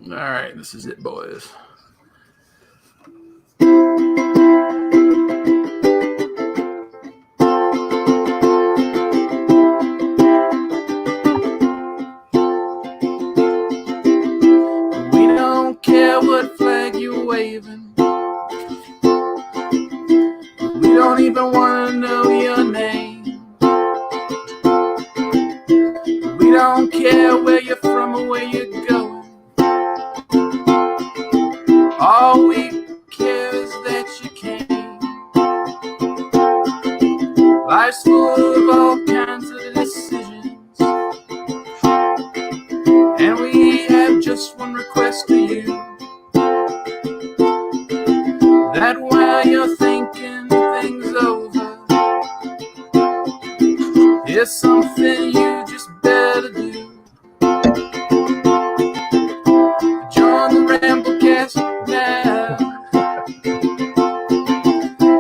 All right, this is it, boys. We don't care what flag you're waving. We don't even want to know your name. We don't care where you're from or where you're going. All we care is that you came. Life's full of all kinds of decisions, and we have just one request to you. That while you're thinking things over, here's something you just better do. Join the Ramblecast now.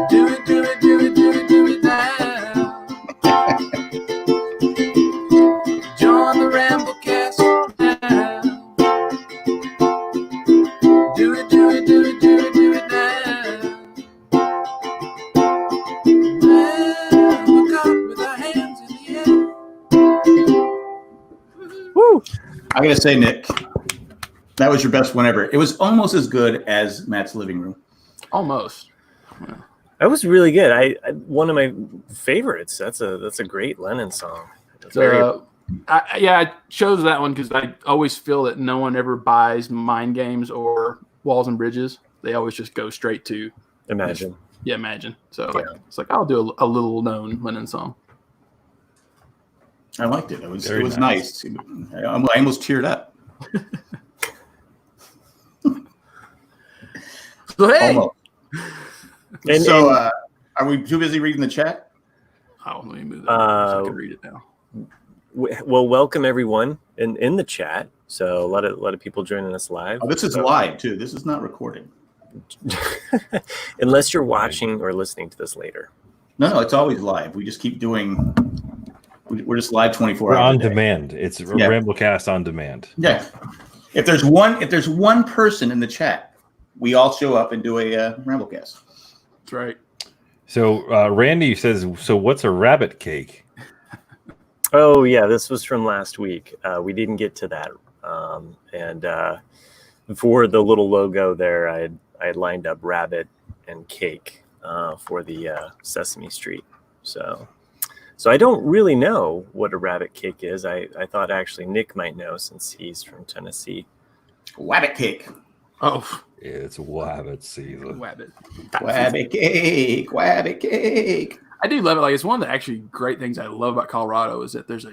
Do it now. Join the Ramblecast now. Do it now. Well, look up with our hands in the air. Woo! I gotta say, Nick, that was your best one ever. It was almost as good as Matt's Living Room. Almost. That was really good. I one of my favorites. That's a great Lennon song. It's I chose that one because I always feel that no one ever buys Mind Games or Walls and Bridges. They always just go straight to Imagine. Yeah, Imagine. So it's like I'll do a little known Lennon song. I liked it. It was Very nice. I almost teared up. So hey, Almost. So are we too busy reading the chat? oh, let me move that so I can read it now. Well, welcome everyone in the chat. So a lot of people joining us live. Oh, this is live too. This is not recorded. Unless you're watching or listening to this later. No, it's always live. We just keep doing. We're just live 24 We're hours. on a day. demand. It's Ramblecast on demand. Yeah. If there's one person in the chat, we all show up and do a Ramblecast. That's right. So Randy says, so what's a rabbit cake? Oh yeah, this was from last week. We didn't get to that. And for the little logo there, I had lined up rabbit and cake for the Sesame Street. So I don't really know what a rabbit cake is. I thought actually Nick might know since he's from Tennessee. Wabbit cake. Oh, It's wabbit season. Wabbit. Wabbit cake. Wabbit cake. I do love it. Like it's one of the actually great things I love about Colorado is that there's a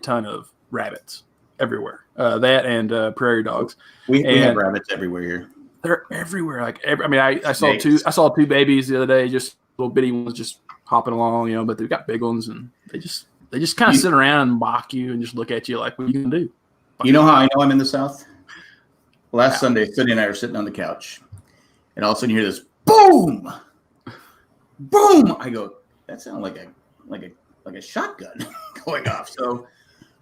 ton of rabbits everywhere. That and prairie dogs. We have rabbits everywhere here. They're everywhere. Like I saw two babies the other day, just little bitty ones, just hopping along, but they've got big ones, and they just kind of sit around and mock you and just look at you like, what are you gonna do? You know how I know I'm in the South? Last Sunday, Cindy and I were sitting on the couch, and all of a sudden you hear this boom, boom. I go, that sounded like a shotgun going off. So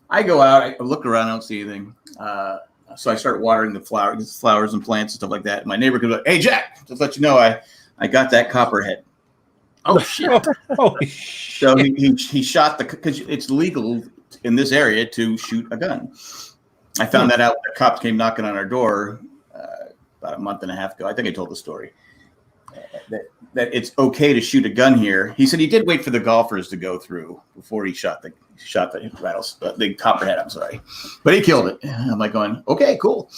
I go out, I look around, I don't see anything. So I start watering the flowers and plants and stuff like that. My neighbor comes up, hey Jack, just let you know I got that copperhead. Oh shit! Holy shit. So he shot because it's legal in this area to shoot a gun. I found that out when the cops came knocking on our door about a month and a half ago. I think I told the story that it's okay to shoot a gun here. He said he did wait for the golfers to go through before he shot the the copperhead. I'm sorry, but he killed it. I'm like going, okay, cool.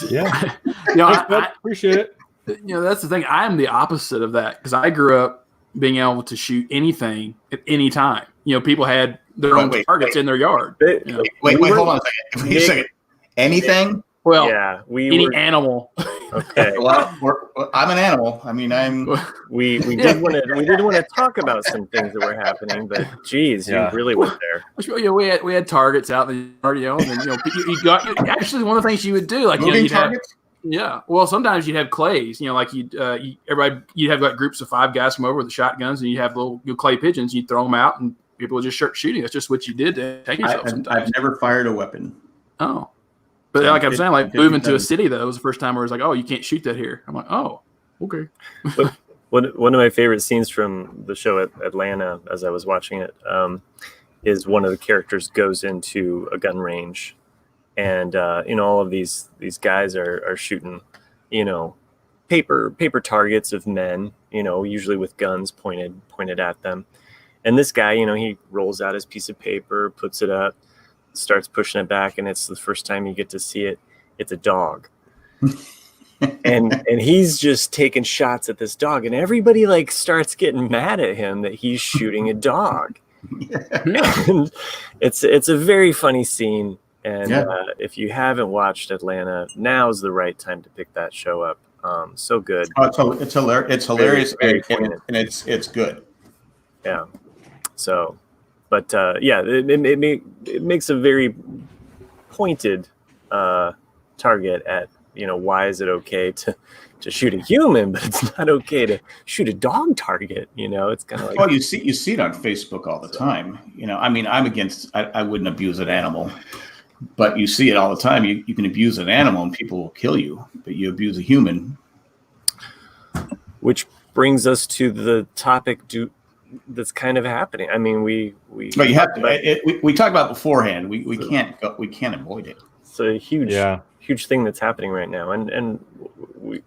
Yeah. I Appreciate it. that's the thing. I am the opposite of that because I grew up being able to shoot anything at any time. People had their own targets in their yard. Wait, hold on a second. Wait a second. Anything? Well, yeah, any animal. Okay. Well, I'm an animal. I mean, we did want to talk about some things that were happening, but geez, you really went there. We had targets out in the yard, and you got actually one of the things you would do, like moving you'd have. targets. Yeah, well, sometimes you'd have clays. Like you'd have like groups of 5 guys come over with the shotguns, and you have little clay pigeons. You'd throw them out, and people would just start shooting. That's just what you did to take yourself. I've never fired a weapon. Oh, But like I'm saying, like 50 moving to a times. city though was the first time where it's like, oh, you can't shoot that here. I'm like, oh, okay. One of my favorite scenes from the show at Atlanta, as I was watching it, is one of the characters goes into a gun range, and all of these guys are shooting, paper targets of men, usually with guns pointed at them. And this guy, he rolls out his piece of paper, puts it up, starts pushing it back, and it's the first time you get to see it. It's a dog. and he's just taking shots at this dog, and everybody like starts getting mad at him that he's shooting a dog. And it's a very funny scene. And if you haven't watched Atlanta, now's the right time to pick that show up. So good. Oh, it's hilarious. It's hilarious, Very and it's good. Yeah. So, but it makes a very pointed target at why is it okay to shoot a human, but it's not okay to shoot a dog target. It's kind of like, well, you see it on Facebook all the time. I mean, I'm against. I wouldn't abuse an animal, but you see it all the time. You can abuse an animal and people will kill you, but you abuse a human. Which brings us to the topic that's kind of happening. I mean, But you have to. We talked about beforehand. We can't avoid it. It's a huge thing that's happening right now, and we,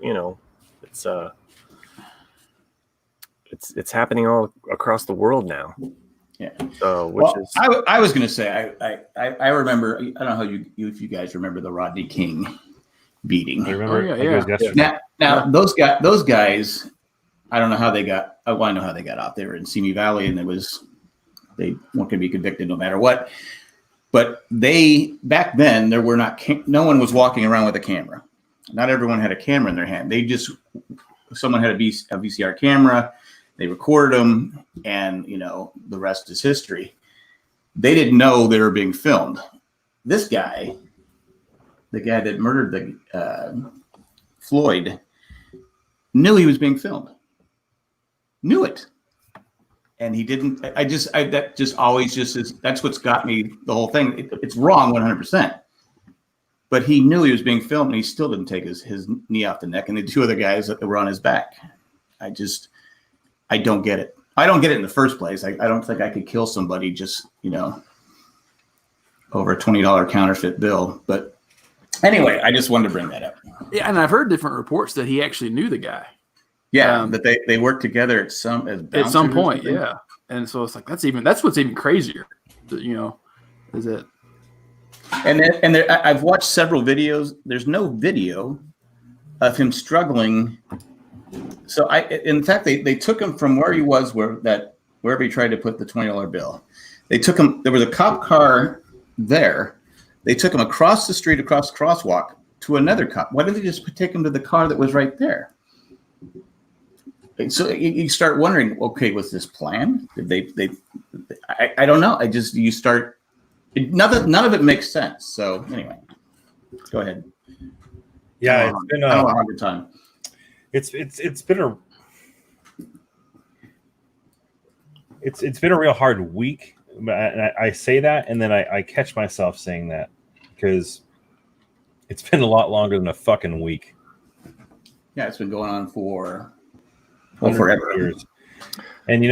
it's happening all across the world now. Yeah. So, I was going to say, I remember. I don't know how if you guys remember the Rodney King beating. I remember. Oh, yeah. It was yesterday. Now those guys, I don't know how they got. I know how they got out. They were in Simi Valley, and they weren't going to be convicted no matter what. But back then there were no one was walking around with a camera. Not everyone had a camera in their hand. Someone had a VCR camera. They recorded them, and the rest is history. They didn't know they were being filmed. This guy, the guy that murdered the Floyd, knew he was being filmed. Knew it, and he didn't. That just always is. That's what's got me. The whole thing. It's wrong 100%. But he knew he was being filmed, and he still didn't take his knee off the neck. And the two other guys that were on his back. I don't get it. I don't get it in the first place. I don't think I could kill somebody just, over a $20 counterfeit bill. But anyway, I just wanted to bring that up. Yeah, and I've heard different reports that he actually knew the guy. Yeah, that they worked together at some point. Yeah, and so it's like that's what's even crazier. Is it? And I've watched several videos. There's no video of him struggling. So in fact, they took him from where he was, wherever he tried to put the $20 bill. They took him. There was a cop car there. They took him across the street, across the crosswalk to another cop. Why didn't they just take him to the car that was right there? And so you start wondering, okay, was this planned? Did they? I don't know. You start. None of it makes sense. So anyway, go ahead. Yeah, it's been a hard time. It's been a real hard week. I say that, and then I catch myself saying that because it's been a lot longer than a fucking week. Yeah, it's been going on for forever. Years. And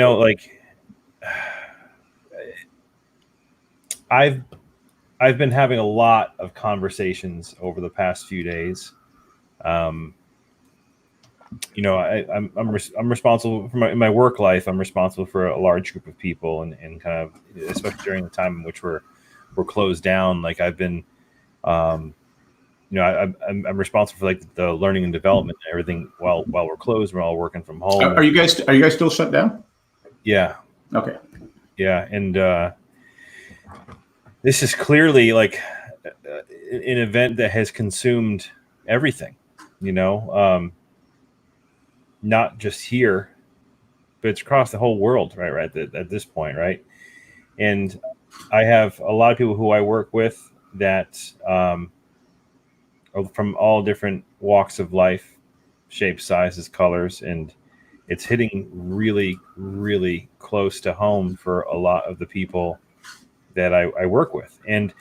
I've been having a lot of conversations over the past few days. I'm responsible for my work life. I'm responsible for a large group of people, and kind of, especially during the time in which we're closed down. Like I've been, I'm responsible for like the learning and development and everything while we're closed. We're all working from home. Are you guys still shut down? Yeah. Okay. Yeah, and this is clearly like an event that has consumed everything. Not just here, but it's across the whole world, right at this point, right? And I have a lot of people who I work with that are from all different walks of life, shapes, sizes, colors, and it's hitting really, really close to home for a lot of the people that I work with. And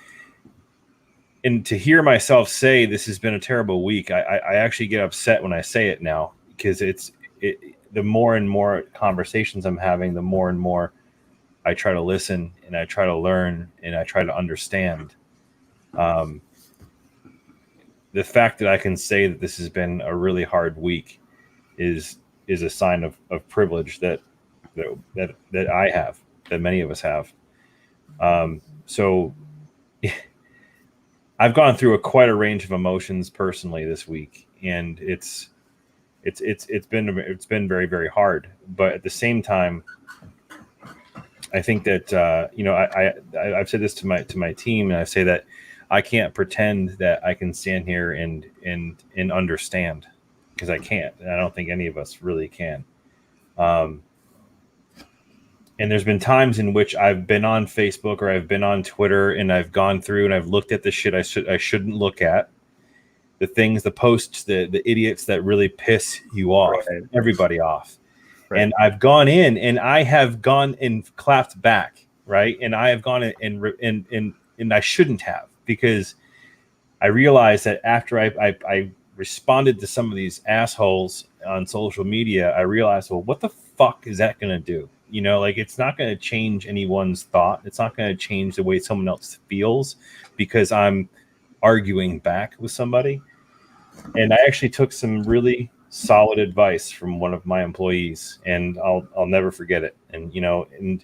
and to hear myself say this has been a terrible week, I actually get upset when I say it now, because the more and more conversations I'm having, the more and more I try to listen and I try to learn and I try to understand. The fact that I can say that this has been a really hard week is a sign of privilege that I have, that many of us have. So I've gone through quite a range of emotions personally this week, and it's been very, very hard. But at the same time, I think that I've said this to my team, and I say that I can't pretend that I can stand here and understand, because I can't. And I don't think any of us really can. And there's been times in which I've been on Facebook or I've been on Twitter and I've gone through and I've looked at the shit I shouldn't look at, the things, the posts, the idiots that really piss you off, right. Everybody off. Right. And I've gone in and I have gone and clapped back, right? And I have gone and I shouldn't have, because I realized that after I responded to some of these assholes on social media, I realized, well, what the fuck is that going to do? You know, like, it's not going to change anyone's thought. It's not going to change the way someone else feels because I'm arguing back with somebody. And I actually took some really solid advice from one of my employees, and I'll never forget it. And, you know, and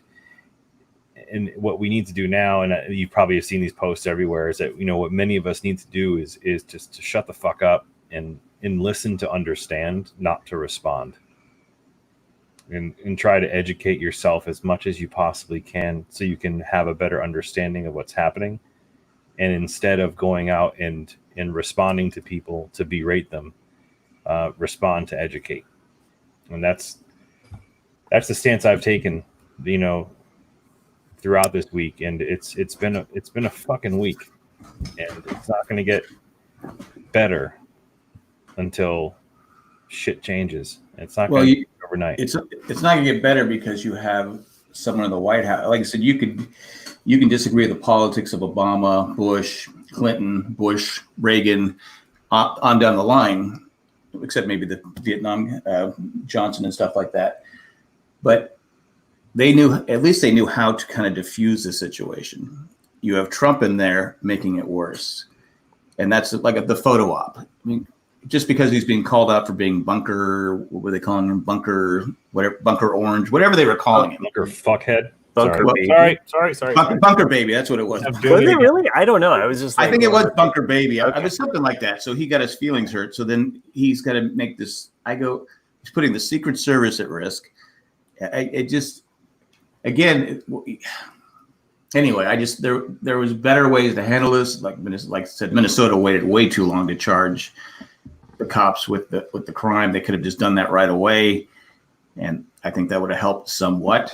what we need to do now, and you probably have seen these posts everywhere, is that, you know, what many of us need to do is just to shut the fuck up and listen to understand, not to respond. And try to educate yourself as much as you possibly can so you can have a better understanding of what's happening. And instead of going out and responding to people to berate them, respond to educate. And that's the stance I've taken, you know, throughout this week. And it's been a fucking week, and it's not going to get better until shit changes. It's not going to be overnight. It's not going to get better because you have someone in the White House. Like I said, you can disagree with the politics of Obama, Bush, Clinton, Bush, Reagan, on down the line, except maybe the Vietnam, Johnson and stuff like that. But at least they knew how to kind of diffuse the situation. You have Trump in there making it worse. And that's like the photo op. I mean, just because he's being called out for being bunker, what were they calling him? Bunker orange, whatever they were calling him. Bunker fuckhead. Bunker baby. Sorry. Bunker baby. That's what it was. Was it really? I don't know. I was just. I think it was bunker baby. Okay. I was something like that. So he got his feelings hurt. So then he's got to make this. He's putting the Secret Service at risk. Anyway, there was better ways to handle this. Like I said, Minnesota waited way too long to charge the cops with the crime. They could have just done that right away, and I think that would have helped somewhat.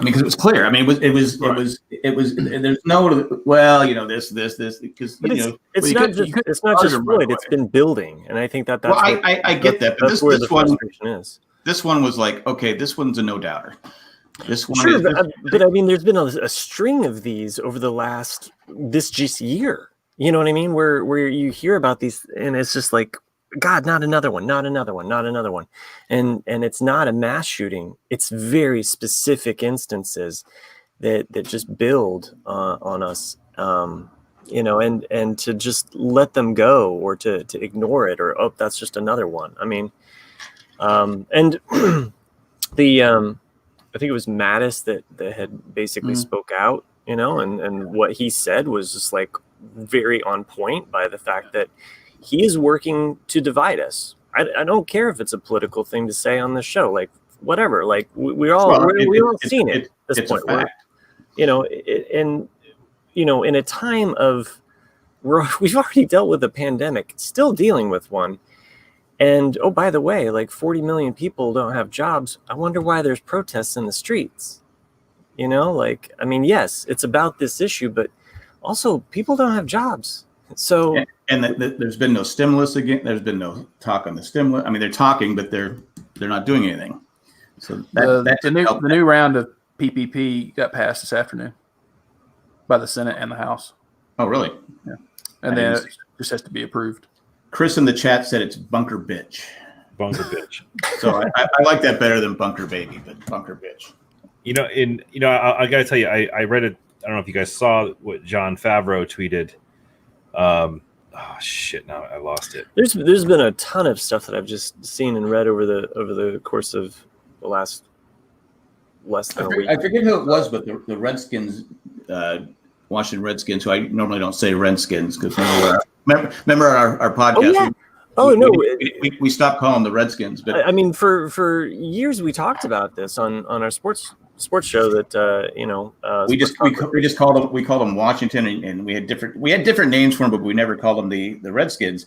I mean, because it was clear. I mean, it was. There's no, well, you know, this because it's not just Floyd. It's been building, and I think that's. Well, I get that, but this where the frustration is. This one was like, okay, this one's a no doubter. This one, sure, but I mean, there's been a string of these over this just year. You know what I mean? Where you hear about these, and it's just like, God, not another one. And it's not a mass shooting. It's very specific instances that just build on us, you know, and to just let them go or to ignore it, or, oh, that's just another one. I mean, and I think it was Mattis that had basically spoke out, you know, and what he said was just like very on point by the fact that he is working to divide us. I don't care if it's a political thing to say on this show, like whatever, like we've all seen it at this point. You know, and you know, in a time of we've already dealt with a pandemic, still dealing with one. And, oh, by the way, like 40 million people don't have jobs. I wonder why there's protests in the streets. You know, like, I mean, yes, it's about this issue, but also people don't have jobs. So and there's been no stimulus again. There's been no talk on the stimulus. I mean, they're talking, but they're not doing anything. So the new round of PPP got passed this afternoon by the Senate and the House. Oh, really? And then it just has to be approved. Chris in the chat said it's Bunker Bitch. Bunker bitch. So I like that better than Bunker Baby, but Bunker Bitch. I got to tell you, I read it. I don't know if you guys saw what Jon Favreau tweeted. Oh shit! Now I lost it. There's been a ton of stuff that I've just seen and read over the course of the last less than a week. I forget who it was, but the Redskins, Washington Redskins, who I normally don't say Redskins because remember our podcast. Oh, yeah. No, we stopped calling them the Redskins. But I mean, for years we talked about this on our sports show that we just called them Washington, and we had different names for them, but we never called them the Redskins.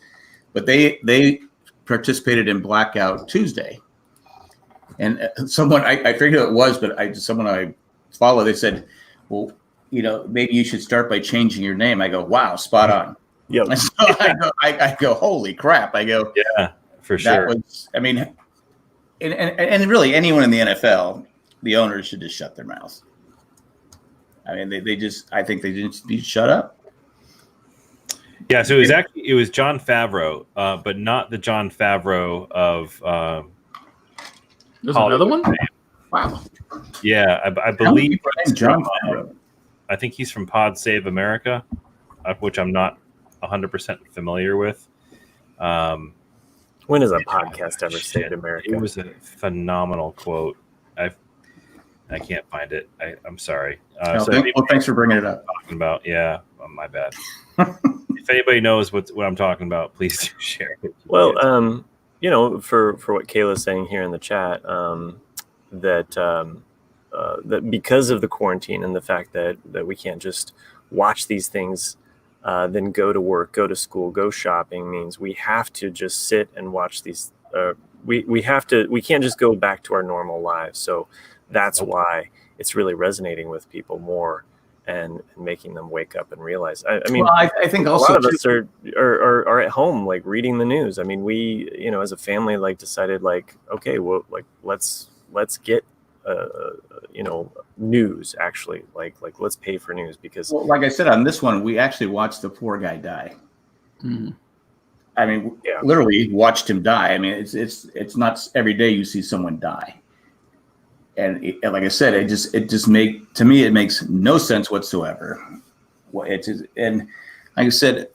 But they participated in Blackout Tuesday, and someone I forget who it was, but someone I follow, they said, well, maybe you should start by changing your name. I go, wow, spot on. Yep. So I go, holy crap! I go, yeah, for sure. That was, I mean, and really anyone in the NFL, the owners should just shut their mouths. I mean, I think they just need to shut up. Yeah, so it was Jon Favreau, but not the Jon Favreau of. There's another one. Wow. Yeah, I believe Jon Favreau. I think he's from Pod Save America, which I'm not 100% familiar with. When has a podcast ever saved America? It was a phenomenal quote. I can't find it. I'm sorry. Thanks for bringing it up. Talking about, my bad. If anybody knows what I'm talking about, please do share it. Well, for what Kayla's saying here in the chat, that because of the quarantine and the fact that we can't just watch these things, then go to work, go to school, go shopping, means we have to just sit and watch these. We can't just go back to our normal lives. So that's why it's really resonating with people more and making them wake up and realize. I mean, well, I think also a lot of us are at home, like reading the news. I mean, we, as a family, like decided like, okay, well, like let's get news actually, like let's pay for news because, well, like I said on this one, we actually watched the poor guy die. Mm-hmm. I mean, literally watched him die. I mean, it's not every day you see someone die. And like I said, it makes no sense whatsoever. And like I said,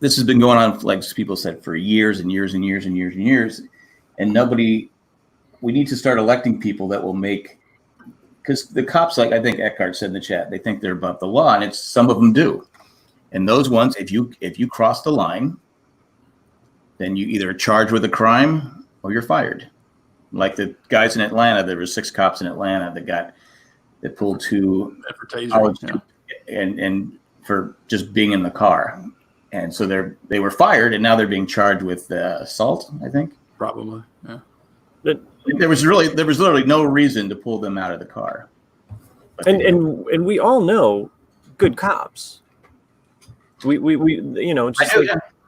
this has been going on, like people said, for years and years and years and years and years. And we need to start electing people that will make, because the cops, like I think Eckhart said in the chat, they think they're above the law, and some of them do. And those ones, if you cross the line, then you either are charged with a crime or you're fired. Like the guys in Atlanta, there were 6 cops in Atlanta that pulled 2 college and for just being in the car, and so they were fired, and now they're being charged with assault. I think probably. Yeah. There was literally no reason to pull them out of the car. And we all know good cops.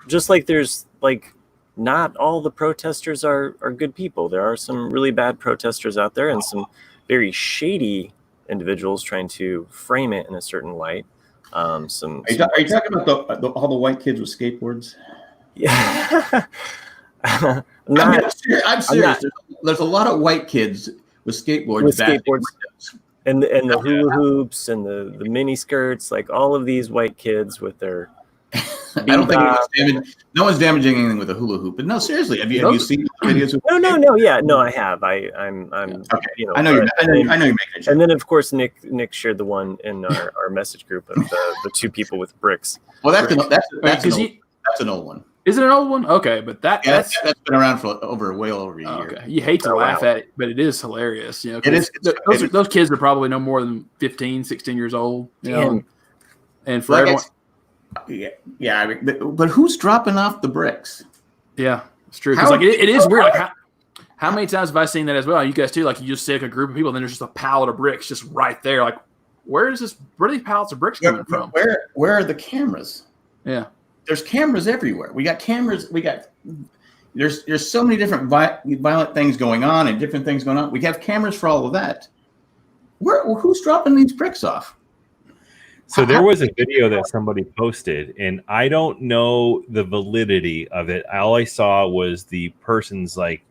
Just like there's like. Not all the protesters are good people. There are some really bad protesters out there and some very shady individuals trying to frame it in a certain light. Are you talking about all the white kids with skateboards? Yeah. I'm serious. There's a lot of white kids with skateboards. And the hula hoops and the mini skirts, like all of these white kids with their I don't think no one's damaging anything with a hula hoop. But no, seriously, have you seen videos? No, I have. I'm okay. I know you're making a joke. And then of course Nick shared the one in our message group of the 2 people with bricks. Well, that's an old one. Is it an old one? Okay, but that's been around for way over a year. Okay, you hate to laugh at it, but it is hilarious. It is. Those kids are probably no more than 15, 16 years old. And for everyone. Yeah. I mean, but who's dropping off the bricks? Yeah, it's true. Because it is weird. Like, how many times have I seen that as well? You guys too. Like you just see like a group of people, and then there's just a pallet of bricks just right there. Like, where are these pallets of bricks coming from? Where are the cameras? Yeah, there's cameras everywhere. We got cameras. There's so many different violent things going on and different things going on. We have cameras for all of that. Who's dropping these bricks off? So there was a video that somebody posted, and I don't know the validity of it. All I saw was the person's like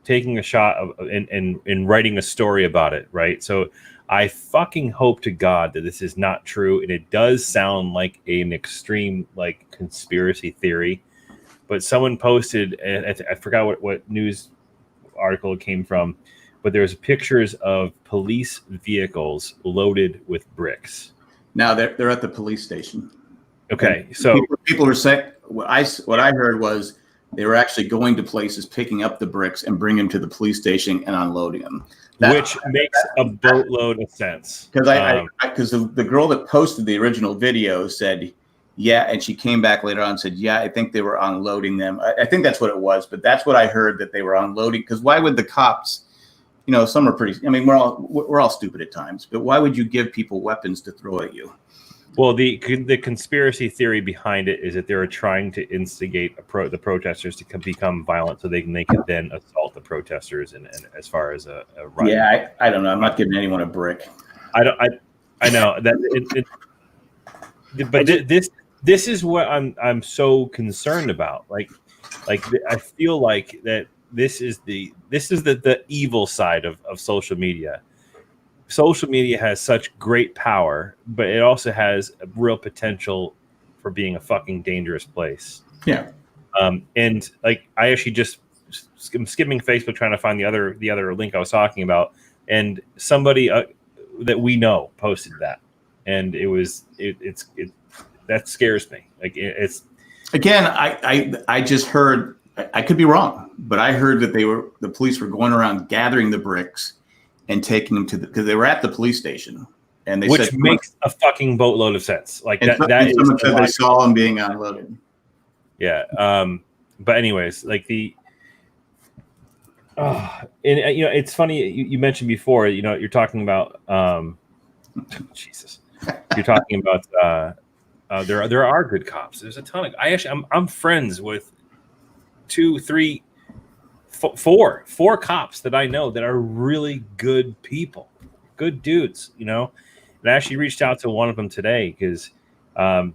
taking a shot of and writing a story about it, right? So I fucking hope to God that this is not true, and it does sound like an extreme like conspiracy theory. But someone posted, and I forgot what news article it came from, but there's pictures of police vehicles loaded with bricks. Now they're at the police station. Okay, And so people were saying what I heard was they were actually going to places, picking up the bricks and bringing them to the police station and unloading them. Which makes a boatload of sense. Because the girl that posted the original video said, yeah, and she came back later on and said, yeah, I think they were unloading them. I think that's what it was, but that's what I heard, that they were unloading. Because why would the cops, some are pretty, I mean, we're all stupid at times, but why would you give people weapons to throw at you? Well, the conspiracy theory behind it is that they're trying to instigate the protesters to become violent, so they can then assault the protesters. And as far as a riot. Yeah, I don't know. I'm not giving anyone a brick. I know that. But this is what I'm so concerned about. Like I feel like that this is the evil side of social media. Social media has such great power, but it also has a real potential for being a fucking dangerous place. Yeah. And like I actually just skimming Facebook trying to find the other link I was talking about, and somebody that we know posted that, and it's that scares me. Like it's again, I just heard, I could be wrong, but I heard that the police were going around gathering the bricks and taking them because they were at the police station, and which makes a fucking boatload of sense. Like someone said they saw them being unloaded. Yeah. But anyways, like and it's funny you mentioned before. You're talking about Jesus. You're talking about there are good cops. There's a ton of. I'm friends with 2, 3. 4 cops that I know that are really good people, good dudes, and I actually reached out to one of them today because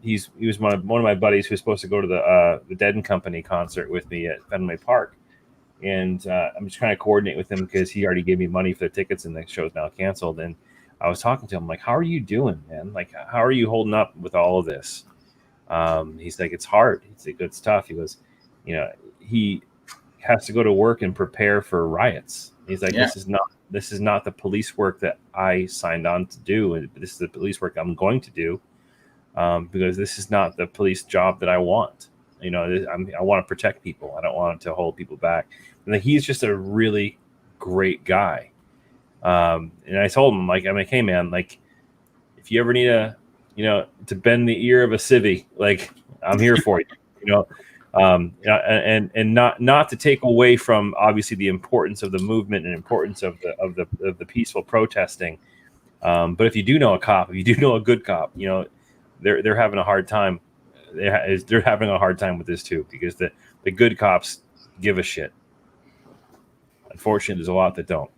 he was one of my buddies who was supposed to go to the Dead and Company concert with me at Fenway Park, and I'm just trying to coordinate with him because he already gave me money for the tickets and the show's now canceled. And I was talking to him like, how are you doing, man? Like, how are you holding up with all of this? He's like, it's hard. He's like, it's tough. He goes, he has to go to work and prepare for riots. He's like, this is not the police work that I signed on to do, and this is the police work I'm going to do, because this is not the police job that I want. I want to protect people. I don't want to hold people back. And he's just a really great guy. And I told him, like, I'm like, hey man, like, if you ever need to bend the ear of a civvy, like, I'm here for you. And not to take away from obviously the importance of the movement and importance of the peaceful protesting, but if you do know a cop, if you do know a good cop, they're having a hard time. They're having a hard time with this too, because the good cops give a shit. Unfortunately, there's a lot that don't.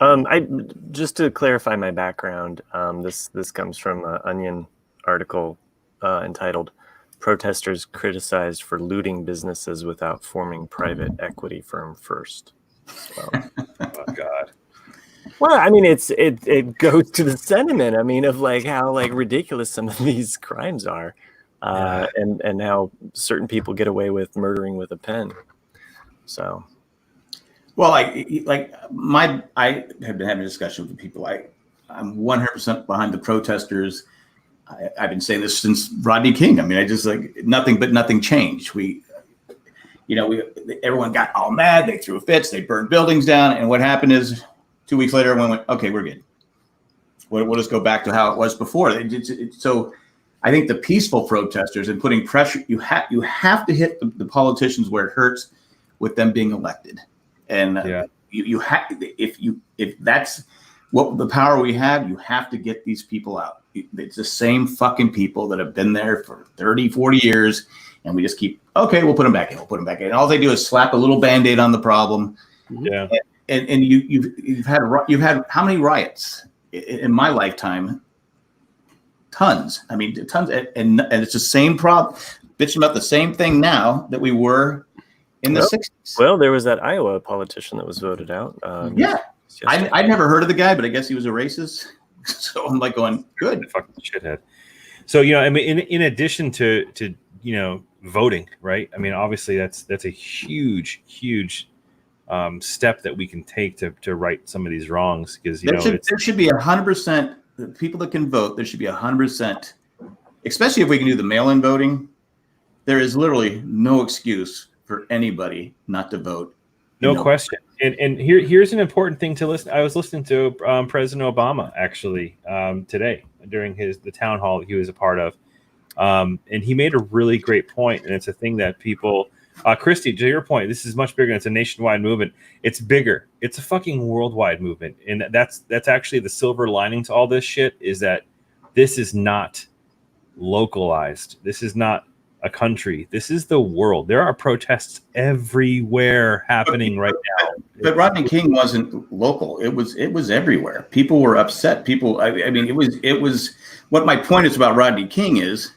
I just to clarify my background. This comes from an Onion article entitled "Protesters Criticized for Looting Businesses Without Forming Private Equity Firm First." So, oh God. Well, I mean, it goes to the sentiment. I mean, of like how like ridiculous some of these crimes are, and how certain people get away with murdering with a pen. So, well, I have been having a discussion with people. I'm 100% behind the protesters. I've been saying this since Rodney King. I mean, I just like nothing changed. Everyone got all mad. They threw fits. They burned buildings down. And what happened is 2 weeks later, everyone went, okay, we're good. We'll just go back to how it was before. So I think the peaceful protesters and putting pressure, you have to hit the politicians where it hurts with them being elected. And you have, if that's what the power we have, you have to get these people out. It's the same fucking people that have been there for 30, 40 years. And we just keep, okay, we'll put them back in. And all they do is slap a little Band-Aid on the problem. Yeah. And you've had how many riots in my lifetime, tons. I mean, tons, and it's the same problem. Bitching about the same thing now that we were in the 60s. Well, there was that Iowa politician that was voted out. I'd never heard of the guy, but I guess he was a racist. So I'm like going, good. Fucking shithead. So, you know, I mean, in addition to you know, voting, right? I mean, obviously that's a huge step that we can take to right some of these wrongs, because there should be 100% people that can vote. There should be 100%, especially if we can do the mail-in voting. There is literally no excuse for anybody not to vote. No question. And here's an important thing to listen. I was listening to President Obama actually today during the town hall he was a part of. And he made a really great point, and it's a thing that people, Christy, to your point, this is much bigger. It's a nationwide movement. It's bigger. It's a fucking worldwide movement, and that's actually the silver lining to all this shit, is that this is not localized. This is not a country. This is the world. There are protests everywhere happening right now. But Rodney King wasn't local. It was everywhere. People were upset. I mean, it was. What my point is about Rodney King is,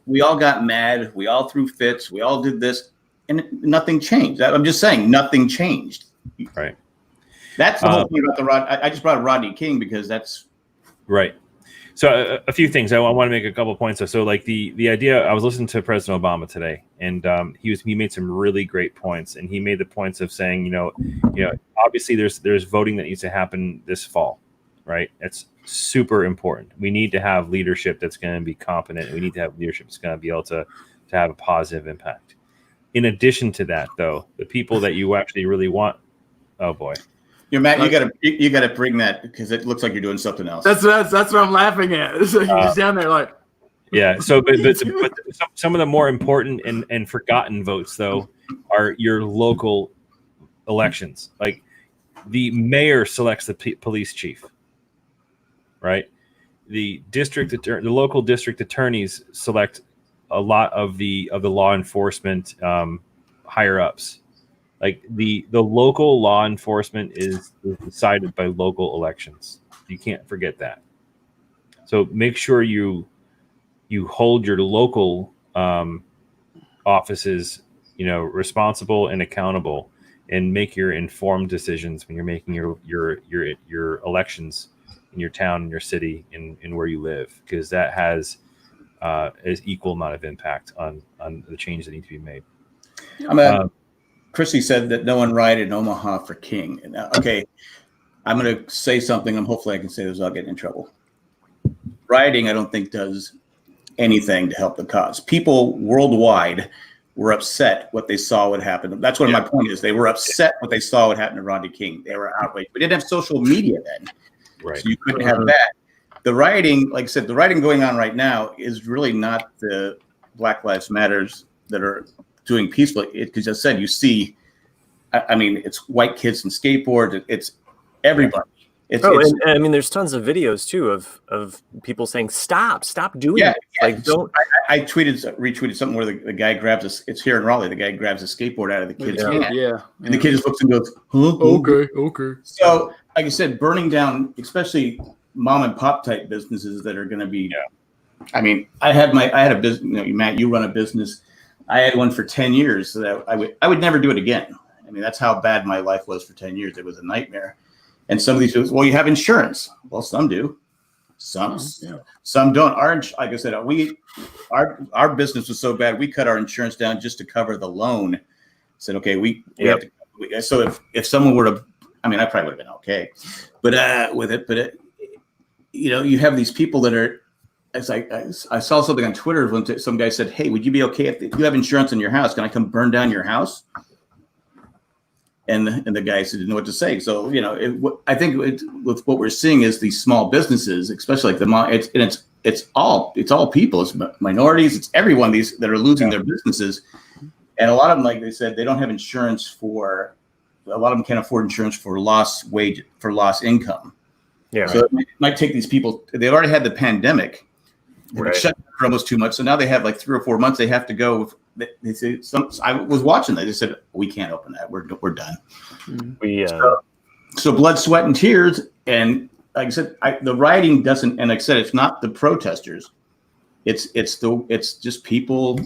we all got mad. We all threw fits. We all did this, and nothing changed. I'm just saying, nothing changed. Right. That's the whole thing about I just brought up Rodney King because that's right. So a few things I want to make a couple of points. So like the idea, I was listening to President Obama today, and he made some really great points, and he made the points of saying, you know, obviously there's voting that needs to happen this fall, right? It's super important. We need to have leadership that's going to be competent. We need to have leadership that's going to be able to have a positive impact. In addition to that, though, the people that you actually really want, oh boy. Matt, you gotta bring that, because it looks like you're doing something else. That's what I'm laughing at. So you're just down there like, yeah. So, but some of the more important and forgotten votes, though, are your local elections. Like the mayor selects the police chief, right? The local district attorneys select a lot of the law enforcement higher ups. Like the local law enforcement is decided by local elections. You can't forget that. So make sure you hold your local offices, responsible and accountable, and make your informed decisions when you're making your elections in your town, in your city, in where you live, because that has an equal amount of impact on the change that need to be made. Chrissy said that no one rioted in Omaha for King. Okay, I'm going to say something. Hopefully I can say this without getting in trouble. Rioting, I don't think, does anything to help the cause. People worldwide were upset what they saw would happen. That's what my point is. They were upset what they saw would happen to Rodney King. They were outraged. We didn't have social media then, right? So you couldn't have that. The rioting, like I said, the rioting going on right now is really not the Black Lives Matters that are doing peacefully. Because as I said, you see, I mean, it's white kids and skateboards. It's everybody. And I mean, there's tons of videos too of people saying, "Stop doing it." Like, don't. I retweeted something where the guy grabs it's here in Raleigh. The guy grabs a skateboard out of the kid's hand. And the kid just looks and goes, huh? Okay. So, like I said, burning down, especially mom and pop type businesses that are going to be. Yeah. I mean, I had a business. Matt, you run a business. I had one for 10 years, so that I would never do it again. I mean, that's how bad my life was for 10 years. It was a nightmare. And some of these people, well, you have insurance. Well, some do. Some don't. Like I said, our business was so bad, we cut our insurance down just to cover the loan. Said, okay, we have to. So if someone were to, I mean, I probably would have been okay, but you have these people that are. It's like I saw something on Twitter when some guy said, "Hey, would you be okay if you have insurance in your house? Can I come burn down your house?" And the guy didn't know what to say. So I think with what we're seeing is these small businesses, especially like it's all people, it's minorities, it's everyone that are losing their businesses, and a lot of them, like they said, they don't have insurance for. A lot of them can't afford insurance for lost income. Yeah. So it might take these people. They've already had the pandemic. Right. Shut down for almost 2 months, so now they have like 3 or 4 months. They have to go. They say I was watching that. They said we can't open that. We're done. We so blood, sweat, and tears, and like I said, the rioting doesn't, and like I said, it's not the protesters. It's just people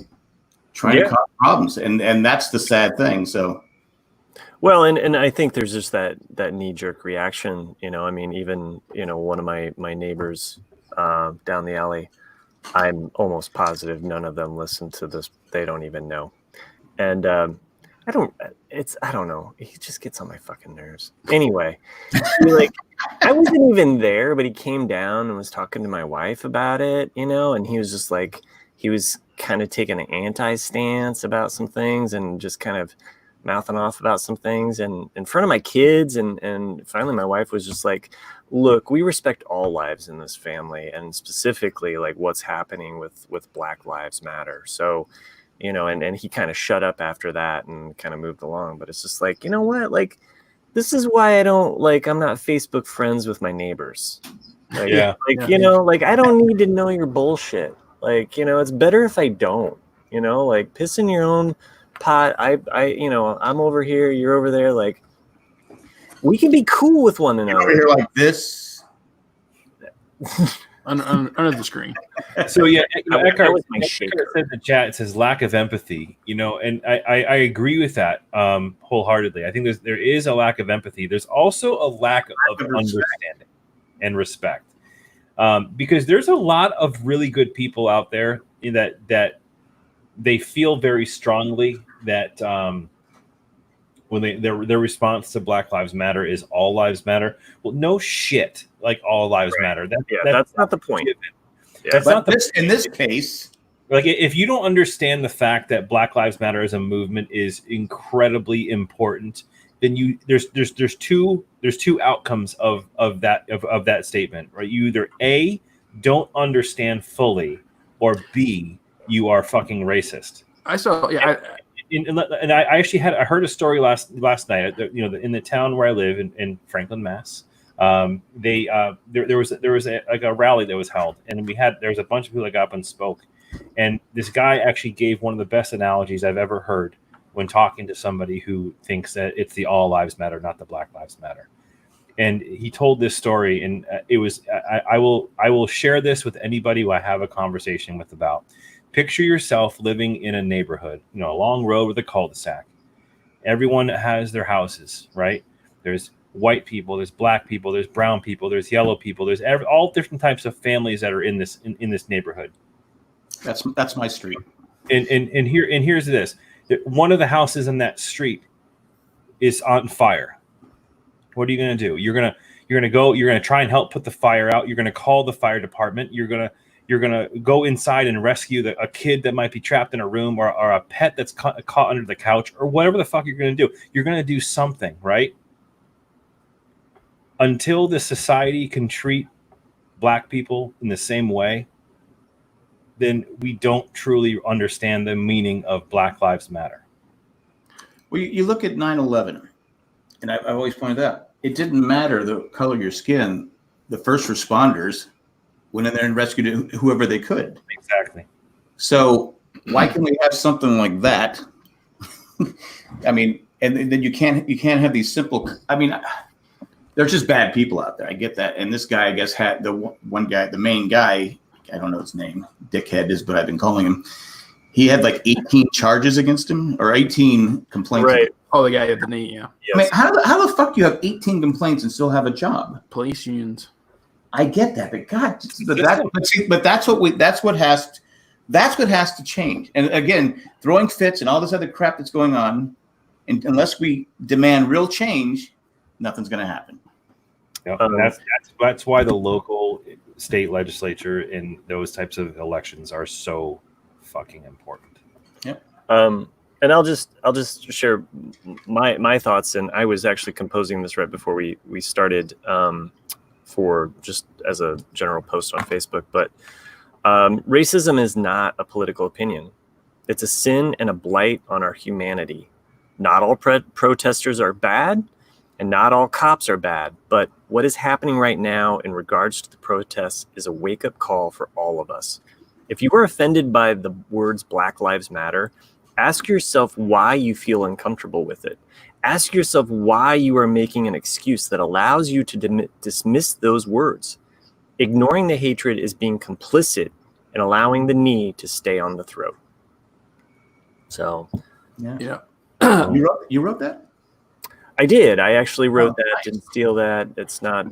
trying to cause problems, and that's the sad thing. So, well, and I think there's just that knee jerk reaction. I mean, even one of my neighbors down the alley, I'm almost positive none of them listen to this. They don't even know, and I don't know. He just gets on my fucking nerves. Anyway, I wasn't even there, but he came down and was talking to my wife about it, and he was just like, he was kind of taking an anti-stance about some things and just kind of mouthing off about some things and in front of my kids. And finally my wife was just like, look, we respect all lives in this family, and specifically like what's happening with Black Lives Matter. So, and he kind of shut up after that and kind of moved along. But it's just like, you know what? Like, this is why I'm not Facebook friends with my neighbors. Like, I don't need to know your bullshit. Like, it's better if I don't, like piss in your own pot. I'm over here, you're over there. Like, we can be cool with one another. Over here like this. under the screen. So yeah, that was my shaker. Says in the chat, it says lack of empathy, and I agree with that wholeheartedly. I think there is a lack of empathy. There's also a lack of understanding and respect, because there's a lot of really good people out there that they feel very strongly that when their response to Black Lives Matter is all lives matter. Well, no shit, like all lives matter. That's not the point. That's not in this case. Like, if you don't understand the fact that Black Lives Matter as a movement is incredibly important, then there's two outcomes of that statement, right? You either A, don't understand fully, or B, you are fucking racist. And I actually heard a story last night. In the town where I live in Franklin, Mass. There was a rally that was held, and there was a bunch of people that got up and spoke, and this guy actually gave one of the best analogies I've ever heard when talking to somebody who thinks that it's the all lives matter, not the Black Lives Matter. And he told this story, and it was I will share this with anybody who I have a conversation with about. Picture yourself living in a neighborhood, a long road with a cul-de-sac. Everyone has their houses, right? There's white people, there's black people, there's brown people, there's yellow people, there's all different types of families that are in this neighborhood. That's my street. And here's this. One of the houses in that street is on fire. What are you going to do? You're going to try and help put the fire out. You're going to call the fire department. You're going to go inside and rescue a kid that might be trapped in a room, or a pet that's caught under the couch, or whatever the fuck you're going to do. You're going to do something, right? Until the society can treat black people in the same way, then we don't truly understand the meaning of Black Lives Matter. Well, you look at 9/11, and I've always pointed out, it didn't matter the color of your skin. The first responders went in there and rescued whoever they could. Exactly. So why can we have something like that? I mean, and then you can't have these simple. I mean, there's just bad people out there. I get that. And this guy, I guess, had the main guy. I don't know his name. Dickhead is what I've been calling him. He had like 18 charges against him, or 18 complaints. Right. Oh, the guy at the knee. Yeah. Yes. I mean, how the fuck do you have 18 complaints and still have a job? Police unions. I get that, but God, that's what has to change. And again, throwing fits and all this other crap that's going on, and unless we demand real change, nothing's going to happen. Yep. That's why the local state legislature in those types of elections are so fucking important. Yep. And I'll just share my thoughts. And I was actually composing this right before we started, for just as a general post on Facebook. But racism is not a political opinion. It's a sin and a blight on our humanity. Not all protesters are bad, and not all cops are bad. But what is happening right now in regards to the protests is a wake-up call for all of us. If you are offended by the words Black Lives Matter, ask yourself why you feel uncomfortable with it. Ask yourself why you are making an excuse that allows you to dismiss those words. Ignoring the hatred is being complicit and allowing the knee to stay on the throat. So, Yeah. You wrote that? I did. I actually wrote that. Nice. Didn't steal that. It's not,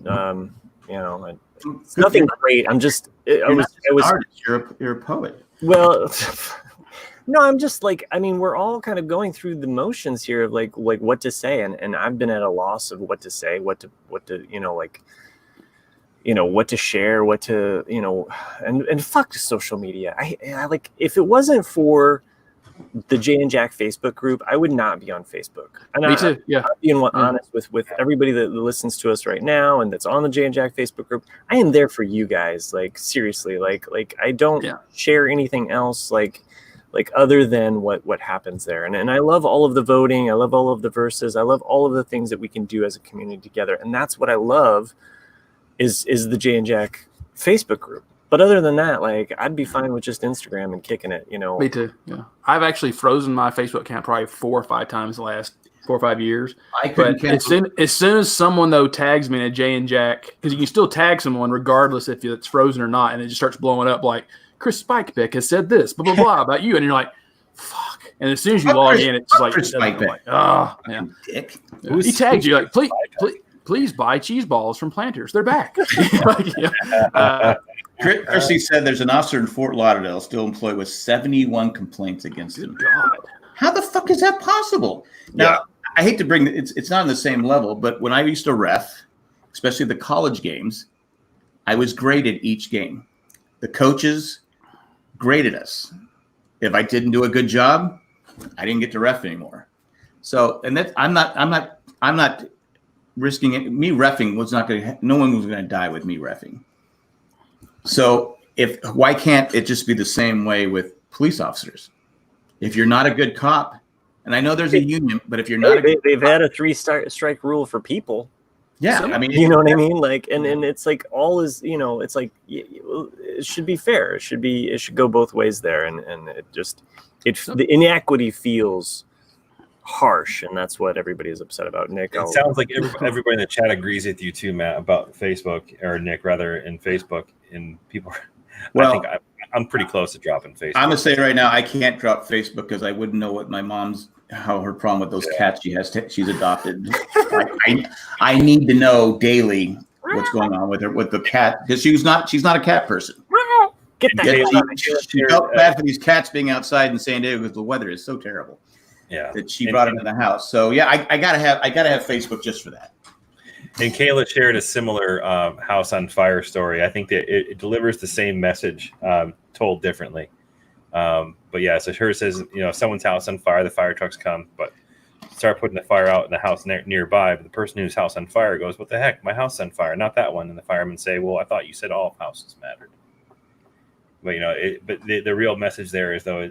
it's nothing great. I'm just, I was an artist. You're a poet. Well, no, I'm just like, I mean, we're all kind of going through the motions here of like what to say. And I've been at a loss of what to say, what to, what to share, what to, and fuck social media. I like, if it wasn't for the Jay and Jack Facebook group, I would not be on Facebook. And Me too. Yeah. I'm being honest with everybody that listens to us right now and that's on the Jay and Jack Facebook group. I am there for you guys. Like, seriously, like I don't share anything else like other than what happens there. And I love all of the voting. I love all of the verses. I love all of the things that we can do as a community together. And that's what I love is the Jay and Jack Facebook group. But other than that, like, I'd be fine with just Instagram and kicking it, Me too. Yeah. I've actually frozen my Facebook account probably 4 or 5 times the last 4 or 5 years. But as soon as someone though tags me in a Jay and Jack, because you can still tag someone regardless if it's frozen or not, and it just starts blowing up like Chris Spikepick has said this, blah blah blah about you, and you're like, fuck. And as soon as you log in, it's just like, oh, yeah. Dick. He tags you like, please buy cheese balls from Planters. They're back. Christy said there's an officer in Fort Lauderdale still employed with 71 complaints against him. God. How the fuck is that possible? Now, I hate to bring it's not on the same level, but when I used to ref, especially the college games, I was graded each game. The coaches graded us. If I didn't do a good job, I didn't get to ref anymore. So, and that I'm not risking it. Me reffing was not going to. No one was going to die with me reffing. So why can't it just be the same way with police officers? If you're not a good cop, and I know there's a union, but if you're not, they've had a 3-strike rule for people. Yeah, so, I mean, you know what I mean? Like, and it's like all is, it's like it should be fair. It should go both ways there, and the inequity feels harsh, and that's what everybody is upset about. Nick, it sounds like everybody in the chat agrees with you too, Matt, about Facebook, or Nick rather, in Facebook. And people, well, I think I'm pretty close to dropping Facebook. I'm gonna say right now, I can't drop Facebook because I wouldn't know what her problem with those cats she's adopted. I need to know daily what's going on with her, with the cat, because she's not a cat person. Get that. She felt bad for these cats being outside in San Diego because the weather is so terrible. Yeah, that she brought them to the house. So yeah, I gotta have Facebook just for that. And Kayla shared a similar house on fire story. I think that it delivers the same message, told differently. But yeah, so hers says, someone's house on fire, the fire trucks come, but start putting the fire out in the house nearby. But the person whose house on fire goes, "What the heck? My house on fire, not that one." And the firemen say, "Well, I thought you said all houses mattered." But the real message there is, though,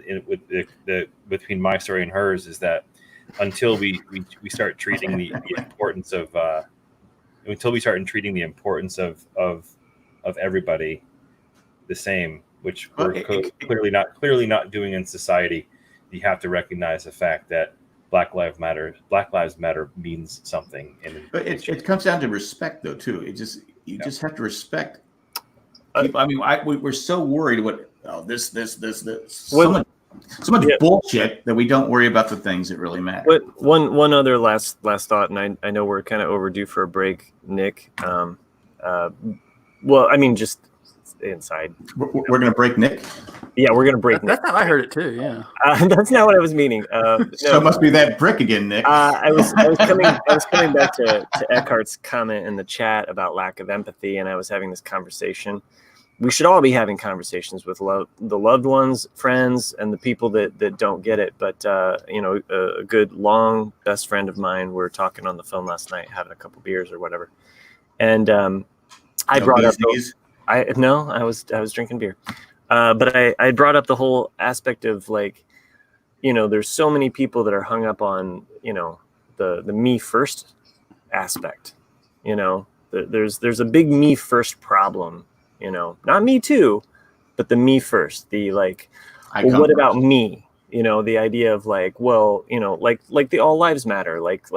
between my story and hers, is that until we start treating the importance of everybody the same, which we're clearly not doing in society, you have to recognize the fact that Black Lives Matter means something. But it comes down to respect, though, too. You just have to respect people. I mean, we're so worried this. So much bullshit that we don't worry about the things that really matter. But one other last thought, and I know we're kind of overdue for a break, Nick. Well, I mean, just stay inside. We're gonna break Nick. Yeah, we're gonna break Nick. That's how I heard it too. Yeah, that's not what I was meaning. So it must be that brick again, Nick. I was coming back to Eckhart's comment in the chat about lack of empathy, and I was having this conversation. We should all be having conversations with the loved ones, friends, and the people that don't get it. But a good long best friend of mine, we were talking on the phone last night, having a couple beers or whatever, and I brought up. I was drinking beer, but I brought up the whole aspect of there's so many people that are hung up on the me first aspect. There's a big me first problem. Not me too, but the me first. The what about me? You know, the idea of like, well, you know, like the all lives matter, like,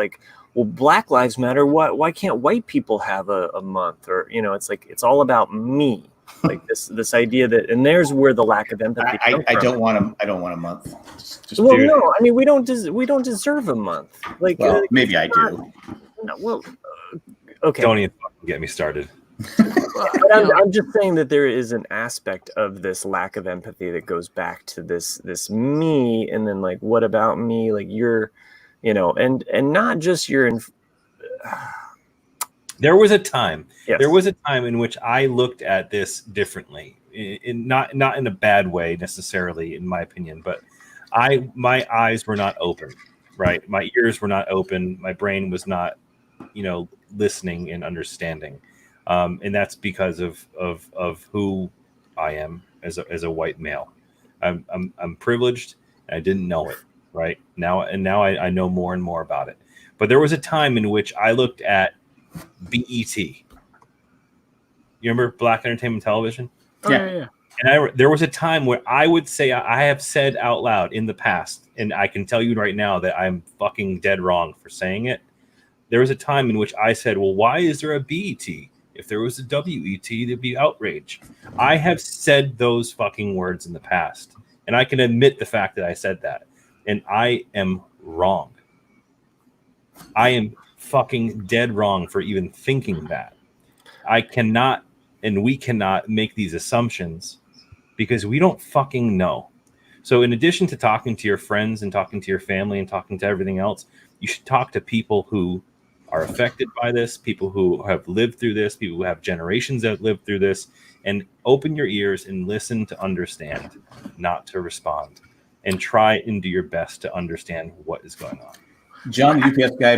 well, Black Lives Matter. Why can't white people have a month? Or, you know, it's like, it's all about me. Like this idea that, and there's where the lack of empathy. I don't want a month. Just Well, no, I mean, we don't deserve a month. Like, well, maybe I do. No, well, okay. Don't even fucking get me started. But I'm just saying that there is an aspect of this lack of empathy that goes back to this me, and then like, what about me? Like, you're, you know, and not just your. There was a time. Yes. There was a time in which I looked at this differently, not in a bad way necessarily, in my opinion, but my eyes were not open, right? My ears were not open. My brain was not, you know, listening and understanding, and that's because of who I am as a white male. I'm privileged, and I didn't know it. Right now, I know more and more about it. But there was a time in which I looked at BET. You remember Black Entertainment Television? Oh, yeah. And there was a time where I would say, I have said out loud in the past, and I can tell you right now that I'm fucking dead wrong for saying it. There was a time in which I said, well, why is there a BET? If there was a WET, there'd be outrage. I have said those fucking words in the past, and I can admit the fact that I said that. And I am wrong. I am fucking dead wrong for even thinking that. I cannot, and we cannot make these assumptions because we don't fucking know. So in addition to talking to your friends and talking to your family and talking to everything else, you should talk to people who are affected by this, people who have lived through this, people who have generations that lived through this, and open your ears and listen to understand, not to respond. And try and do your best to understand what is going on. John, the UPS guy,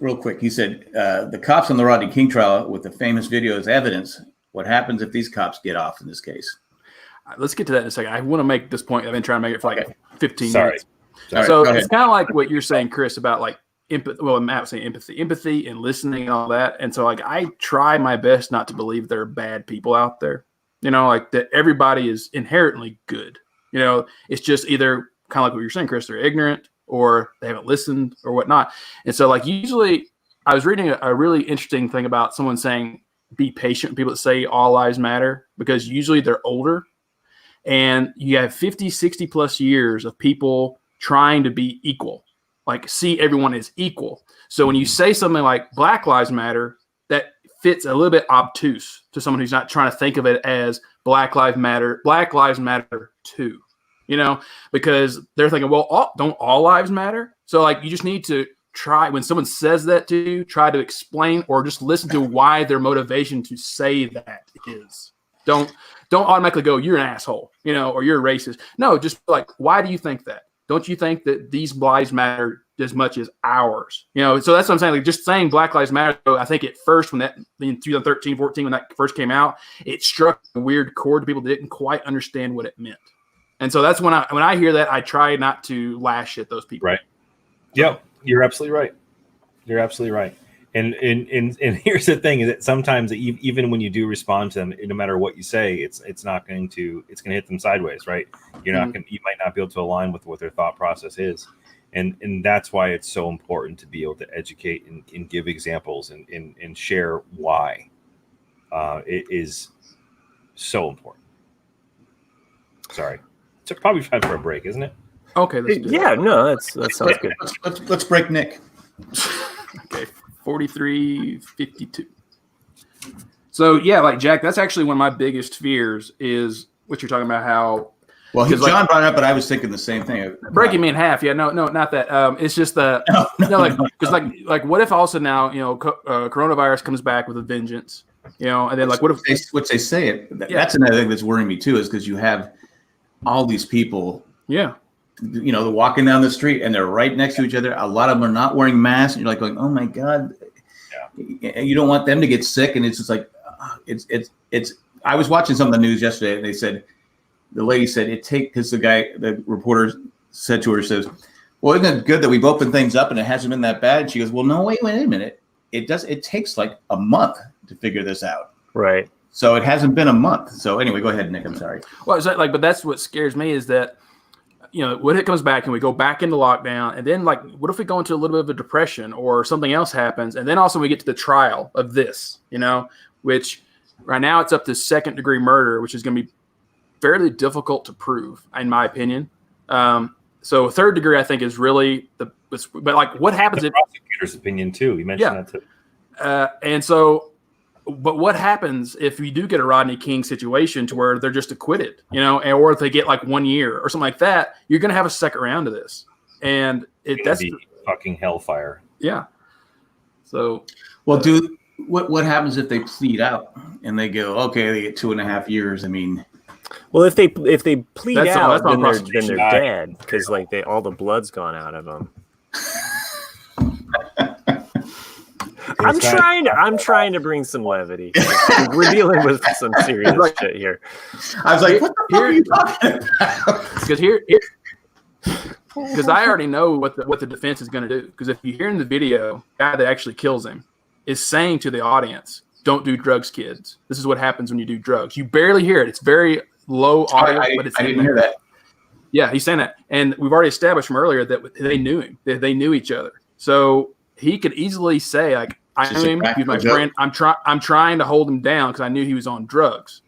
real quick. He said the cops on the Rodney King trial with the famous video as evidence. What happens if these cops get off in this case? Let's get to that in a second. I want to make this point. I've been trying to make it for like 15 Sorry. minutes. All right, So go it's ahead. kind of like what you're saying, Chris, about like empathy. Well, Matt was saying empathy and listening and all that. And so like I try my best not to believe there are bad people out there. You know, like that everybody is inherently good. You know, it's just either kind of like what you're saying, Chris, they're ignorant or they haven't listened or whatnot. And so like usually I was reading a really interesting thing about someone saying, be patient with people that say all lives matter, because usually they're older and you have 50, 60 plus years of people trying to be equal, like see everyone as equal. So when you say something like Black Lives Matter, that fits a little bit obtuse to someone who's not trying to think of it as Black Lives Matter too, you know, because they're thinking, well, don't all lives matter? So like, you just need to try, when someone says that to you, try to explain or just listen to why their motivation to say that is. Don't automatically go, you're an asshole, you know, or you're a racist. No, just like, why do you think that? Don't you think that these lives matter as much as ours? You know, so that's what I'm saying. Like just saying Black Lives Matter, I think at first when that in 2013, 14, when that first came out, it struck a weird chord to people that didn't quite understand what it meant. And so that's when I hear that, I try not to lash at those people. Right. Yep. You're absolutely right. You're absolutely right. And here's the thing is that sometimes even when you do respond to them, no matter what you say, it's going to hit them sideways, right? You might not be able to align with what their thought process is. And that's why it's so important to be able to educate and give examples and share why it is so important. Sorry. It's probably time for a break, isn't it? Okay. Let's do Yeah, no, that sounds good. Let's break Nick. Okay. 43:52. So yeah, like Jack, that's actually one of my biggest fears is what you're talking about. How Well, Because, John brought it up, but I was thinking the same thing. breaking me in half. Yeah, no, not that. It's just the like what if also now coronavirus comes back with a vengeance, and then like what if which they say it. That's another thing that's worrying me too, is because you have all these people. Yeah. They're walking down the street and they're right next to each other. A lot of them are not wearing masks, and you're like going, "Oh my god!" Yeah. You don't want them to get sick, and it's just like it's. I was watching some of the news yesterday, and they said the lady said because the reporter said to her, says, "Well, isn't it good that we've opened things up and it hasn't been that bad?" She goes, "Well, no, wait a minute. It takes like a month to figure this out." Right. So it hasn't been a month. So anyway, go ahead, Nick. I'm sorry. Well, but that's what scares me is that what if it comes back and we go back into lockdown, and then like, what if we go into a little bit of a depression or something else happens, and then also we get to the trial of this, which right now it's up to second-degree murder, which is going to be fairly difficult to prove, in my opinion. So third degree, I think, is really but like, what happens the prosecutor's opinion too? You mentioned that too. And so, but what happens if you do get a Rodney King situation to where they're just acquitted, or if they get like 1 year or something like that? You're going to have a second round of this, and that's fucking hellfire. Yeah. So, well, what happens if they plead out and they go, okay, they get 2.5 years? I mean, well, if they plead out, then they're die. dead because like all the blood's gone out of them. I'm trying to bring some levity. We're dealing with some serious shit here. I was like, what the fuck are you talking about? Because I already know what the defense is going to do. Because if you hear in the video, the guy that actually kills him is saying to the audience, "Don't do drugs, kids. This is what happens when you do drugs." You barely hear it. It's very low audio, but it's I didn't hear that. Yeah, he's saying that, and we've already established from earlier that they knew him. They knew each other, so he could easily say, like, "I knew him. He's my friend. I'm trying to hold him down because I knew he was on drugs."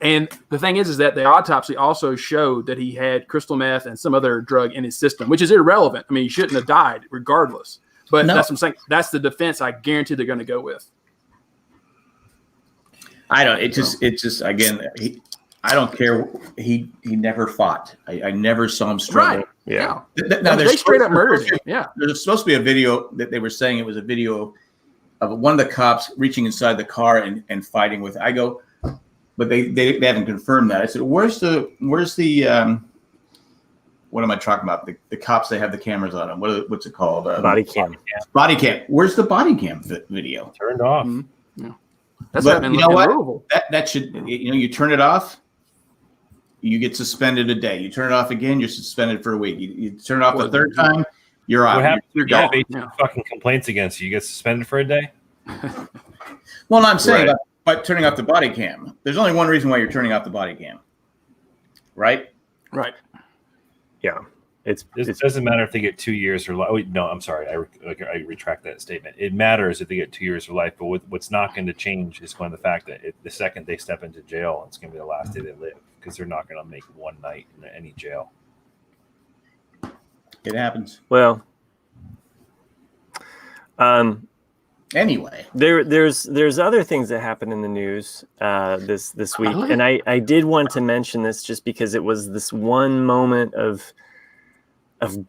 And the thing is that the autopsy also showed that he had crystal meth and some other drug in his system, which is irrelevant. I mean, he shouldn't have died regardless. But that's what I'm saying. That's the defense I guarantee they're going to go with. I don't. It just again. I don't care. He never fought. I never saw him struggle. Right. Yeah. Now they straight up murdered him. Yeah. There's supposed to be a video that they were saying it was a video of one of the cops reaching inside the car and fighting with. I go, but they haven't confirmed that. I said, where's the what am I talking about? The cops, they have the cameras on them. What's it called? Body cam. Body cam. Where's the body cam video? Turned off. Mm-hmm. Yeah. That's but you know what? Louisville. That should, you turn it off, you get suspended a day. You turn it off again, you're suspended for a week. You turn it off the third time, you're out. What happens? You're Yeah, gone. fucking complaints against you. You get suspended for a day. Well, no, I'm saying Right. by turning off the body cam. There's only one reason why you're turning off the body cam, right? Right. Yeah. It doesn't matter if they get 2 years or life. No, I'm sorry. I retract that statement. It matters if they get 2 years or life, but what's not going to change is going to the fact that the second they step into jail, it's going to be the last day they live because they're not going to make one night in any jail. It happens. Well, Anyway, there's other things that happened in the news this week, and I did want to mention this just because it was this one moment of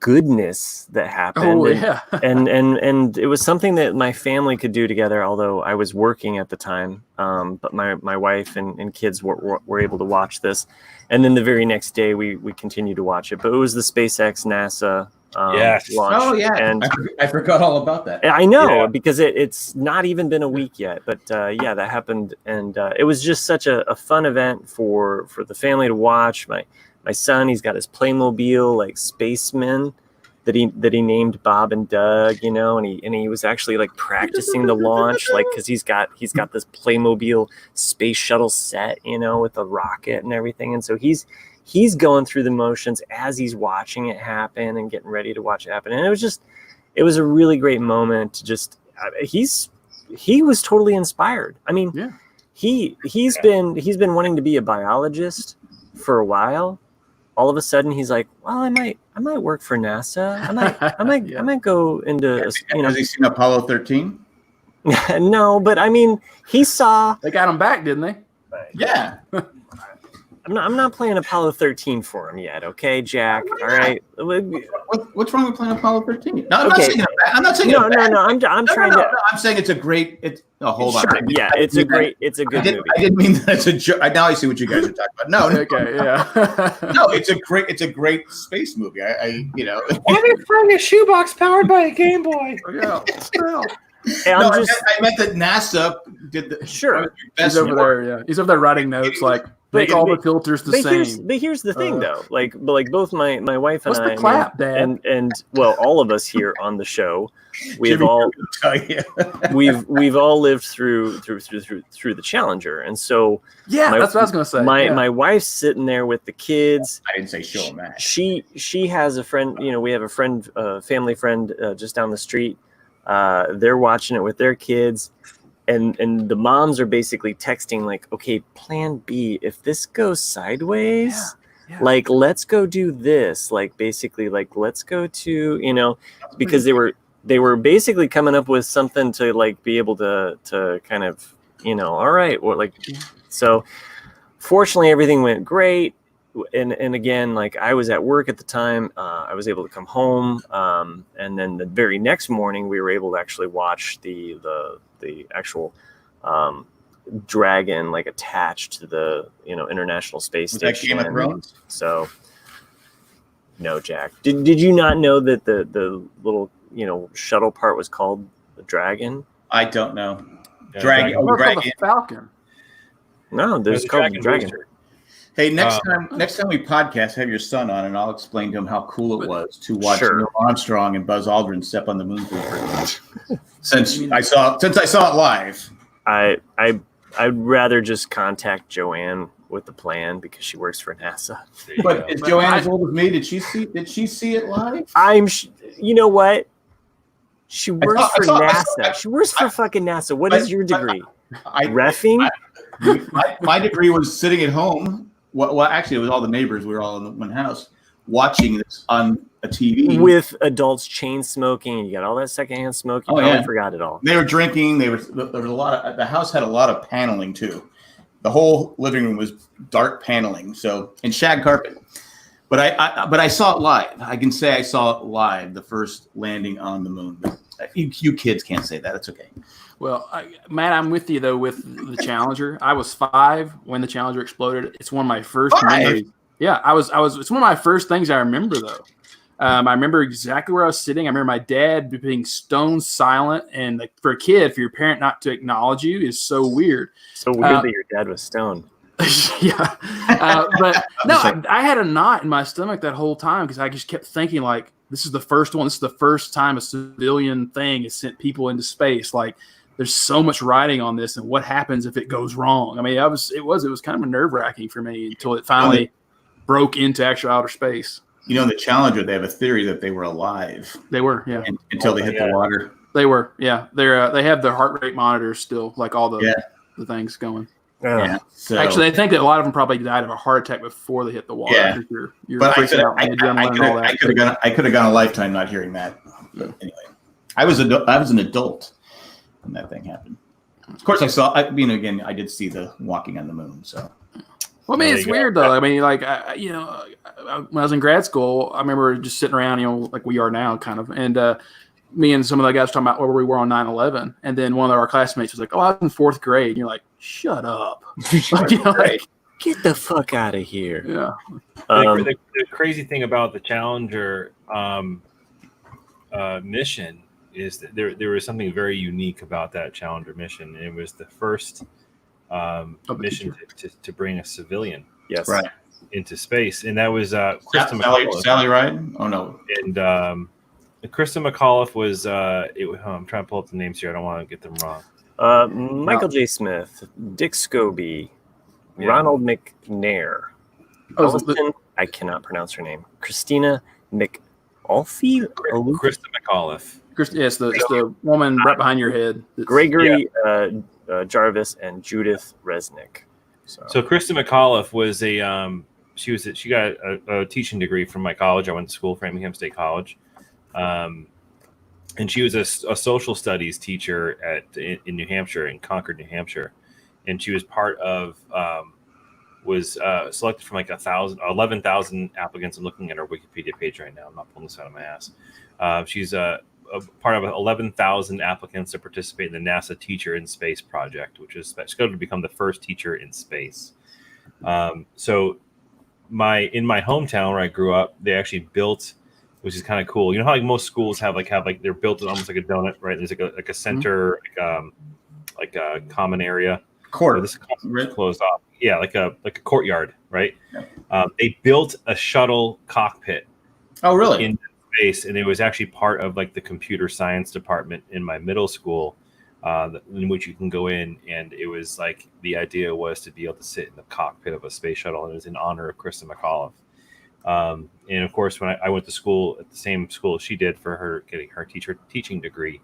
goodness that happened. Oh, yeah. and it was something that my family could do together, although I was working at the time. But my wife and kids were able to watch this. And then the very next day we continued to watch it. But it was the SpaceX NASA launch. Oh, yeah. And I forgot all about that. I know, Yeah. because it's not even been a week yet. But yeah, that happened. And it was just such a fun event for the family to watch. My son, he's got his Playmobil like spacemen that he named Bob and Doug, and he was actually like practicing the launch, like because he's got this Playmobil space shuttle set, with a rocket and everything, and so he's going through the motions as he's watching it happen and getting ready to watch it happen, and it was a really great moment to just he was totally inspired. I mean, Yeah. he's been wanting to be a biologist for a while. All of a sudden, he's like, "Well, I might work for NASA. I might go into Has he seen Apollo 13? No, but I mean, he saw. They got him back, didn't they? Yeah. I'm not playing Apollo 13 for him yet, okay, Jack? All right. What's wrong with playing Apollo 13? No, I'm Okay. not saying No. I'm No, trying no, to. no, I'm saying it's a great. Hold on. Sure, yeah, it's a good I movie. didn't mean that it's a joke. Now I see what you guys are talking about. No, Okay, yeah. no, it's a great space movie. I Having fun a shoebox powered by a Game Boy. Yeah. Still. And I meant that NASA did the Sure. best He's over there, yeah. He's over there writing notes like, Make all the filters the same. But here's the thing, though. Like both my wife and What's I, the clap, Dad? and well, all of us here on the show, we've Jimmy, all tell you. we've all lived through the Challenger, and so Yeah, that's what I was gonna say. My wife's sitting there with the kids. I didn't say show them that. She has a friend. We have a friend, family friend, just down the street. They're watching it with their kids. And the moms are basically texting like, okay, plan B, if this goes sideways, like, let's go do this. Like, basically, like, let's go to, because they were basically coming up with something to like be able to kind of, all right, well, like, so fortunately everything went great. And again, like, I was at work at the time, I was able to come home. And then the very next morning we were able to actually watch the actual dragon, like, attached to the International Space Station. That Game of Thrones? So no, Jack, did you not know that the little shuttle part was called the Dragon? I don't know. Yeah, Dragon. Or Dragon. the Falcon. No, there's called the Dragon. Booster. Hey, next time we podcast, have your son on, and I'll explain to him how cool it was to watch Sure. Neil Armstrong and Buzz Aldrin step on the moon for the first time. Since I saw it live. I'd rather just contact Joanne with the plan because she works for NASA. There you But go. is Joanne as old as me? Did she see it live? You know what? She works for I NASA. saw- She works for fucking NASA. What is your degree? Reffing? My degree was sitting at home. Well, actually, it was all the neighbors. We were all in the one house watching this on a TV With adults chain smoking. You got all that secondhand smoke. You Oh, probably yeah. forgot it all. They were drinking. There was a lot of. The house had a lot of paneling too. The whole living room was dark paneling, and shag carpet. But I saw it live. I can say I saw it live. The first landing on the moon. You kids can't say that. It's okay. Well, Matt, I'm with you though with the Challenger. I was 5 when the Challenger exploded. It's one of my first 5? memories. Yeah, I was. It's one of my first things I remember though. I remember exactly where I was sitting. I remember my dad being stone silent, and like for a kid, for your parent not to acknowledge you is so weird. So weird that your dad was stoned. Yeah, but no, I had a knot in my stomach that whole time because I just kept thinking like, this is the first one. This is the first time a civilian thing has sent people into space. Like, there's so much riding on this, and what happens if it goes wrong? I mean, it was kind of nerve wracking for me until it finally broke into actual outer space. The Challenger, they have a theory that they were alive They were, yeah, until they hit the water. they were, yeah. They have their heart rate monitors still, like all the things going. Yeah. So, Actually, I think that a lot of them probably died of a heart attack before they hit the water. Yeah. You're but freaking out, and adrenaline and all that. I could have gone a lifetime not hearing that. But anyway, I was an adult when that thing happened. Of course, I did see the walking on the moon. So, Well, I mean, it's weird though. I mean, like, when I was in grad school, I remember just sitting around, like we are now, kind of, and me and some of the guys talking about where we were on 9/11, and then one of our classmates was like, "Oh, I was in 4th grade." And you're like, "Shut up!" Like, Get the fuck out of here. yeah. The crazy thing about the Challenger mission is that there was something very unique about that Challenger mission. It was the first mission to bring a civilian Yes. right. into space, and that was Krista McAuliffe. Sally Ride? Oh no. And Krista McAuliffe was. I'm trying to pull up the names here. I don't want to get them wrong. Michael J. Smith, Dick Scobie, Yeah. Ronald McNair, Oh, Alison, I cannot pronounce her name. Christina McAuliffe, Krista McAuliffe. It's the woman right behind your head. Gregory Jarvis, and Judith Resnick. So Krista McAuliffe was she got a teaching degree from my college. I went to school, Framingham State College, and she was a social studies teacher in New Hampshire, in Concord, New Hampshire, and she was part of was selected from like 11,000 applicants. I'm looking at her Wikipedia page right now. I'm not pulling this out of my ass. She's a part of 11,000 applicants to participate in the NASA Teacher in Space project, which is scheduled to become the first teacher in space. So in my hometown where I grew up, they actually built, which is kind of cool. You know how like most schools have they're built almost like a donut, right? There's like a center, like a common area. Court. This is closed off. Yeah, like a courtyard, right? Yeah. They built a shuttle cockpit Oh, really? in space, and it was actually part of like the computer science department in my middle school, in which you can go in, and it was like the idea was to be able to sit in the cockpit of a space shuttle, and it was in honor of Krista McAuliffe. And of course, when I went to school at the same school she did for her getting her teaching degree,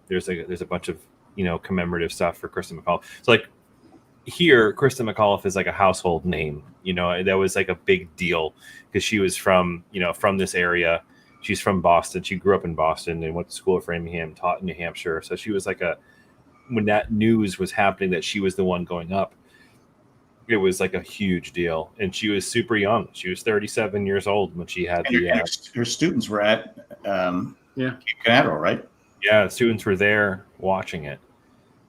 there's a bunch of commemorative stuff for Krista McAuliffe. So like here, Krista McAuliffe is like a household name. That was like a big deal because she was from this area. She's from Boston. She grew up in Boston and went to school at Framingham, taught in New Hampshire. So she was like when that news was happening that she was the one going up, it was like a huge deal. And she was super young. She was 37 years old when she had her students were at Cape Canaveral, right? Yeah, students were there watching it.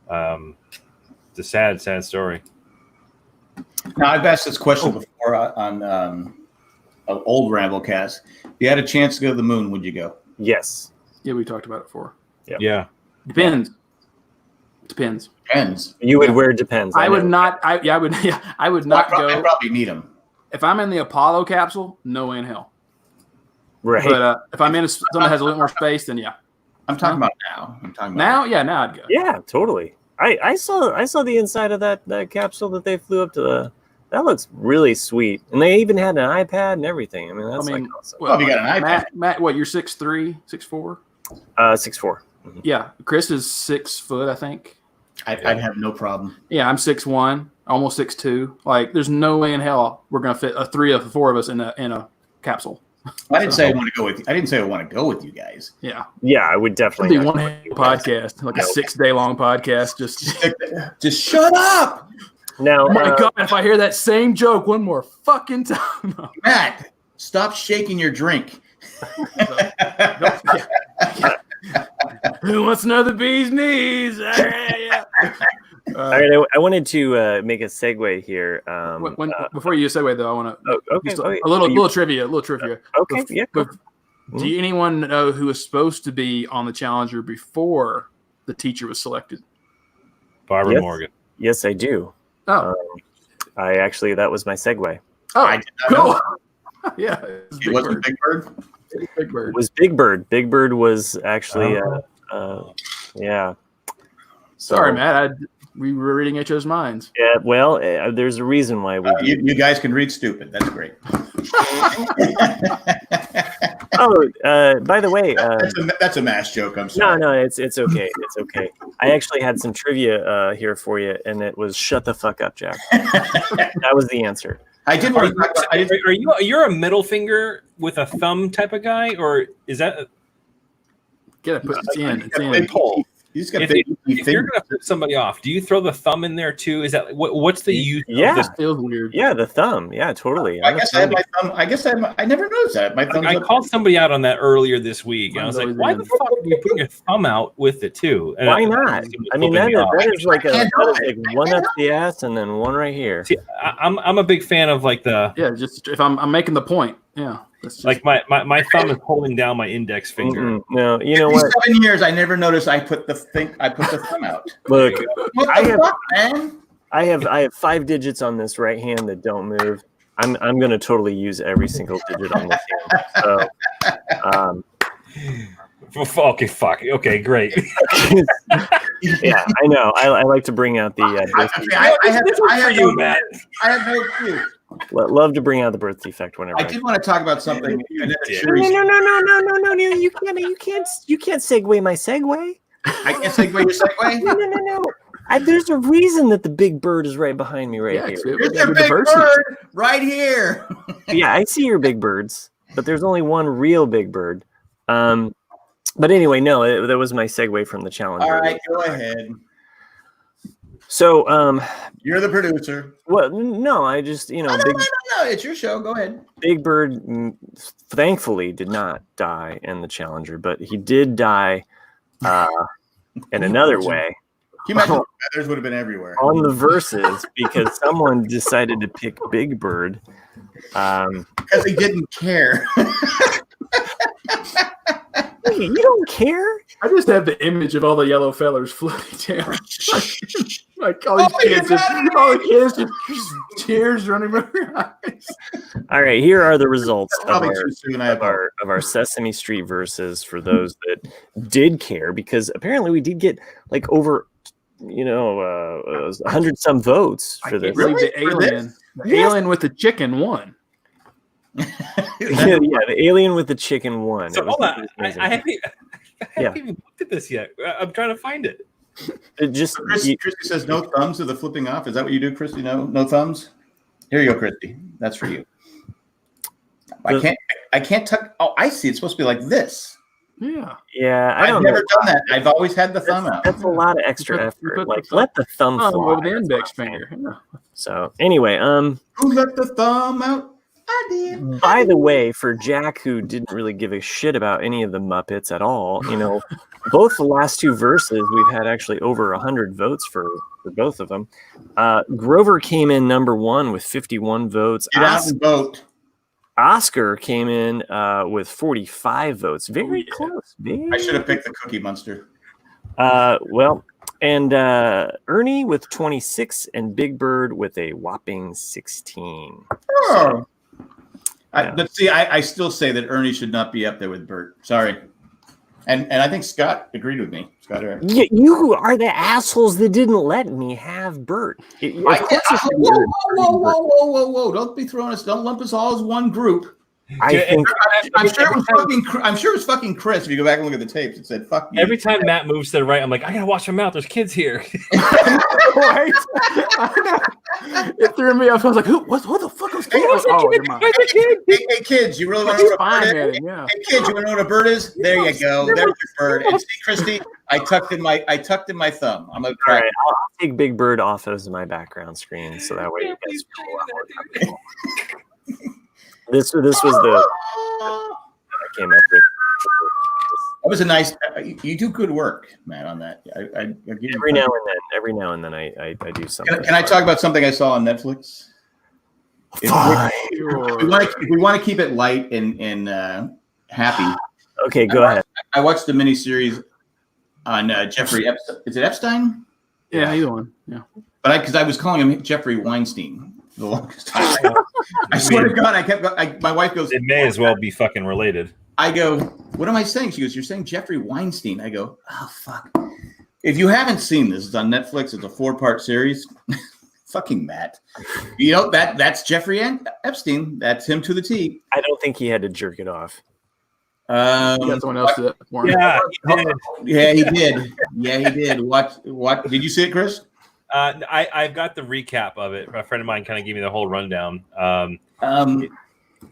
It's a sad, sad story. Now, I've asked this question before on an old Ramblecast. If you had a chance to go to the moon, would you go? Yes. Yeah, we talked about it before. Yep. Yeah. Depends. Depends. You would wear depends. I would not. I would. Yeah, I would not go. I'd probably need them. If I'm in the Apollo capsule, no way in hell. Right. But if I'm in something that has a little more space, then yeah. I'm talking about now. Now. Yeah, now I'd go. Yeah, totally. I saw the inside of that capsule that they flew up to that looks really sweet. And they even had an iPad and everything. I mean, that's like awesome. Well, you got an iPad. Matt, what, you're 6'3", 6'4"? 6'4". Mm-hmm. Yeah. Chris is 6 foot, I think. I'd have no problem. Yeah, I'm 6'1", almost 6'2". Like, there's no way in hell we're gonna fit three of the four of us in a capsule. I didn't say I want to go with you. I didn't say I want to go with you guys. Yeah. Yeah, I would definitely. It'd be one podcast, like a 6-day long podcast. Just shut up. Now, oh my God, if I hear that same joke one more fucking time. Matt, stop shaking your drink. Who wants another bee's knees? All right, yeah. All right, I wanted to make a segue here. Before you segue, though, I want to a little trivia. Okay, yeah. Do anyone know who was supposed to be on the Challenger before the teacher was selected? Barbara Morgan. Yes, I do. Oh, that was my segue. Oh, I did not cool. know. Yeah, It wasn't Big Bird. Big Bird. It was Big Bird. Big Bird was actually, yeah. So, Sorry, Matt. We were reading each other's minds. Yeah, well, there's a reason why we. You guys can read stupid. That's great. By the way, that's a mass joke. I'm sorry. No, it's okay. It's okay. I actually had some trivia here for you, and it was "Shut the fuck up, Jack." That was the answer. I did want to talk about. You're a middle finger with a thumb type of guy, or is that? Get it. It's in. It's in. Big hole. He's got If you're going to put somebody off, do you throw the thumb in there too? Is that what's the use? Yeah, this feels weird. Yeah, the thumb. Yeah, totally. I guess I have my thumb. I never noticed that. My thumb. I called somebody out on that earlier this week, and I was like, "Why the fuck are you putting your thumb out with it too?" And why not? I mean, that is like one up the ass and then one right here. See, I'm a big fan of like the just if I'm making the point. Yeah. Like my thumb is holding down my index finger. Mm-mm. No, you know what? 7 years, I never noticed. I put the thumb out. Look, What the fuck, man? I have 5 digits on this right hand that don't move. I'm gonna totally use every single digit on this hand. So, okay, fuck. Okay, great. Yeah, I know. I like to bring out the. I have no clue. Love to bring out the birth defect whenever. I did want to talk about something. No! You can't segue my segue. I can't segue your segue. No. There's a reason that the big bird is right behind me here. There's a big bird right here. Yeah, I see your big birds, but there's only one real big bird. But anyway, no, that was my segue from the Challenger. All right, go ahead. So, you're the producer. Well, no, I just, No, it's your show. Go ahead. Big Bird, thankfully, did not die in the Challenger, but he did die in another way. Can you imagine feathers would have been everywhere on the verses because someone decided to pick Big Bird because he didn't care. Hey, you don't care? I just have the image of all the yellow fellers floating down. Like all the kids just tears running from their eyes. All right, here are the results of Probably too soon. I apologize. our Sesame Street verses for those that did care, because apparently we did get like over 100 some votes I for can't this. believe the For this? alien. The alien with the chicken won. Yeah, the alien with the chicken won. So It was- hold it on, was I amazing. haven't even looked at this yet. I'm trying to find it. It just Christy says no thumbs to the flipping off. Is that what you do, Christy? No thumbs. Here you go, Christy. That's for you. I can't tuck. Oh, I see. It's supposed to be like this. Yeah. yeah, I I've don't never know. done that. I've always had the thumb out. That's a lot of extra You effort. put the Like thumb- let the thumb fly. Oh, over the That's index what I'm saying. finger. Yeah. So anyway, Who let the thumb out? I did. by the way, for Jack, who didn't really give a shit about any of the Muppets at all, both the last two verses we've had actually over 100 votes for both of them. Grover came in number one with 51 votes. Get out and vote. Oscar came in with 45 votes. Very yeah. close. I should have picked the Cookie Monster. And Ernie with 26 and Big Bird with a whopping 16. Oh. Yeah. But see, I still say that Ernie should not be up there with Bert. Sorry. And I think Scott agreed with me. Scott, Yeah, you are the assholes that didn't let me have Bert. Of course it should be Ernie. whoa! Don't be throwing us. Don't lump us all as one group. I think I'm sure it was fucking Chris. If you go back and look at the tapes, it said "fuck you." Every time Matt moves to the right, I'm like, I gotta watch my mouth. There's kids here. Right? It threw me off. I was like, what the fuck was going on? Oh, never mind. Hey, kids, you really want to know what a Fine, bird is? man, yeah. Hey kids, you want to know what a bird is? There you go. There's your bird. And see, Christy, I tucked in my thumb. I'm gonna all crack. right, I'll take Big Bird off as my background screen so that way you guys feel a lot more comfortable. This was the I came up with. That was a nice. You do good work, Matt, on that. I give you Every now and then I do something. Can I talk about something I saw on Netflix? If we want to keep it light and happy. Okay, go ahead. I watched the miniseries on Jeffrey Epstein. Is it Epstein? Yeah, either one. Yeah. But because I was calling him Jeffrey Weinstein the longest time. I swear to God, my wife goes, It may as well be fucking related. I go, what am I saying? She goes, you're saying Jeffrey Weinstein. I go, oh, fuck. If you haven't seen this, it's on Netflix. It's a 4-part series. Fucking Matt. That's Jeffrey Epstein. That's him to the T. I don't think he had to jerk it off. You got someone else to that for him. Yeah, he did. Yeah, he did. Yeah, he did. What? Did you see it, Chris? I've got the recap of it. A friend of mine kind of gave me the whole rundown.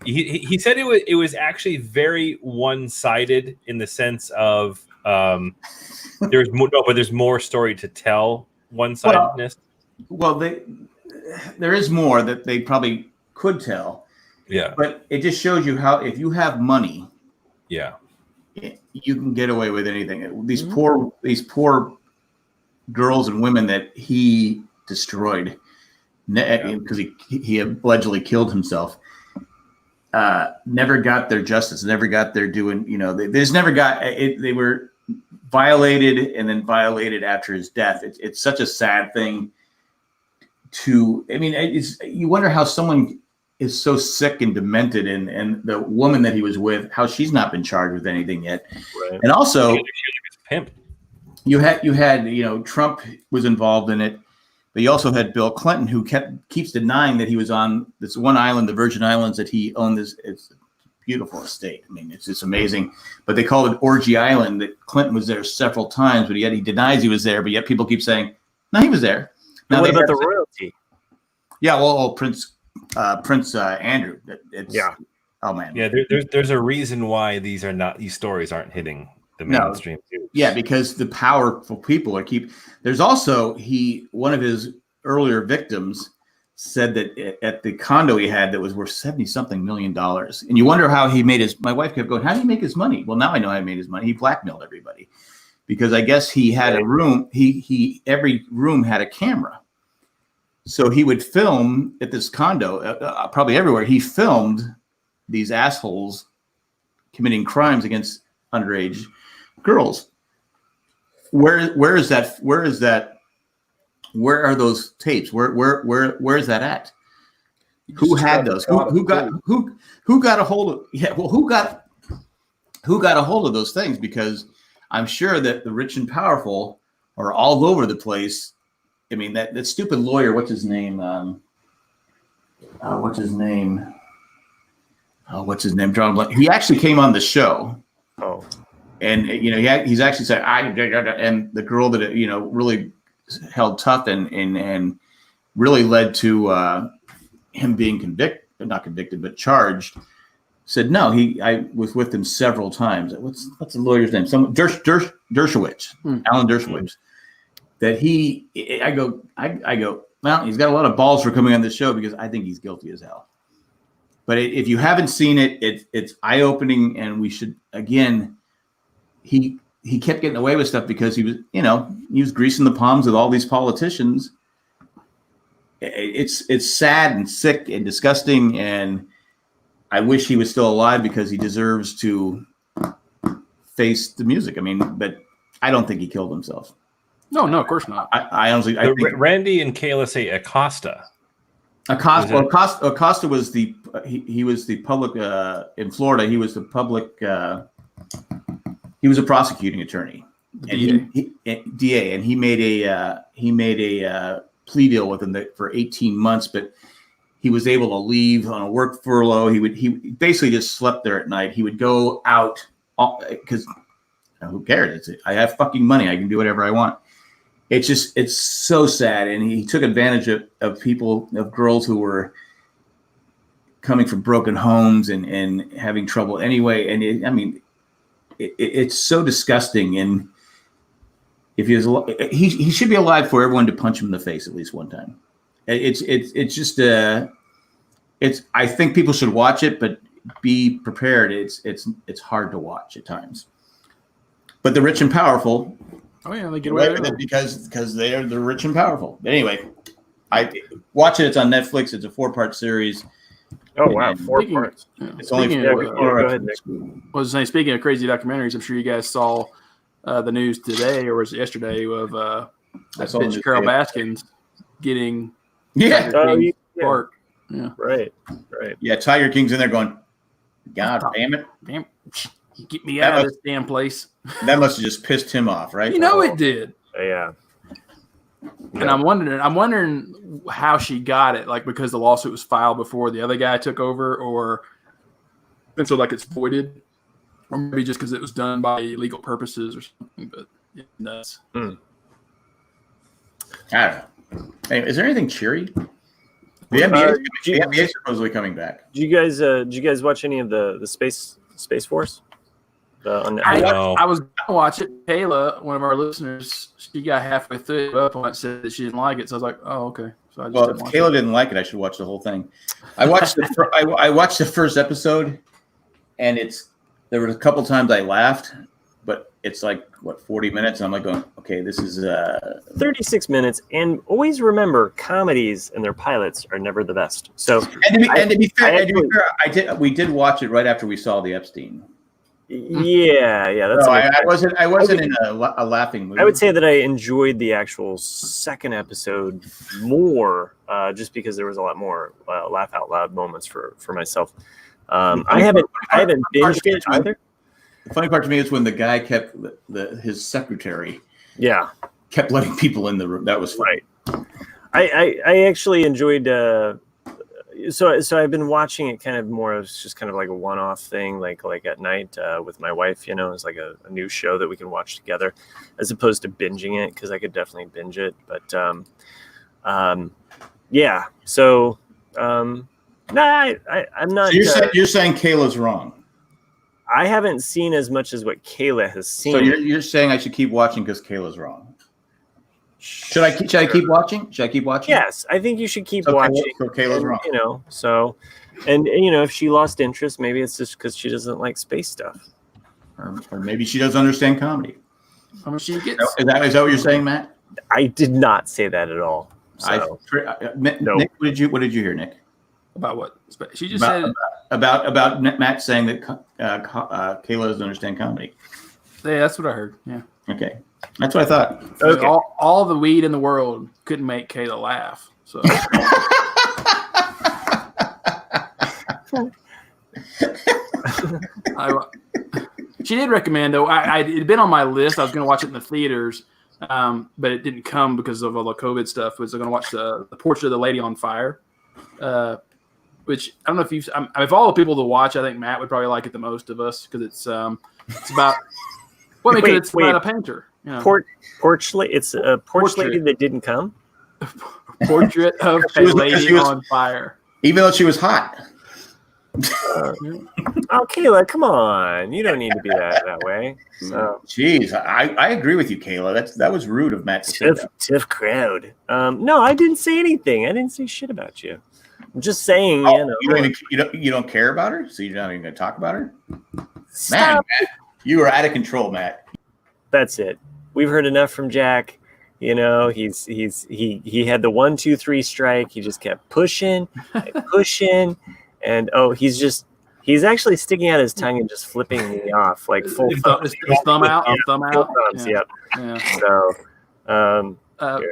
He said it was actually very one-sided in the sense of there's more story to tell. One-sidedness. Well, there is more that they probably could tell. Yeah. But it just shows you how if you have money, Yeah. you can get away with anything. These poor girls and women that he destroyed because he allegedly killed himself. Never got their justice. Never got their doing. They just never got it. They were violated and then violated after his death. It's such a sad thing. You wonder how someone is so sick and demented, and the woman that he was with, how she's not been charged with anything yet. Right. And also, Pimp. you had Trump was involved in it, but you also had Bill Clinton, who keeps denying that he was on this one island, the Virgin Islands, that he owned this. It's a beautiful estate. I mean, it's just amazing. But they call it Orgy Island. That Clinton was there several times, but yet he denies he was there. But yet people keep saying, no, he was there. Now, What about the royalty? Yeah, well, Prince Andrew. Yeah. Oh man. Yeah, there's a reason why these stories aren't hitting the mainstream. Yeah, because the powerful people There's also one of his earlier victims said that at the condo he had that was worth $70-something million, and you wonder how he made my wife kept going, how did he make his money? Well, now I know how he made his money. He blackmailed everybody because I guess he had a room. Every room had a camera. So he would film at this condo, probably everywhere. He filmed these assholes committing crimes against underage girls. Where is that where are those tapes? Where is that at? Who had those? Who got a hold of? Yeah, well, who got a hold of those things? Because I'm sure that the rich and powerful are all over the place. I mean, that stupid lawyer. What's his name? What's his name? John Blank. He actually came on the show. Oh, and he's actually said and the girl that really held tough and really led to him being not convicted, but charged. Said no. I was with him several times. What's the lawyer's name? Dershowitz, Alan Dershowitz. That I go. Well, he's got a lot of balls for coming on this show because I think he's guilty as hell. But if you haven't seen it, it's eye-opening, and we should again. He kept getting away with stuff because he was greasing the palms with all these politicians. It's sad and sick and disgusting, and I wish he was still alive because he deserves to face the music. I mean, but I don't think he killed himself. No, of course not. I honestly, I think Randy and Kayla say Acosta. Acosta was he was the public in Florida. He was the public. He was a prosecuting attorney, and DA, and he made a plea deal with him for 18 months, but he was able to leave on a work furlough. He basically just slept there at night. He would go out because who cares? I have fucking money. I can do whatever I want. It's so sad. And he took advantage of girls who were coming from broken homes and having trouble anyway. And it's so disgusting. And if he should be alive for everyone to punch him in the face at least one time. It's just I think people should watch it, but be prepared. It's hard to watch at times. But the rich and powerful, they get away with it because they're the rich and powerful. But anyway, I watch it. It's on Netflix. It's a 4-part series. Oh wow, 4 parts. It's only 4 episodes. Speaking of crazy documentaries, I'm sure you guys saw the news today, or was it yesterday, of bitch Carol Baskins getting Park. Yeah. Right. Yeah, Tiger King's in there going, God damn it. Damn, get me out of this damn place. That must have just pissed him off, right? It did. Yeah. And I'm wondering how she got it, like because the lawsuit was filed before the other guy took over, and so like it's voided, or maybe just because it was done by legal purposes or something. But it's nuts. I don't know. Hey, is there anything cheery? The NBA is supposedly coming back. Did you guys watch any of the Space Force? I was gonna watch it. Kayla, one of our listeners, she got halfway through up and said that she didn't like it. So I was like, "Oh, okay." So if Kayla didn't like it, I should watch the whole thing. I watched I watched the first episode, and there were a couple times I laughed, but it's like 40 minutes, and I'm like going, "Okay, this is 36 minutes." And always remember, comedies and their pilots are never the best. So and to be fair, we did watch it right after we saw the Epstein. Yeah. That's. No, I wasn't in a laughing mood. I would say that I enjoyed the actual second episode more, just because there was a lot more laugh out loud moments for myself. I haven't binged it either. The funny part to me is when the guy kept his secretary. Yeah. Kept letting people in the room. That was funny. Right. I actually enjoyed. So I've been watching it kind of more as just kind of like a one-off thing, like at night with my wife. It's like a new show that we can watch together, as opposed to binging it, because I could definitely binge it. But yeah. So I'm not. So you're saying Kayla's wrong. I haven't seen as much as what Kayla has seen. So you're saying I should keep watching because Kayla's wrong. Should I keep watching? Yes, I think you should keep watching. So Kayla's wrong. So, and if she lost interest, maybe it's just because she doesn't like space stuff, or maybe she doesn't understand comedy. How much she gets? Is that what you're saying, Matt? I did not say that at all. So. Nick, what did you hear, Nick? About what? She just said about Matt saying that Kayla doesn't understand comedy. Yeah, that's what I heard. Yeah. Okay, that's what I thought. Okay. All the weed in the world couldn't make Kayla laugh. So she did recommend, though. It had been on my list. I was going to watch it in the theaters, but it didn't come because of all the COVID stuff. Was I going to watch the Portrait of the Lady on Fire, which I don't know if you've. If all the people to watch, I think Matt would probably like it the most of us because it's about. Well, because it's about a painter. You know. It's a porch lady that didn't come. Portrait of a Lady on Fire. Even though she was hot. Oh, Kayla, come on! You don't need to be that way. So, jeez, I agree with you, Kayla. That was rude of Matt to say that. Tiff crowd. No, I didn't say anything. I didn't say shit about you. I'm just saying, you don't care about her, so you're not even going to talk about her. Stop. Matt, you are out of control, Matt. That's it. We've heard enough from Jack. You know, he had the 1, 2, 3 strike. He just kept pushing and pushing. And he's actually sticking out his tongue and just flipping me off, like full his thumb out, thumb out. Thumbs, Yeah. Yep. So,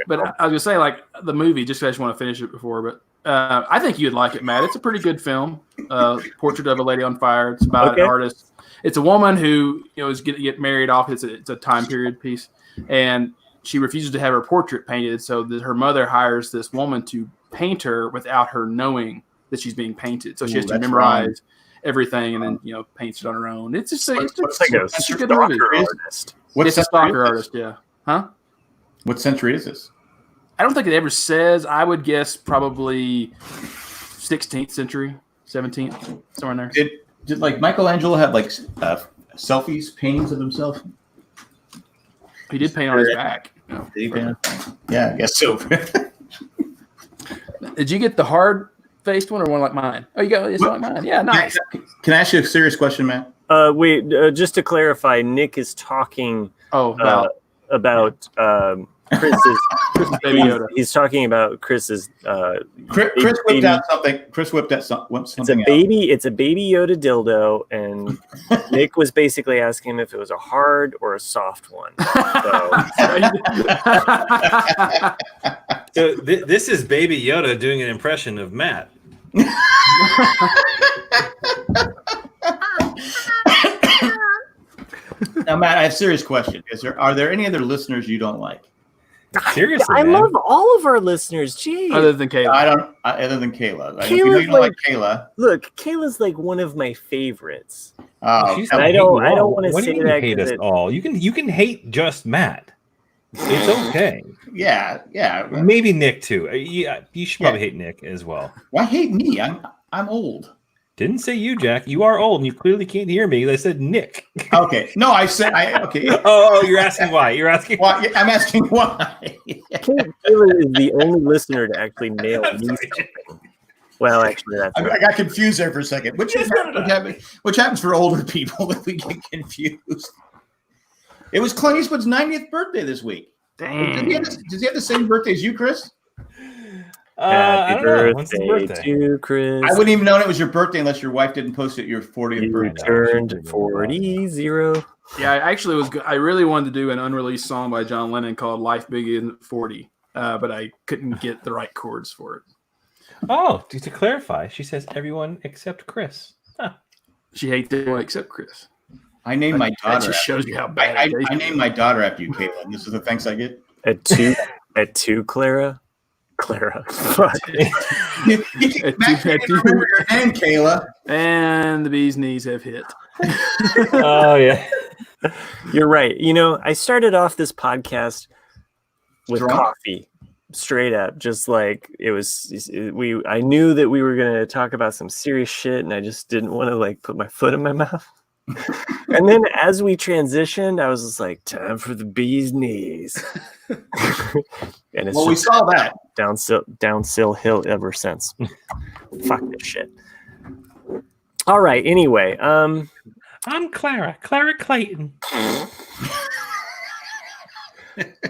but I was gonna say, like, the movie. Just I just want to finish it before, but I think you'd like it, Matt. It's a pretty good film. Portrait of a Lady on Fire. It's about an artist. It's a woman who is going to get married off. It's a time period piece, and she refuses to have her portrait painted. So her mother hires this woman to paint her without her knowing that she's being painted. So she has to memorize everything and then paints it on her own. It's just like a good movie. Artist. It's a stalker artist, yeah. Huh? What century is this? I don't think it ever says. I would guess probably 16th century, 17th, somewhere in there. Did like Michelangelo have like selfies, paintings of himself? He did paint on his back. Did he paint? Yeah, I guess so. Did you get the hard-faced one or one like mine? Oh, you got it's like mine. Yeah, nice. Can I ask you a serious question, Matt? Wait, just to clarify, Nick is talking about Chris's Baby Yoda. He's talking about Chris's. Chris whipped out something. Chris whipped out something. It's a Baby Yoda dildo, and Nick was basically asking him if it was a hard or a soft one. So this is Baby Yoda doing an impression of Matt. Now, Matt, I have a serious question. Are there any other listeners you don't like? Seriously, I love all of our listeners. Jeez. Other than Kayla. Other than Kayla. Kayla's you don't like Kayla. Look, Kayla's like one of my favorites. Oh, I don't want to say that. Hate us all. You can hate just Matt. It's okay. Yeah. Maybe Nick too. Yeah, you should probably hate Nick as well. Why hate me? I'm old. Didn't say you, Jack. You are old, and you clearly can't hear me. I said Nick. Okay. No, I said okay. Oh, you're asking why? You're asking why? I'm asking why. Kayla is the only listener to actually nail me something. Well, actually, that's I got confused there for a second. Which happens for older people that we get confused. It was Clint Eastwood's 90th birthday this week. Dang. Does he have the same birthday as you, Chris? Happy birthday to Chris. I wouldn't even know it was your birthday unless your wife didn't post it your 40th birthday. Turned 40. Yeah, I really wanted to do an unreleased song by John Lennon called "Life Begins at 40," but I couldn't get the right chords for it. Oh, to clarify, she says everyone except Chris. Huh. She hates everyone except Chris. I named my daughter. That just shows you how bad. I named my daughter after you, Caitlin. This is the thanks I get. At two, Clara. Matt, your name, Kayla. And the bee's knees have hit. Oh yeah, you're right. I started off this podcast with coffee, straight up, just like it was. I knew that we were going to talk about some serious shit, and I just didn't want to put my foot in my mouth. And then as we transitioned, I was just like, time for the bee's knees. And it's we saw that downhill hill ever since. Fuck this shit. All right. Anyway, I'm Clara Clayton.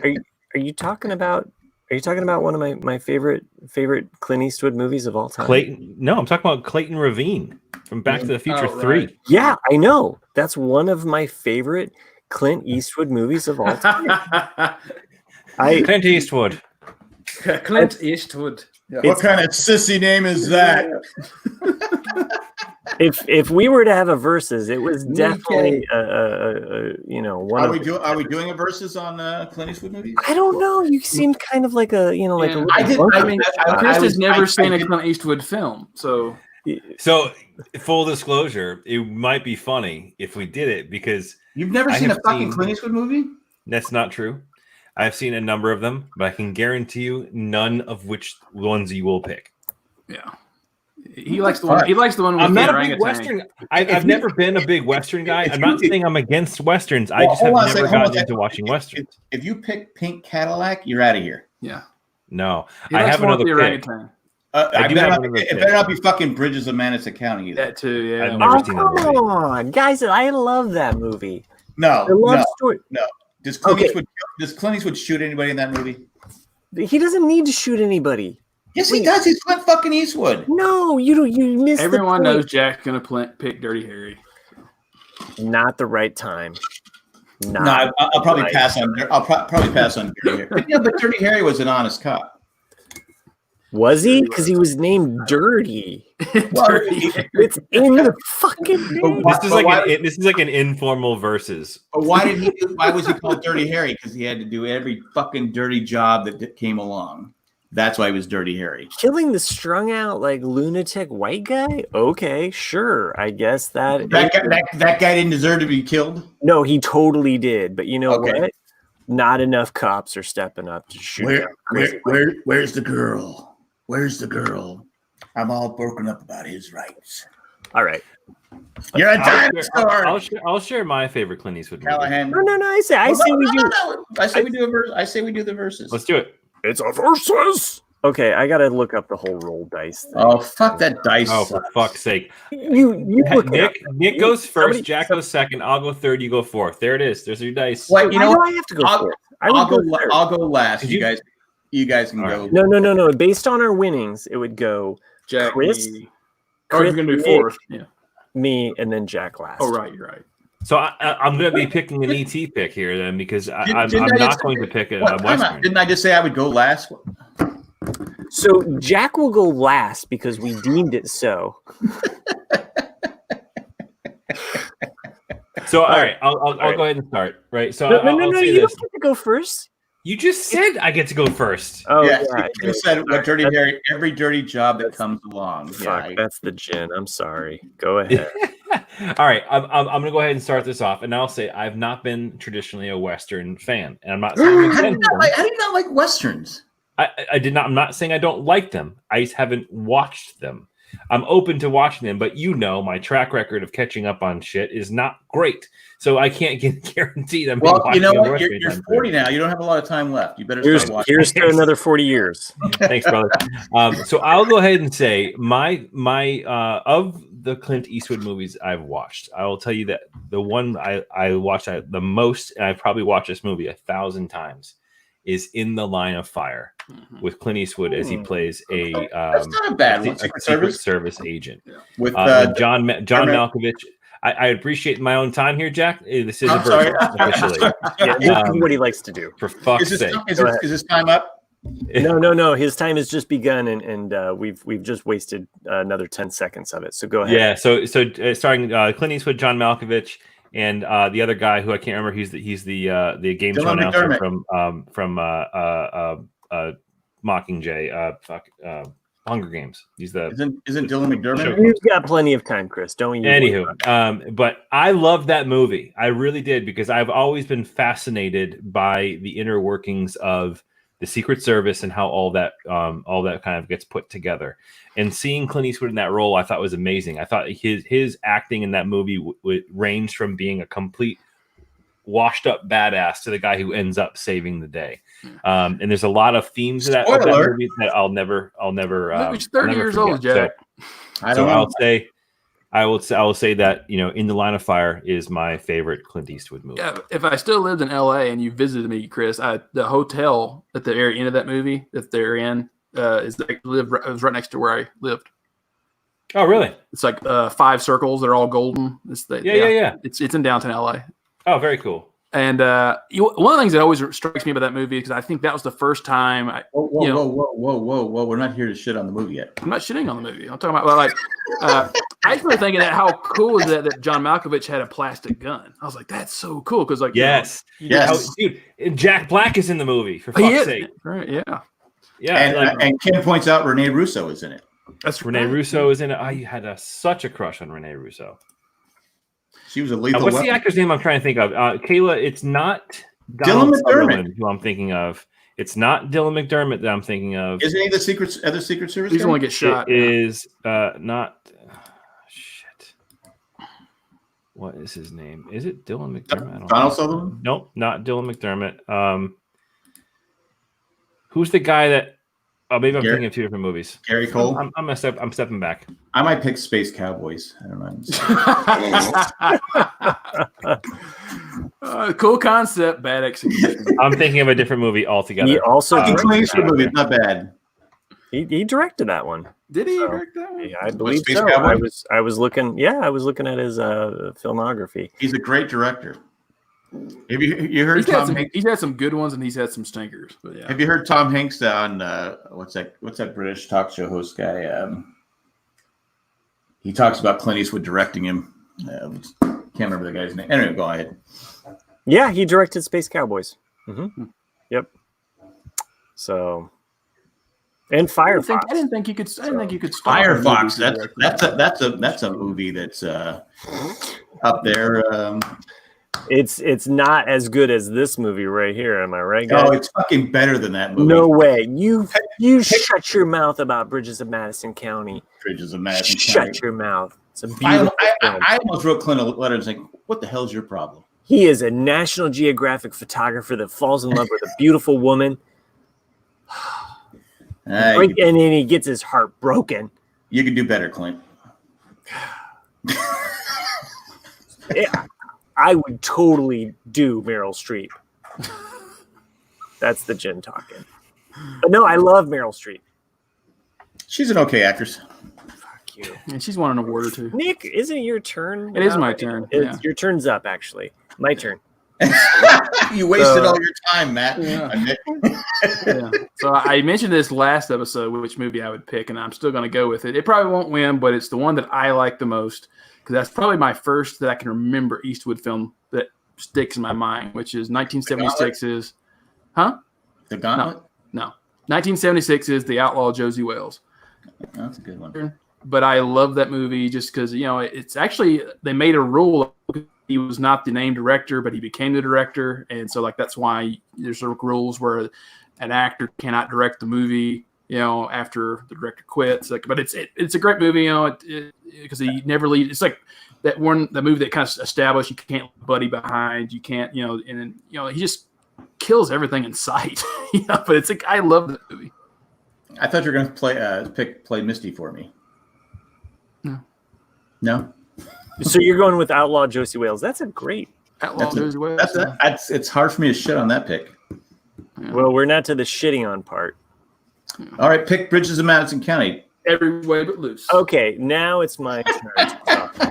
Are you talking about one of my favorite Clint Eastwood movies of all time? Clayton? No, I'm talking about Clayton Ravine from Back to the Future 3. Yeah, I know. That's one of my favorite Clint Eastwood movies of all time. I Clint Eastwood. Clint Eastwood. Yeah. What kind of sissy name is that? if we were to have a versus, it was Okay. definitely one Are of. we doing a versus on Clint Eastwood movies? I don't know. You seem kind of like a like Yeah. a. I did- little I monkey. mean, Chris has never I seen a did- Clint Eastwood film, so So, full disclosure, it might be funny if we did it because You've never I seen a have fucking seen- Clint Eastwood movie? that's not true. I've seen a number of them, but I can guarantee you none of which ones you will pick. yeah. He likes the one. fuck? He likes the one with I'm the not a orangutan. big Western. I've If you- never been a big Western guy. if I'm you- not saying I'm against Westerns. I Well, just have hold on a never second, hold on a gotten second. into watching Westerns. If you pick Pink Cadillac, you're out of here. Yeah. No, He I likes have the one with another the pick. orangutan. I do better have not, another it pick. better not be fucking Bridges of Madison County either. That too. Yeah. I've never Oh, seen that come movie. on, guys! I love that movie. No, The love no. story. Does Clint, Okay. Eastwood shoot anybody in that movie? He doesn't need to shoot anybody. Yes, he Wait. does. He's Clint fucking Eastwood. No, you don't. You missed. Everyone the point. knows Jack's gonna pick Dirty Harry. Not the right time. Not No, I'll probably right. pass on. I'll probably pass on Dirty Harry. Yeah, but Dirty Harry was an honest cop. Was he? Because he was named Dirty. Well, Dirty he- Harry. It's in the fucking name. But This is like an informal versus. But why was he called Dirty Harry? Because he had to do every fucking dirty job that came along. That's why he was Dirty Harry. Killing the strung out like lunatic white guy? Okay, sure. I guess that. That guy didn't deserve to be killed. No, he totally did. But you know Okay. what? Not enough cops are stepping up to shoot. down crazy Where's the girl? Where's the girl? I'm all broken up about his rights. All right. You're a I'll dinosaur, I'll share my favorite Clint Eastwood movie. Callahan. No. I say we do. No. I say we do a verse. I say we do the verses. Let's do it. It's a versus. Okay, I gotta look up the whole roll dice thing. Oh fuck that dice. Oh, for fuck's sake! You look it up. Nick goes Somebody- first. Jack goes second. I'll go third. You go fourth. There it is. There's your dice. Wait, you know Why do what? I have to go I'll- fourth? I would go third. I'll go last. Could You you- guys can All go. right. No. Based on our winnings, it would go Jack. Chris? me. Oh, you're gonna do Nick, fourth. Yeah. me, and then Jack last. Oh, right. You're right. So I'm going to be picking an ET pick here then because I'm Didn't I not just- going to pick a What, time out. Western. Didn't I just say I would go last? So Jack will go last because we deemed it so. So all right, I'll right. go ahead and start. Right. So No, I'll say you this. don't get to go first. You just said I get to go first. Oh, Yeah, yeah. you said what Sorry. Dirty Harry. Every dirty job that comes along. Fuck, Yeah, that's the gin. I'm sorry. Go ahead. All right, I'm going to go ahead and start this off, and I'll say I've not been traditionally a Western fan, and I'm not saying I'm how do you against not them. like? How do you not like westerns? I did not. I'm not saying I don't like them. I just haven't watched them. I'm open to watching them, but my track record of catching up on shit is not great. So I can't guarantee them. Well, you know what? You're 40 now. You don't have a lot of time left. You better start watching. Here's to another 40 years. Thanks, brother. So I'll go ahead and say my of the Clint Eastwood movies I've watched, I will tell you that the one I watched the most, and I've probably watched this movie 1,000 times, is In the Line of Fire with Clint Eastwood as he plays a That's not a bad one. Secret Service agent With John Malkovich. I appreciate my own time here, Jack. This is a I'm sorry. version officially. Yeah, this is what he likes to do. For fuck's sake. is this time up? No. His time has just begun, and we've just wasted another 10 seconds of it. So go ahead. Yeah. So starring Clint Eastwood, John Malkovich, and the other guy who I can't remember. He's the game show Dylan announcer McDermott. from Mockingjay. Hunger Games. He's the Isn't Dylan McDermott? You've got plenty of time, Chris. Don't you? Anywho, but I love that movie. I really did because I've always been fascinated by the inner workings of the Secret Service and how all that kind of gets put together. And seeing Clint Eastwood in that role, I thought was amazing. I thought his acting in that movie ranged from being a complete washed up badass to the guy who ends up saving the day. And there's a lot of themes of that movie that I'll never. He's 30 years old, Jack. I don't know. I will say that In the Line of Fire is my favorite Clint Eastwood movie. Yeah, if I still lived in LA and you visited me, Chris, the hotel at the very end of that movie that they're in it was right next to where I lived. Oh, really? It's like 5 circles. They're all golden. Yeah. It's in downtown LA. Oh, very cool. And one of the things that always strikes me about that movie, because I think that was the first time. Whoa! We're not here to shit on the movie yet. I'm not shitting on the movie. I'm talking about I just remember thinking that how cool is that John Malkovich had a plastic gun. I was like, that's so cool because yes, dude, Jack Black is in the movie for fuck's sake. Right? Yeah. And Ken points out Rene Russo is in it. That's Rene Russo is in it. I had such a crush on Rene Russo. She was a lethal. What's weapon. the actor's name I'm trying to think of? Kayla, it's not Dylan McDermott, who I'm thinking of. It's not Dylan McDermott that I'm thinking of. Isn't he the other Secret Service? He's guy? going to get shot. It is not. Shit. What is his name? Is it Dylan McDermott? I don't Donald know. Sutherland? Nope, not Dylan McDermott. Who's the guy that? Oh, maybe I'm thinking of two different movies. Gary Cole. I'm stepping back. I might pick Space Cowboys. I don't know. Cool concept, bad execution. I'm thinking of a different movie altogether. He also Clint Eastwood movie. Not bad. he directed that one. Did he direct that one? Yeah, I believe Space so. Cowboy? I was looking. Yeah, I was looking at his filmography. He's a great director. Have you heard Tom Hanks? He's had some good ones and he's had some stinkers. But yeah. Have you heard Tom Hanks on what's that British talk show host guy? He talks about Clint Eastwood directing him. Can't remember the guy's name. Anyway, go ahead. Yeah, he directed Space Cowboys. Mm-hmm. Yep. So, and Firefox. I didn't think you could. I didn't think you could. Stop Firefox. a movie That's a movie that's up there. It's not as good as this movie right here. Am I right, guys? No, it's fucking better than that movie. No way. You shut your mouth about Bridges of Madison County. Bridges of Madison Shut County. your mouth. It's a beautiful film. I almost wrote Clint a letter and saying, "What the hell's your problem?" He is a National Geographic photographer that falls in love with a beautiful woman, and then he gets his heart broken. You can do better, Clint. I would totally do Meryl Streep. That's the gin talking. But no, I love Meryl Streep. She's an okay actress. Fuck you. And she's won an award or two. Nick, isn't it your turn? It is my turn. Yeah. Your turn's up, actually. My turn. You wasted all your time, Matt. Yeah. Yeah. So I mentioned this last episode, which movie I would pick, and I'm still going to go with it. It probably won't win, but it's the one that I like the most because that's probably my first that I can remember Eastwood film that sticks in my mind, which is 1976's. Huh? The Gauntlet? No. 1976 is The Outlaw Josie Wales. That's a good one. But I love that movie just because, it's actually, they made a rule. He was not the named director, but he became the director. And so, that's why there's rules where an actor cannot direct the movie, after the director quits. But it's a great movie, because he never leaves. It's like that movie that kind of established you can't leave Buddy behind. You can't, and he just kills everything in sight. But it's I love that movie. I thought you were going to play Misty for me. No. So you're going with Outlaw Josie Wales. That's a great. Outlaw Josie Wales. It's hard for me to shit on that pick. Yeah. Well, we're not to the shitting on part. All right, pick Bridges of Madison County. Every way but loose. Okay, now it's my turn.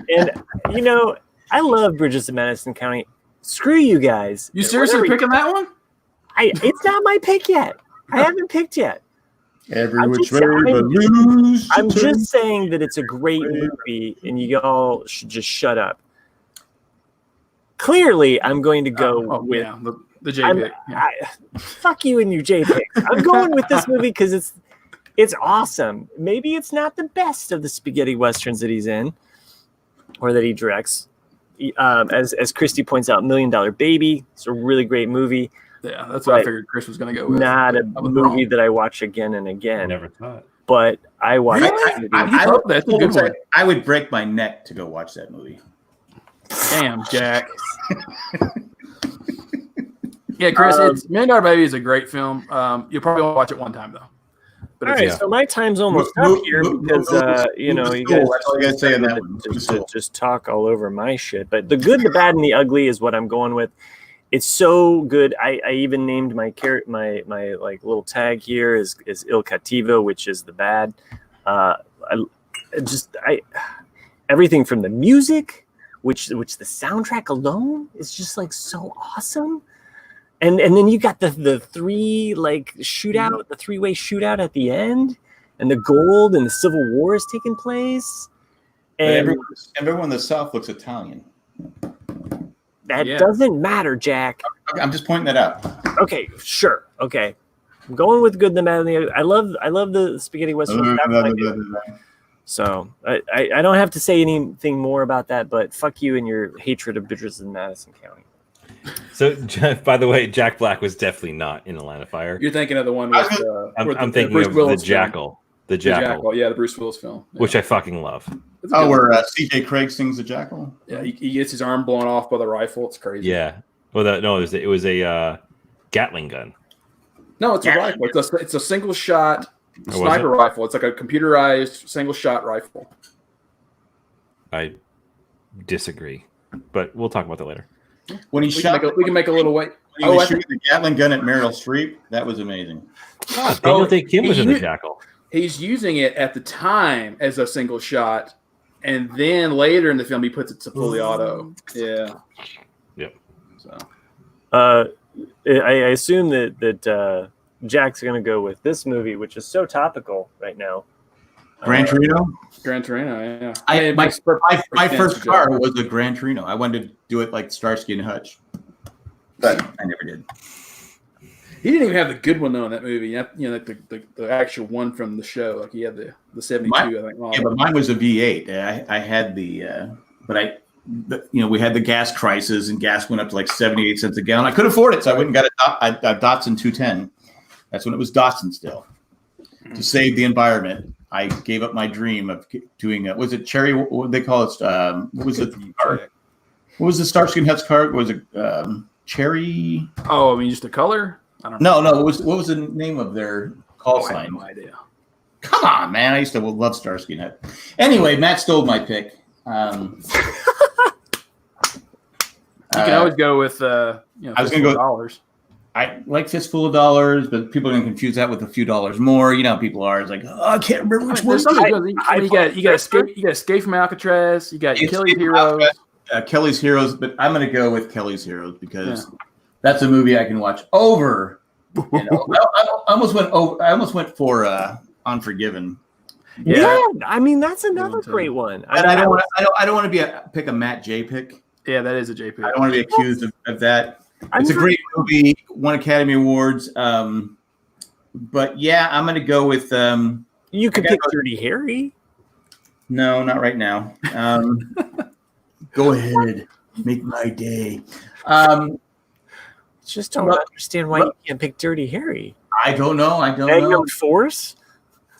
And I love Bridges of Madison County. Screw you guys. You seriously picking that one? It's not my pick yet. I haven't picked yet. Every which way but loose. I'm just saying that it's a great movie, and you all should just shut up. Clearly, I'm going to go with the J pick. Yeah. Fuck you and your J pick. I'm going with this movie because it's awesome. Maybe it's not the best of the spaghetti westerns that he's in or that he directs. As Christy points out, $1 Million Baby. It's a really great movie. Yeah, that's what I figured Chris was going to go with. Not a movie that I watch again and again. I never thought. But I watch really? That's a good one. I would break my neck to go watch that movie. Damn, Jack. Yeah, Chris, it's $1 Million Baby is a great film. You'll probably want to watch it one time, though. But all right, so my time's almost up here because, you guys just talk all over my shit. But The Good, the Bad, and the Ugly is what I'm going with. It's so good. I even named my little tag here is Il Cattivo, which is the bad. Everything from the music which the soundtrack alone is just like so awesome. And then you got the three like shootout, the three-way shootout at the end, and the gold and the Civil War is taking place. And everyone in the South looks Italian. that doesn't matter, Jack. I'm just pointing that out. Okay, sure. Okay. I'm going with good, the bad, and the ugly. I love the spaghetti western. So I don't have to say anything more about that, but fuck you and your hatred of Bridges in Madison County. So, by the way, Jack Black was definitely not in Atlanta Fire. You're thinking of the one with I'm thinking Bruce of Willis the Jackal. The Jackal. Yeah, the Bruce Willis film. Yeah. Which I fucking love. Where C.J. Craig sings the Jackal? Yeah, he gets his arm blown off by the rifle. It's crazy. Yeah. Well, it was a Gatling gun. No, it's a rifle. It's a single shot sniper rifle. It's like a computerized single shot rifle. I disagree, but we'll talk about that later. When he shot, we can make a little wait. When he was shooting the Gatling gun at Meryl Streep, that was amazing. Daniel Day Kim was in the Jackal. He's using it at the time as a single shot, and then later in the film he puts it to fully auto. Yeah. Yep. So. I assume that Jack's going to go with this movie, which is so topical right now. Gran Torino? Gran Torino, yeah. My first car was a Gran Torino. I wanted to do it like Starsky and Hutch, but I never did. He didn't even have the good one though in that movie. Like the actual one from the show. Like he had the 72. I think. Yeah, but mine was a V8. I had we had the gas crisis, and gas went up to like 78 cents a gallon. I couldn't afford it, so I went and got a Datsun 210. That's when it was Datsun still. To save the environment, I gave up my dream of doing was it cherry? What they call it? What was it? What was the Starsky and Hutch car? Was it cherry? Oh, I mean just the color. I don't know. No. What was the name of their call sign? I have no idea. Come on, man! I used to love Starsky and Hutch. Anyway, Matt stole my pick. You can always go with I was going to go dollars. I like Fistful of Dollars, but people are going to confuse that with a few dollars more. You know how people are. It's like, oh, I can't remember which one. You got Escape from Alcatraz. You got Kelly's Heroes. Kelly's Heroes, but I'm going to go with Kelly's Heroes because that's a movie I can watch over. I almost went for Unforgiven. Yeah, I mean that's another great one. I don't want to pick a Matt J pick. Yeah, that is a J pick. I don't want to be accused of that. It's a great movie, won Academy Awards. But yeah, I'm going to go with. You could pick Dirty Harry. No, not right now. Go ahead, make my day. Just don't understand why you can't pick Dirty Harry. I don't know. Magnum Force.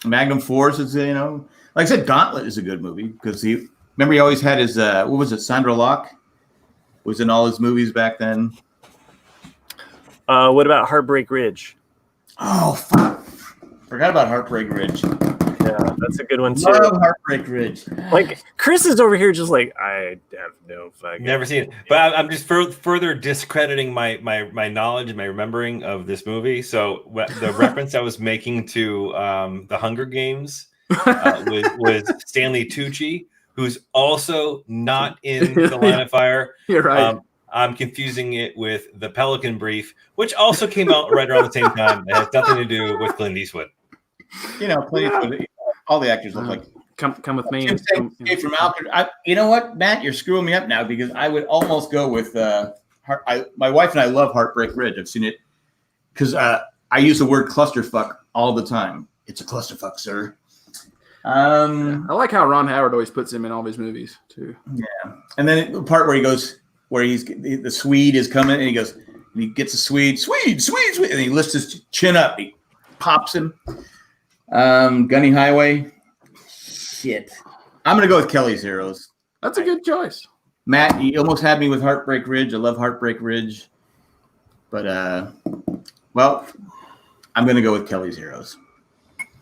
Magnum Force is like I said, Gauntlet is a good movie because he always had his what was it? Sandra Locke was in all his movies back then. What about Heartbreak Ridge? Oh, fuck. Forgot about Heartbreak Ridge. Yeah, that's a good one too. Love Heartbreak Ridge. Like Chris is over here just like I have no fucking. Never seen it, but I'm just further discrediting my knowledge and my remembering of this movie. So the reference I was making to the Hunger Games was Stanley Tucci, who's also not in the Line of Fire. You're right. I'm confusing it with The Pelican Brief, which also came out right around the same time. It has nothing to do with Clint Eastwood. Clint Eastwood. All the actors look like. Come with me. From Alcatraz. You know what, Matt? You're screwing me up now because I would almost go with. My wife and I love Heartbreak Ridge. I've seen it because I use the word clusterfuck all the time. It's a clusterfuck, sir. I like how Ron Howard always puts him in all his movies too. Yeah, and then the part where he goes, where the Swede is coming, and he goes, and he gets a Swede, and he lifts his chin up, he pops him. Gunny Highway. Shit, I'm gonna go with Kelly's Heroes. That's a good choice, Matt. You almost had me with Heartbreak Ridge. I love Heartbreak Ridge, but well, I'm gonna go with Kelly's Heroes.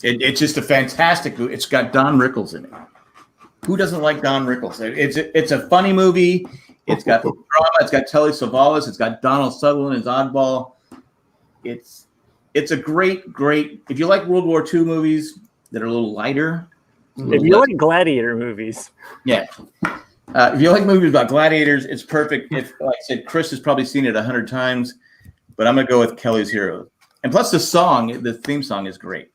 It's just a fantastic movie. It's got Don Rickles in it. Who doesn't like Don Rickles? It's a funny movie. It's got drama. It's got Telly Savalas. It's got Donald Sutherland as Oddball. It's a great. If you like World War II movies that are a little lighter. If you like gladiator movies. Yeah. If you like movies about gladiators, it's perfect. If, like I said, Chris has probably seen it 100 times, but I'm gonna go with Kelly's Heroes. And plus, the theme song is great.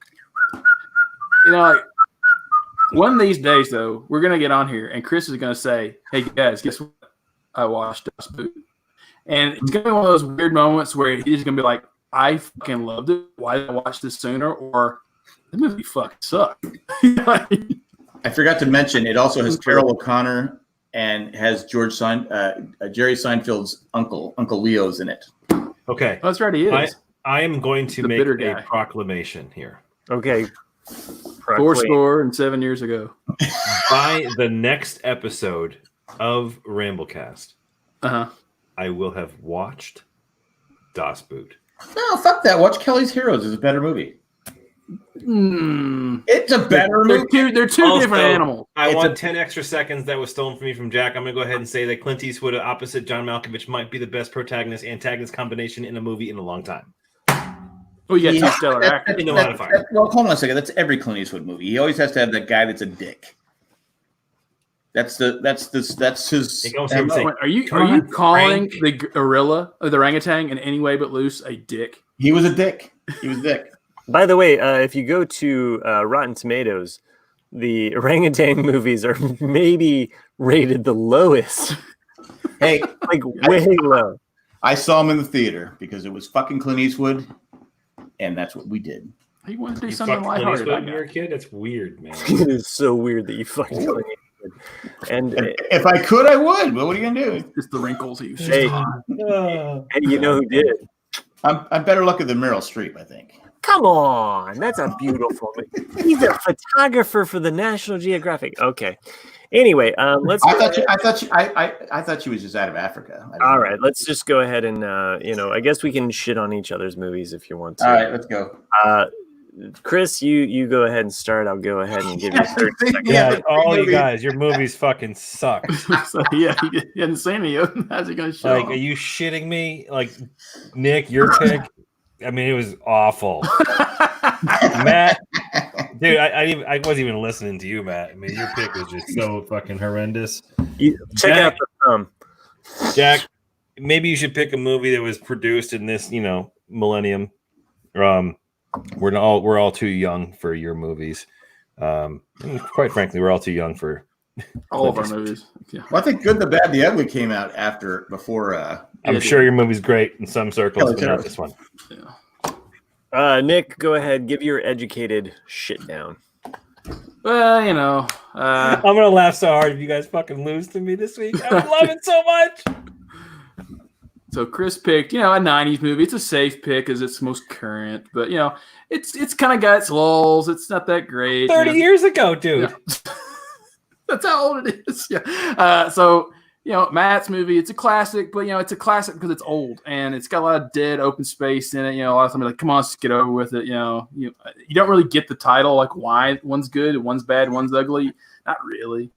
You know, like, one of these days, though, we're gonna get on here, and Chris is gonna say, "Hey guys, guess what? I watched Dust Boot," and it's gonna be one of those weird moments where he's gonna be like, "I fucking loved it. Why did I watch this sooner?" Or the movie fucking sucked. I forgot to mention it also has Carol O'Connor and has Jerry Seinfeld's uncle Leo's in it. Okay. That's right, he is. I am going to The make bitter a guy. proclamation here. Okay. 407 years ago. By the next episode of Ramblecast, I will have watched Das Boot. No, fuck that. Watch Kelly's Heroes. It's a better movie. It's a better movie. They're two Also, different animals. I want 10 extra seconds that was stolen from me from Jack. I'm going to go ahead and say that Clint Eastwood opposite John Malkovich might be the best protagonist-antagonist combination in a movie in a long time. Oh, you got two stellar actors. In the line of fire. Well, hold on a second. That's every Clint Eastwood movie. He always has to have that guy that's a dick. That's his. It goes here, say, Are you "Come on, calling Frank." the gorilla or the orangutan in any way but loose a dick? He was a dick. He was a dick. By the way, if you go to Rotten Tomatoes, the orangutan movies are maybe rated the lowest. Hey, Like way low. I saw him in the theater because it was fucking Clint Eastwood, and that's what we did. He wanted to do You something fucked Clint lighthearted. Eastwood when you were a kid? That's weird, man. It is so weird that you fucking Clint Eastwood. And If I could, I would. But what are you gonna do? Just the wrinkles he was just Hey. hot. and you know who did? I'm better looking than Meryl Streep, I think. Come on, that's a beautiful movie. He's a photographer for the National Geographic. Okay. Anyway, let's. I thought she was just out of Africa. All right, let's just go ahead and I guess we can shit on each other's movies if you want to. All right, let's go. Chris, you go ahead and start. I'll go ahead and give you 30 seconds. Yeah, all you guys, your movies fucking suck. So, yeah, he hadn't seen any of them. How's he going to show? Like, are you shitting me? Like, Nick, your pick? I mean, it was awful. Matt, dude, I wasn't even listening to you, Matt. I mean, your pick was just so fucking horrendous. Check out the thumb. Jack, maybe you should pick a movie that was produced in this, millennium. We're all too young for your movies. Quite frankly, we're all too young for all of our movies. Yeah. Well, I think Good, the Bad, the Ugly came out before. I'm sure your movie's great in some circles, Kelly but not Terrace. this one. Yeah. Nick, go ahead. Give your educated shit down. Well, I'm gonna laugh so hard if you guys fucking lose to me this week. I would love it so much. so Chris picked, a 90s movie. It's a safe pick because it's the most current, but it's kind of got its lulls. It's not that great. 30 years ago, dude. Yeah. That's how old it is. Yeah. So Matt's movie, it's a classic, but it's a classic because it's old and it's got a lot of dead open space in it. A lot of times like, come on, let's get over with it. You don't really get the title, like why one's good, one's bad, one's ugly. Not really.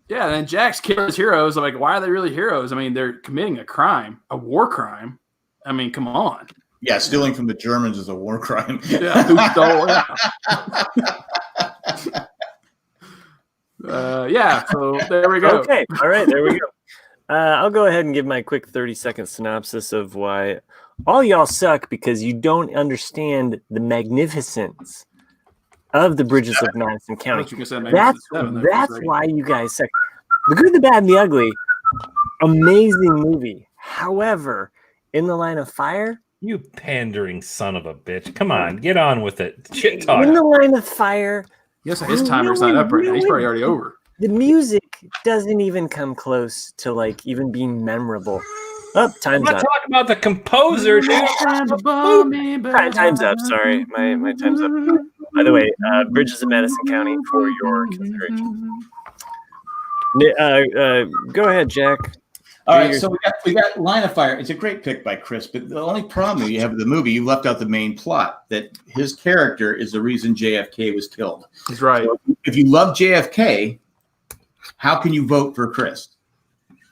Yeah, and then Jack's Killer's Heroes. I'm like, why are they really heroes? I mean, they're committing a crime, a war crime. I mean, come on. Yeah, stealing from the Germans is a war crime. Yeah, who stole it? Yeah, so there we go. Okay, all right, there we go. I'll go ahead and give my quick 30-second synopsis of why all y'all suck because you don't understand the magnificence of the Bridges of Madison I County. thought you were gonna say maybe That's it's 7 there for a that's second. why you guys suck. The Good, the Bad, and the Ugly, amazing movie. However, In the Line of Fire, You pandering son of a bitch. Come on, get on with it. Shit talk. In the Line of Fire, Yes, his timer's not up right now. He's probably already over. the music doesn't even come close to like even being memorable. Oh, I'm time's not up. talking about the composer, dude. Time's up. Sorry, my time's up. By the way, Bridges of Madison County for your consideration. Go ahead, Jack. All right, so we got Line of Fire. It's a great pick by Chris, but the only problem you have with the movie, you left out the main plot, that his character is the reason JFK was killed. He's right. So if you love JFK, how can you vote for Chris?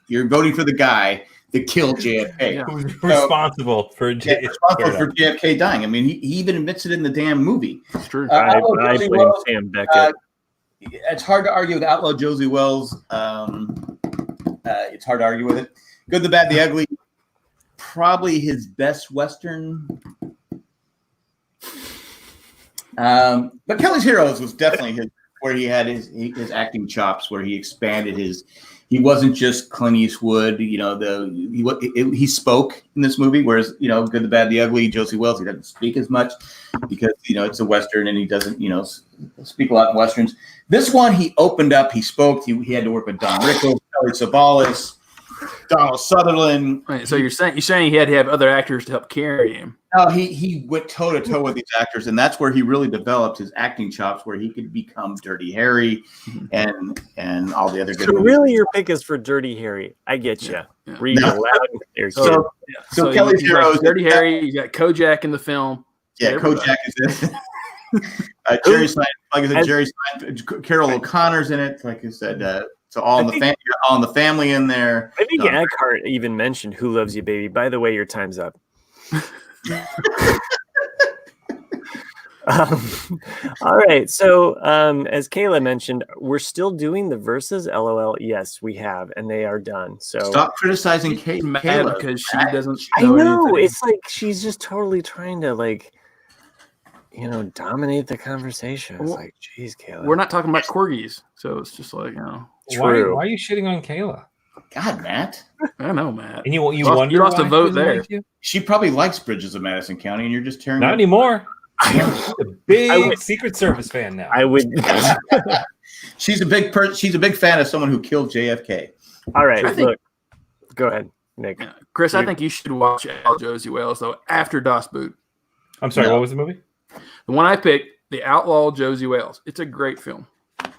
You're voting for the guy to kill JFK. Yeah. Who's responsible for Responsible for JFK dying. I mean, he even admits it in the damn movie. It's true. I Josie blame Wells, Sam Beckett. it's hard to argue with Outlaw Josie Wells. It's hard to argue with it. Good, the Bad, the Ugly. Probably his best Western. But Kelly's Heroes was definitely where he had his acting chops, where he expanded his. He wasn't just Clint Eastwood. You know, he spoke in this movie, whereas Good, the Bad, the Ugly, Josie Wells, he doesn't speak as much because it's a Western and he doesn't speak a lot in Westerns. This one, he opened up, he spoke. He had to work with Don Rickles, Telly Savalas, Donald Sutherland. Right, so you're saying he had to have other actors to help carry him. No, he went toe to toe with these actors, and that's where he really developed his acting chops, where he could become Dirty Harry and all the other good. So movies. really, your pick is for Dirty Harry. I get you. Yeah. Read it loud and clear. So Kelly's you got Heroes, Dirty Harry. You got Kojak in the film. yeah, Everybody. Kojak is in it. Jerry Stein, like I said, Jerry Stein, Carol O'Connor's in it. Like I said, so all in the family in there. I think Eckhart even mentioned "Who Loves You, Baby." By the way, your time's up. All right. So, as Kayla mentioned, we're still doing the verses. LOL. Yes, we have, and they are done. So Stop criticizing She's mad Kayla because she doesn't. I know anything. it's like she's just totally trying to dominate the conversation. It's Well, like, geez, Kayla. We're not talking about corgis, so it's just like True. Why are you shitting on Kayla? God, Matt. I know, Matt. And you You wonder lost a why vote she doesn't there. like you? She probably likes Bridges of Madison County, and you're just tearing Not her. anymore. I'm a big I would- Secret Service fan now. I would. She's a big She's a big fan of someone who killed JFK. All right. I think- Look. Go ahead, Nick. Yeah. Chris, I think you should watch Outlaw Josie Wells though after Das Boot. I'm sorry, No. what was the movie? The one I picked, The Outlaw Josie Wells. It's a great film.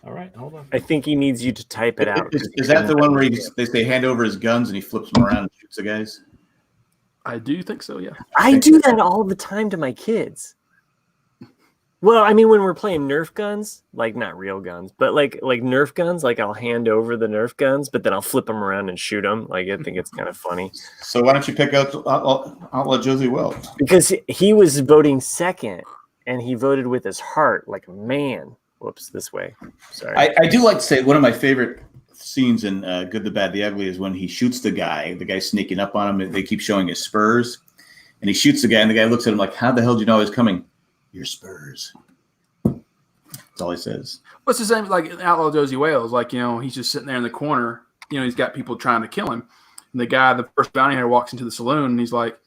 All right, hold on. I think he needs you to type it out. Is that the one where they say hand over his guns and he flips them around and shoots the guys? I do think so. Yeah. I do that all the time to my kids. Well, I mean, when we're playing Nerf guns, like not real guns, but like Nerf guns, like I'll hand over the Nerf guns, but then I'll flip them around and shoot them. Like I think it's kind of funny So why don't you pick out Outlaw Josie Wells? because he was voting second, and he voted with his heart, like a man. Whoops, this way. Sorry. I do like to say one of my favorite scenes in Good, the Bad, the Ugly is when he shoots the guy sneaking up on him. And they keep showing his spurs, and he shoots the guy, and the guy looks at him like, "How the hell did you know I was coming?" Your spurs. That's all he says. What's the same like in Outlaw Josie Wells? Like he's just sitting there in the corner. He's got people trying to kill him, and the first bounty hunter walks into the saloon, and he's like,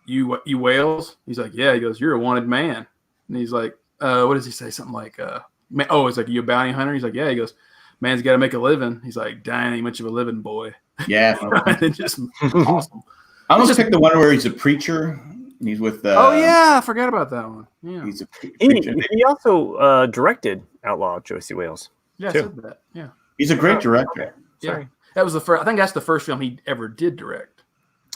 "You Wales?" He's like, "Yeah." He goes, "You're a wanted man," and he's like, "What does he say? Something like, it's like you a bounty hunter?" He's like, "Yeah." He goes, "Man's got to make a living." He's like, "Dying ain't much of a living, boy." Yeah. It's just awesome. I almost picked the one where he's a preacher and he's with. Oh yeah, I forgot about that one. Yeah, He's a preacher. He also directed Outlaw Josie Wales. yeah, I too. said that. Yeah, He's a great director. Sorry. yeah. That was the first. I think that's the first film he ever did direct.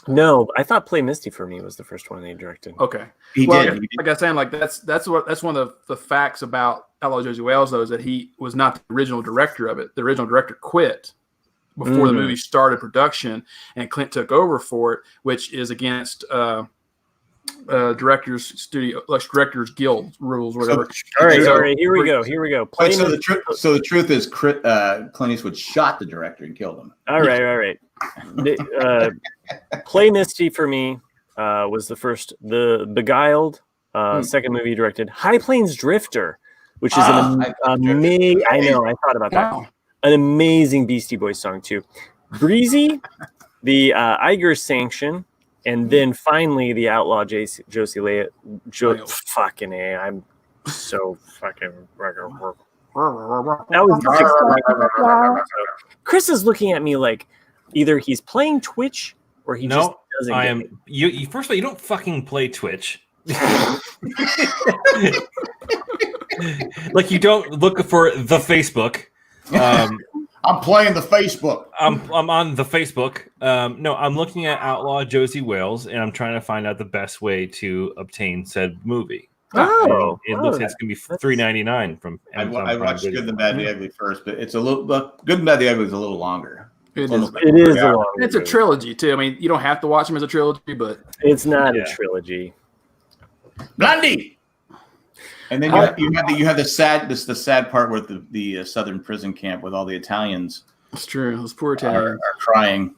No, I thought Play Misty for Me was the first one they directed. Okay. He Well, did. like I was saying, like that's one of the facts about Outlaw Josie Wells, though, is that he was not the original director of it. The original director quit before the movie started production, and Clint took over for it, which is against Directors Guild rules, or whatever. All right, So- all right, here we go. Play Wait, so Misty. the truth is, Clint Eastwood shot the director and killed him. All right. Play Misty for Me was the first. The Beguiled, second movie he directed. High Plains Drifter, which is an amazing. I know. I thought about that. Wow. An amazing Beastie Boys song too. Breezy, the Iger Sanction, and then finally the Outlaw Josie Wales. Fucking A. I'm so fucking. That was Chris is looking at me like either he's playing Twitch or he just doesn't. I get am. it. You first of all, you don't fucking play Twitch. Like you don't look for the Facebook. I'm playing the Facebook. I'm on the Facebook. No, I'm looking at Outlaw Josie Wales, and I'm trying to find out the best way to obtain said movie. Oh, It looks like it's gonna be $3.99 from I Amazon. watched Prime Good, the Video. Bad, the Ugly first, but it's a little. Good, and Bad, the Ugly is a little longer. It Almost is. It is a long. It's a movie. trilogy too. I mean, you don't have to watch them as a trilogy, but It's not Yeah. a trilogy. Blondie. And then you have the sad part with the southern prison camp with all the Italians it's true. Those poor are Italians. crying.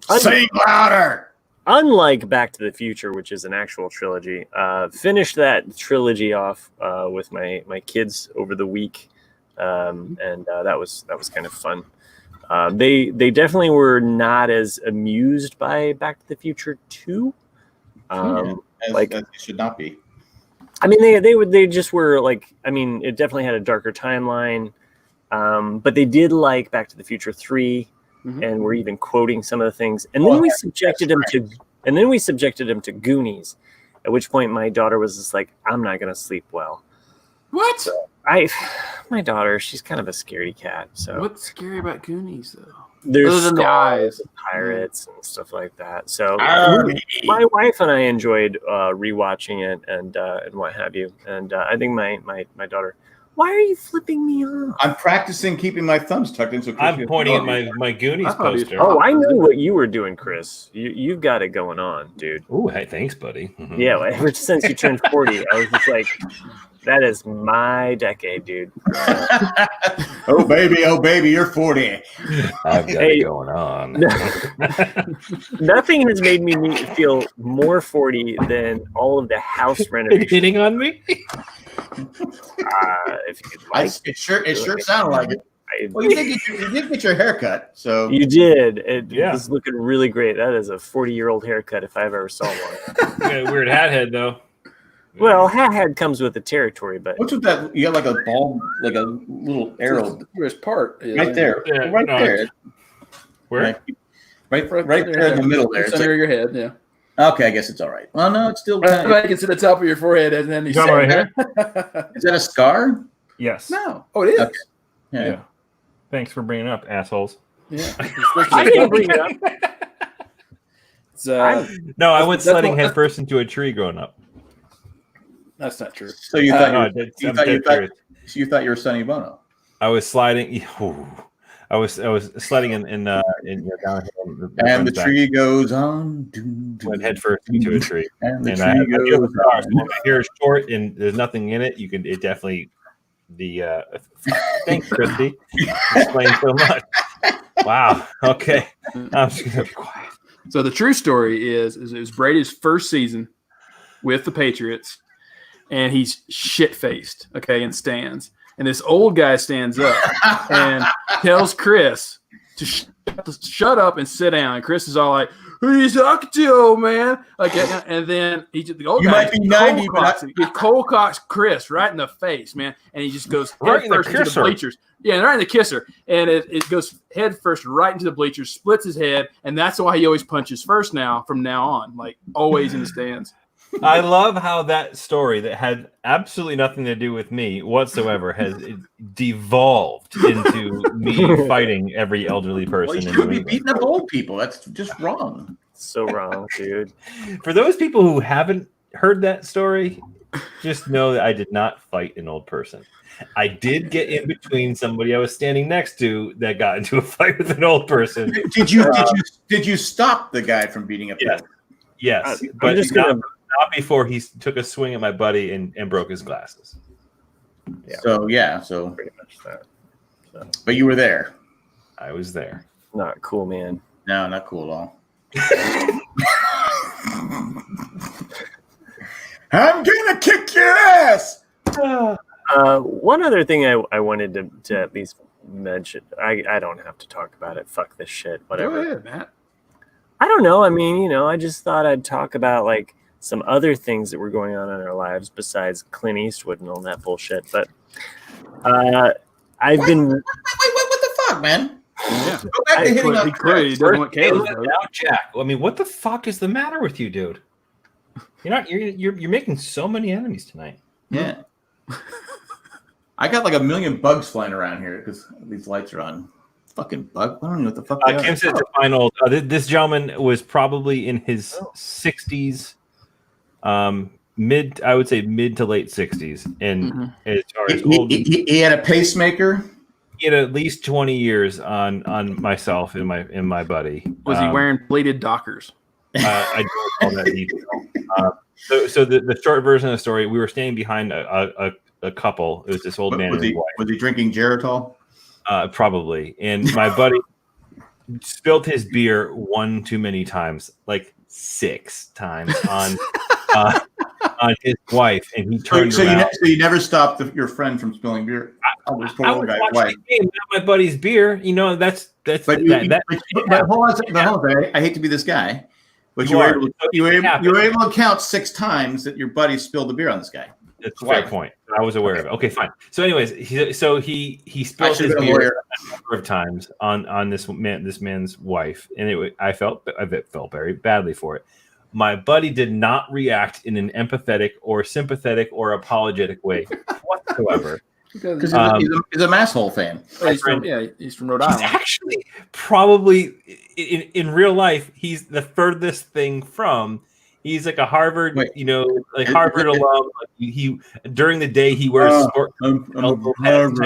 Un- Sing louder. Unlike Back to the Future, which is an actual trilogy, finished that trilogy off with my kids over the week, and that was kind of fun. They definitely were not as amused by Back to the Future 2. As it should not be. I mean, they just were like, I mean, it definitely had a darker timeline, but they did like Back to the Future 3, and we're even quoting some of the things. And then we subjected them to Goonies, at which point my daughter was just like, I'm not gonna sleep well. What? My daughter, she's kind of a scaredy cat. So What's scary about Goonies though? there's Other than the stars eyes. and pirates and stuff like that. So Army. my wife and I enjoyed rewatching it and what have you. And I think my daughter, why are you flipping me off? I'm practicing keeping my thumbs tucked in. So I'm pointing at my Goonies I thought he was poster. Oh, I knew what you were doing, Chris. You've got it going on, dude. Oh, hey, thanks, buddy. Mhm. Yeah, well, ever since you turned 40, I was just like, that is my decade, dude. oh baby, you're 40. I've got Hey. it going on. Nothing has made me feel more 40 than all of the house renovations. Hitting on me? If you'd like, It sure sounded like it. I- Well, you did get your hair cut, so you did. It Yeah. was looking really great. That is a 40-year-old haircut if I've ever saw one. You got a weird hat head, though. Well, hat head comes with the territory, but what's with that? You got like a ball, like a little arrow Where's part? right there, Yeah, right no, there, Where? right there in the middle there. It's It's under like, your head. Yeah. okay, I guess it's all right. Well, no, it's still. I can see the top of your forehead, and then you Got say it right here? Is that a scar? Yes. No. Oh, it is. Okay. Yeah. Yeah. Thanks for bringing it up, assholes. Yeah. I didn't bring it up. It's, No, I went That's sledding what- headfirst into a tree growing up. that's not true. So you thought No, you, I did. you I'm thought you dead thought serious. you thought you were Sonny Bono. I was sliding. I was sledding in downhill. And the tree goes on. went headfirst into a tree. And the And I tree do have a goes scar. on. So when my hair is short and there's nothing in it, it definitely thanks, Christy. Explains so much. Wow. Okay. I'm just gonna be quiet. So the true story is it was Brady's first season with the Patriots, and he's shit faced, okay, and stands. And this old guy stands up and tells Chris to shut up and sit down. And Chris is all like, "Who are you talking to, old man?" Like, and then the old You guy might be 90, but he cold cocks Chris right in the face, man, and he just goes Right head in the first into the kisser. bleachers. Yeah, right in the kisser, and it goes head first right into the bleachers, splits his head, and that's why he always punches first now from now on, like always in the stands. I love how that story that had absolutely nothing to do with me whatsoever has devolved into me fighting every elderly person Well, you in shouldn't New be England. beating up old people. That's just wrong. so wrong, dude. For those people who haven't heard that story, just know that I did not fight an old person. I did get in between somebody I was standing next to that got into a fight with an old person. Did you stop the guy from beating up? Yes. Yes, I'm but just not, gonna. not before he took a swing at my buddy and broke his glasses. Yeah. So Pretty much that. but you were there. I was there. Not cool, man. No, not cool at all. I'm gonna kick your ass. One other thing I wanted to at least mention. I don't have to talk about it. Fuck this shit. Whatever. Go ahead, Matt. I don't know. I mean, I just thought I'd talk about like some other things that were going on in our lives besides Clint Eastwood and all that bullshit. But I've been. Wait, what the fuck, man? Yeah. Go back to hitting on He clearly doesn't want Caleb. Now, Jack. I mean, what the fuck is the matter with you, dude? You're making so many enemies tonight. Yeah. I got like a million bugs flying around here because these lights are on. Fucking bug. I don't know what the fuck. they are. Kim says the final. This gentleman was probably in his 60s, I would say mid to late 60s, and as far as old, He had a pacemaker. get at least 20 years on myself and my buddy. Was he wearing pleated Dockers? I don't know that detail. So the short version of the story, we were standing behind a couple. It was this old man and his wife. Was he drinking Geritol? Probably. And my buddy spilled his beer one too many times, like 6 times on his wife, and he turned around. So you never stopped your friend from spilling beer? I was watching the game, not my buddy's beer. You know, that's. But hold on, I hate to be this guy, but you were able to count 6 times that your buddy spilled the beer on this guy. That's a fair point. I was aware of it. Okay, fine. So, anyways, he spilled his beer a number of times on this man's wife, and I felt very badly for it. My buddy did not react in an empathetic or sympathetic or apologetic way whatsoever. Because he's a Masshole fan. He's from Rhode Island. He's actually probably in real life, he's the furthest thing from. He's like a Harvard, Harvard alum. He during the day he wears sport. I'm Harvard.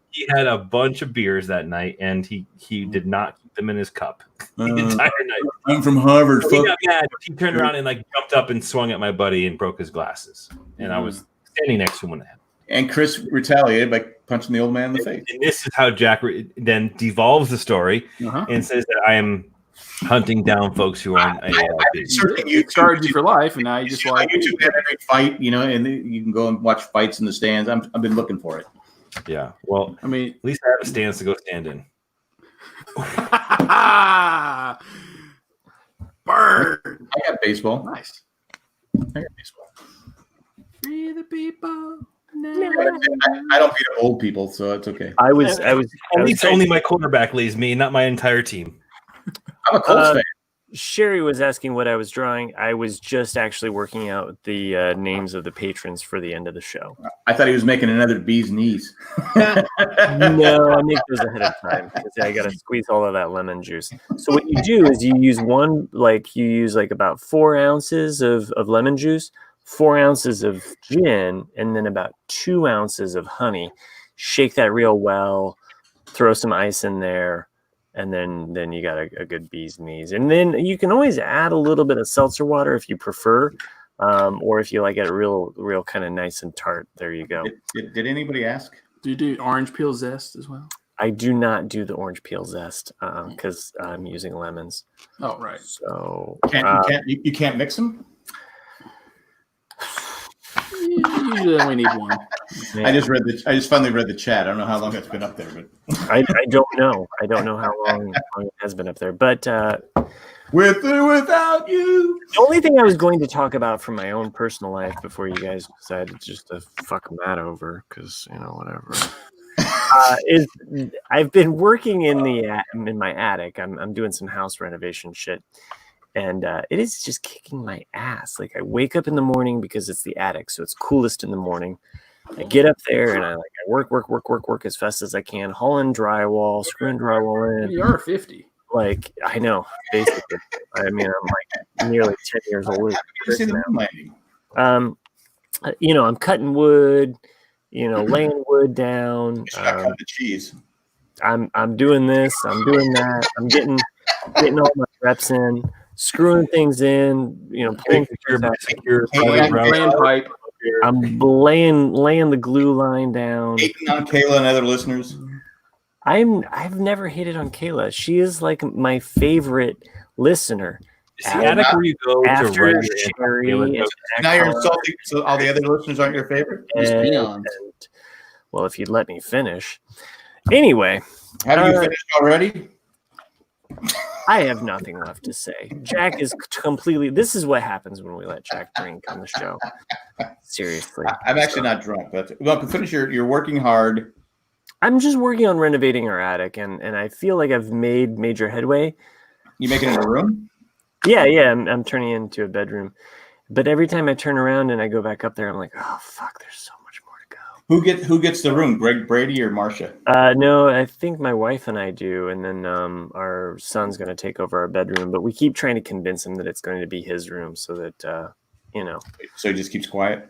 He had a bunch of beers that night, and he did not keep them in his cup the entire night. I'm from Harvard. So he got mad. He turned around and jumped up and swung at my buddy and broke his glasses. And I was standing next to him when it happened. And Chris retaliated by punching the old man in the face. And this is how Jack then devolves the story and says that I am hunting down folks who are on AARP. You charged you for life, and now you just like YouTube had every fight, and you can go and watch fights in the stands. I've been looking for it. Yeah, well, I mean, at least I have a stance to go stand in. Bird. I got baseball. Nice. I got baseball. Free the people. I don't beat up old people, so it's okay. At least only my quarterback leaves me, not my entire team. I'm a Colts fan. Sherry was asking what I was drawing. I was just actually working out the names of the patrons for the end of the show. I thought he was making another bee's knees. No, I make those ahead of time because I got to squeeze all of that lemon juice. So what you do is you use about 4 ounces of lemon juice, 4 ounces of gin, and then about 2 ounces of honey. Shake that real well. Throw some ice in there. And then you got a good bee's knees. And then you can always add a little bit of seltzer water if you prefer, or if you like it real kind of nice and tart. There you go. Did anybody ask? Do you do orange peel zest as well? I do not do the orange peel zest because I'm using lemons. Oh, right. So you can't mix them? Usually only need one. Man. I just finally read the chat. I don't know how long it's been up there, but I don't know. I don't know how long it has been up there. But with or without you. The only thing I was going to talk about from my own personal life before you guys decided just to fuck that over, because whatever. Is I've been working in my attic. I'm doing some house renovation shit. And it is just kicking my ass. Like I wake up in the morning because it's the attic, so it's coolest in the morning. I get up there and I work as fast as I can, hauling drywall, screwing drywall in. You are 50. Like I know, basically. I mean, I'm nearly 10 years old. I'm cutting wood, laying wood down. Cut the cheese. I'm doing this. I'm doing that. I'm getting all my reps in. Screwing things in, pulling pipe. I'm laying the glue line down. Hating on Kayla and other listeners. I've never hated on Kayla. She is like my favorite listener. Is the attic where you go to write Sherry? Now you're insulting, so all the other listeners aren't your favorite? Well, if you'd let me finish. Anyway. Have you finished already? I have nothing left to say. Jack is completely. This is what happens when we let Jack drink on the show. Seriously, I'm actually not drunk. But well, finish. You're working hard. I'm just working on renovating our attic, and I feel like I've made major headway. You making it a room? Yeah. I'm turning it into a bedroom. But every time I turn around and I go back up there, I'm like, oh fuck, there's so much more to go. Who gets the room? Greg Brady or Marcia? No, I think my wife and I do, and then our son's going to take over our bedroom. But we keep trying to convince him that it's going to be his room, so that So he just keeps quiet.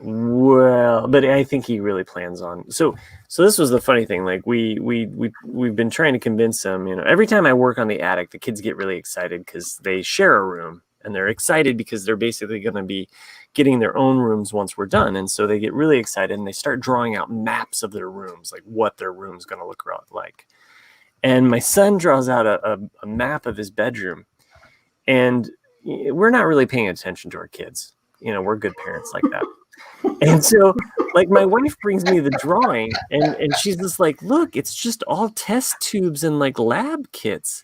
Well, but I think he really plans on. So this was the funny thing. Like we've been trying to convince them. Every time I work on the attic, the kids get really excited because they share a room, and they're excited because they're basically going to be getting their own rooms once we're done. And so they get really excited and they start drawing out maps of their rooms, like what their room's going to look like. And my son draws out a map of his bedroom, and we're not really paying attention to our kids. We're good parents like that. And so, like, my wife brings me the drawing, and she's just like, look, it's just all test tubes and like lab kits.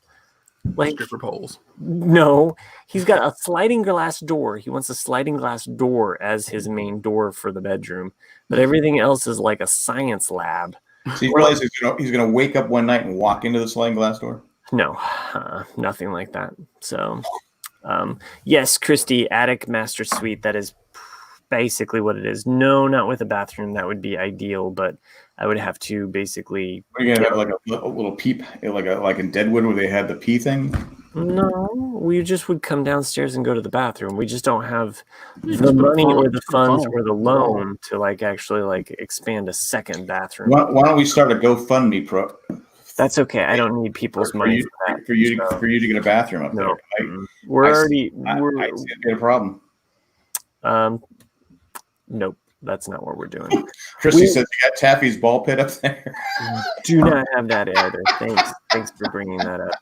Like, Stripper poles. No, he's got a sliding glass door. He wants a sliding glass door as his main door for the bedroom, but everything else is like a science lab. So you realize he's going to wake up one night and walk into the sliding glass door? No, nothing like that. So, yes, Christy, attic master suite. That is basically what it is. No, not with a bathroom. That would be ideal, but I would have to basically. Are you gonna have like a little peep, like in Deadwood where they had the pee thing? No, we just would come downstairs and go to the bathroom. We just don't have the money or the funds or the loan to like actually like expand a second bathroom. Why don't we start a GoFundMe pro? That's okay. I don't need people's money for you to get a bathroom up no, there. we're I see it be a problem. Nope, that's not what we're doing. Christy says you got Taffy's ball pit up there. Do not have that either. Thanks for bringing that up.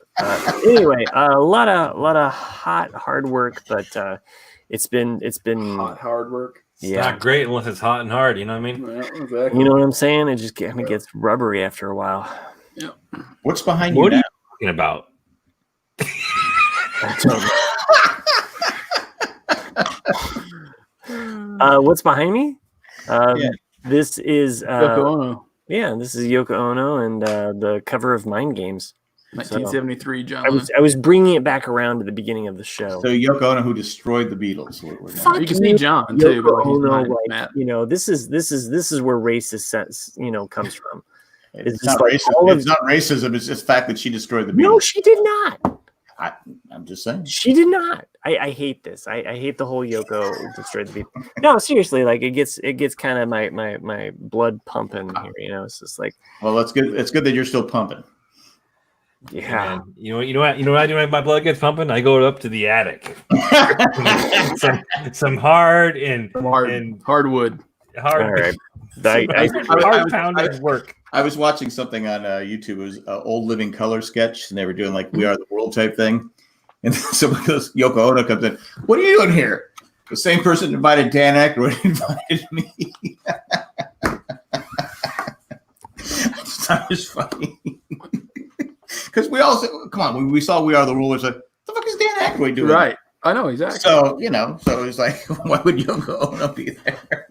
Anyway, a lot of hard work, but it's been hard work. It's not great unless it's hot and hard. You know what I mean? Yeah, exactly. You know what I'm saying? It just kind of gets rubbery after a while. Yeah. What's behind What you are now? you talking about? What's behind me? This is Yoko Ono. Yeah, this is Yoko Ono and the cover of Mind Games. 1973, John. I was bringing it back around to the beginning of the show. So Yoko Ono, who destroyed the Beatles. You can see John too, but like he's behind Matt. This is where racist sense comes from. It's not racism. It's not racism. It's just the fact that she destroyed the Beatles. No, she did not. I'm just saying. She did not. I hate this. I hate the whole Yoko destroyed the Beatles. No, seriously, like it gets kind of my blood pumping here. It's just like, well, that's good. It's good that you're still pumping. Yeah. Man, you know what I do when my blood gets pumping? I go up to the attic. some hard hardwood. All right. Hard pounded work. I was watching something on YouTube. It was an old Living Color sketch, and they were doing like "We Are the World" type thing. And someone goes, Yoko Ono comes in. What are you doing here? The same person invited Dan Aykroyd invited me. I just thought it was funny because we all said, "Come on!" When we saw "We Are the World," it's like, "What the fuck is Dan Aykroyd doing?" Right. I know exactly. So so it's like, why would Yoko Ono be there?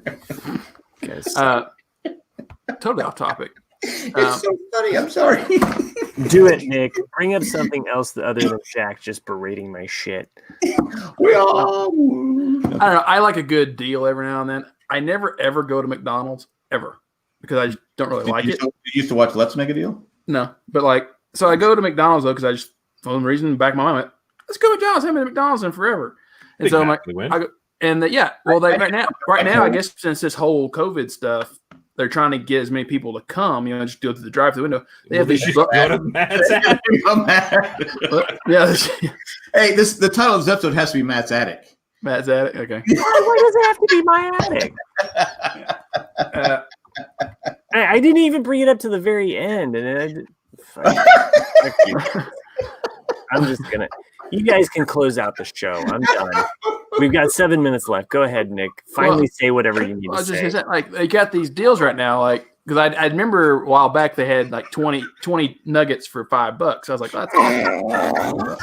Totally off topic. It's so funny. I'm sorry. Do it, Nick. Bring up something else other than Jack just berating my shit. We all. I don't know. I like a good deal every now and then. I never ever go to McDonald's ever because I just don't really like it. You used to watch Let's Make a Deal? No, but so I go to McDonald's though because I just for some reason back in my mind went, let's go to McDonald's. I haven't been to McDonald's in forever, and so I'm like, right now I guess since this whole COVID stuff. They're trying to get as many people to come, just do it through the drive-through window. They have these go to Matt's attic. Yeah. Hey, the title of this episode has to be Matt's Attic. Matt's attic. Okay. Why does it have to be my attic? I didn't even bring it up to the very end, and I'm just gonna. You guys can close out the show. I'm done. We've got 7 minutes left. Go ahead, Nick. Finally, say whatever you need to say. Just they got these deals right now, because I remember a while back they had 20 nuggets for $5. I was like, that's awesome.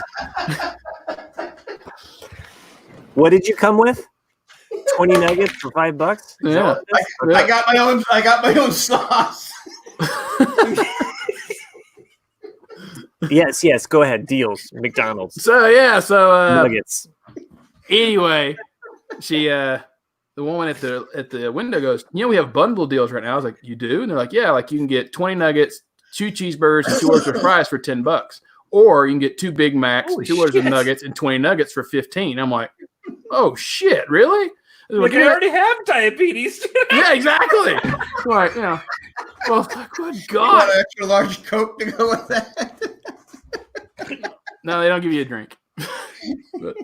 What did you come with? 20 nuggets for $5? Yeah. I got my own sauce. Yes. Go ahead. Deals. McDonald's. So nuggets. Anyway, she the woman at the window goes, we have bundle deals right now. I was like, you do? And they're like, yeah, you can get 20 nuggets, 2 cheeseburgers, and 2 orders of fries for $10, or you can get 2 Big Macs, 2 orders of nuggets, and 20 nuggets for $15. I'm like, oh shit, really? Like, I already have diabetes. Yeah, exactly. Like, well, good You God. want an extra large Coke to go with that? No, they don't give you a drink. But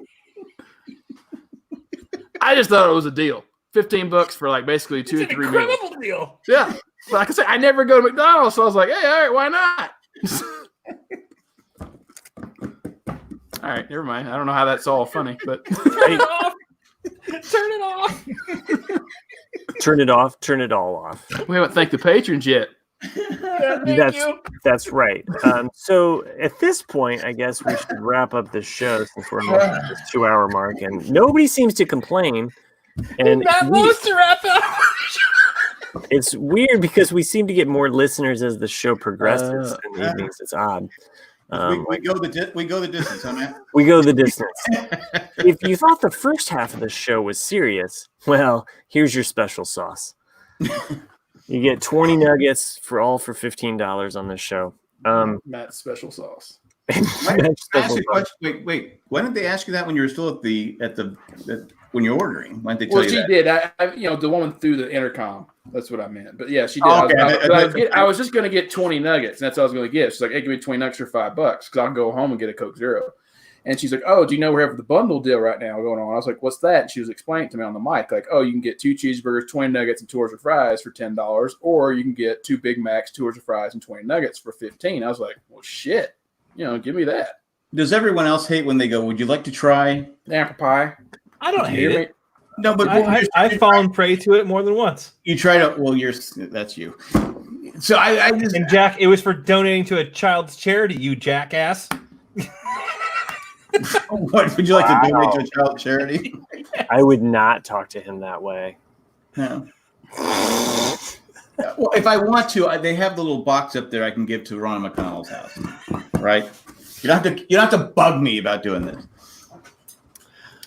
I just thought it was a deal. $15 for like basically It's 2 or an 3 meals. incredible deal. Yeah. But like I said, I never go to McDonald's, so I was like, hey, all right, why not? All right, never mind. I don't know how that's all funny, but Turn it off. Turn it off. Turn it off. Turn it all off. we haven't thanked the patrons yet. Thank you. That's right. So at this point, I guess we should wrap up this show since we're almost at this 2-hour mark, and nobody seems to complain. And Matt loves to wrap up. it's weird because we seem to get more listeners as the show progresses in the Uh, evenings. It's odd. we go the distance, huh, man? We go the distance. If you thought the first half of the show was serious, well, here's your special sauce. You get 20 nuggets for $15 on this show. Matt's special sauce. Wait. Why didn't they ask you that when you were still when you're ordering? Why didn't they tell Well, you she that? did. The woman through the intercom. That's what I meant. But yeah, she did. Oh, okay. I was just going to get 20 nuggets, and that's all I was going to get. She's like, hey, give me 20 nuggets for $5 because I'll go home and get a Coke Zero. And she's like, oh, do you know we have the bundle deal right now going on? I was like, what's that? And she was explaining to me on the mic, like, oh, you can get 2 cheeseburgers, 20 nuggets, and 2 orders of fries for $10, or you can get 2 Big Macs, 2 orders of fries, and 20 nuggets for $15. I was like, well, shit, give me that. Does everyone else hate when they go, would you like to try? Apple pie. I don't hate it. No, but I've fallen prey to it more than once. you try to. Well, that's you. So I just. And Jack, it was for donating to a child's charity, you jackass. What would you like to donate to a child charity? I would not talk to him that way. No. Well, if I want to, they have the little box up there I can give to Ron McConnell's house. Right? You don't have to bug me about doing this.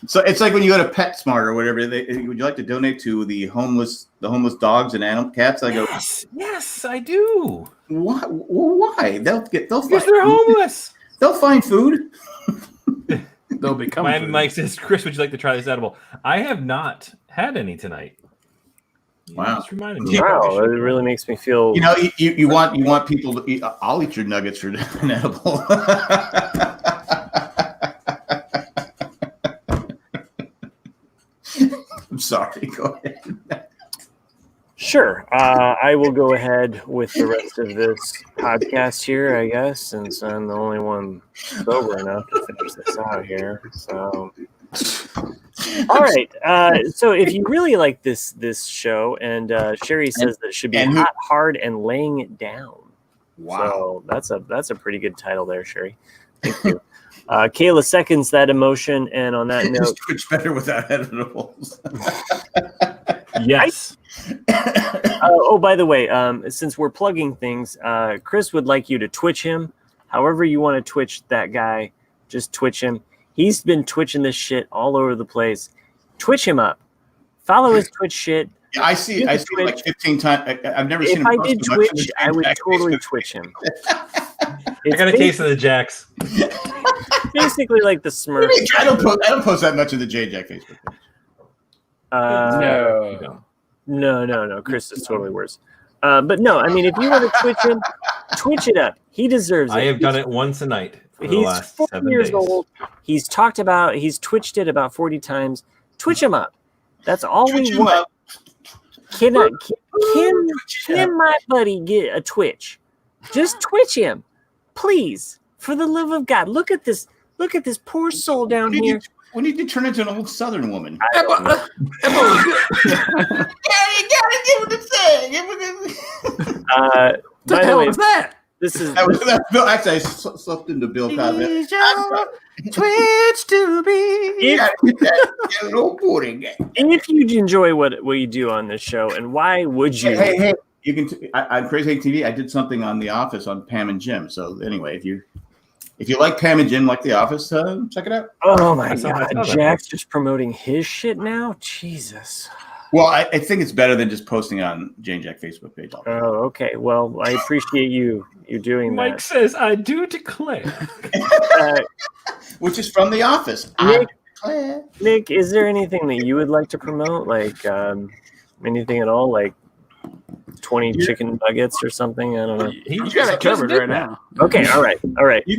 So it's like when you go to PetSmart or whatever. Would you like to donate to the homeless dogs and cats? I go, Yes, I do. why? Well, why? They'll Because find they're homeless. They'll find food. They'll become. Miami food. Mike says, Chris, would you like to try this edible? I have not had any tonight. Wow. Just reminded me. Wow, it really makes me feel. You want people to eat. I'll eat your nuggets for an edible. I'm sorry. Go ahead. Sure. I will go ahead with the rest of this podcast here, I guess, since I'm the only one sober enough to finish this out here. So, all right. So, if you really like this show, and Sherry says that it should be hot, hard, and laying it down. Wow. So that's a pretty good title there, Sherry. Thank you. Kayla seconds that emotion, and on that note, Just Twitch better without editables. Yes. by the way, since we're plugging things, Chris would like you to Twitch him. However you want to Twitch that guy, just Twitch him. He's been twitching this shit all over the place. Twitch him up. Follow his Twitch shit. Yeah, I see it like 15 times. I've never seen If him. I post did so much Twitch, in I would the totally Facebook. Twitch him. I got a case of the Jacks. Basically like the Smurf. I don't post that much of the JJack Facebook page. No. Chris is totally worse. But no, I mean, if you want to Twitch him, Twitch it up. He deserves it. I have done it once a night for the He's last 40 7 years days. old. He's twitched it about 40 times. Twitch him up. That's all Twitch we him want. up. Can my buddy get a Twitch? Just Twitch him, please, for the love of God. Look at this poor soul down here. We need to turn into an old Southern woman. I don't know. You gotta give it a thing. What the By the hell way, is that? this is That's Bill. Actually, I slipped into Bill Cosby. Twitch to be. if, Get a little pudding. if you enjoy what you do on this show, and why would you? Hey! You can. On Crazy Hate TV, I did something on The Office on Pam and Jim. So anyway, if you like Pam and Jim, like The Office, check it out. Oh my I saw God, that. Jack's just promoting his shit now. Jesus. Well, I think it's better than just posting on Jane Jack Facebook page. Oh, okay. Well, I appreciate you doing Mike that. says, I do declare. Uh, Which is from The Office. Nick, Nick, is there anything that you would like to promote? Like anything at all? Like 20 chicken nuggets or something? I don't know. You got it covered right now. Okay, all right. You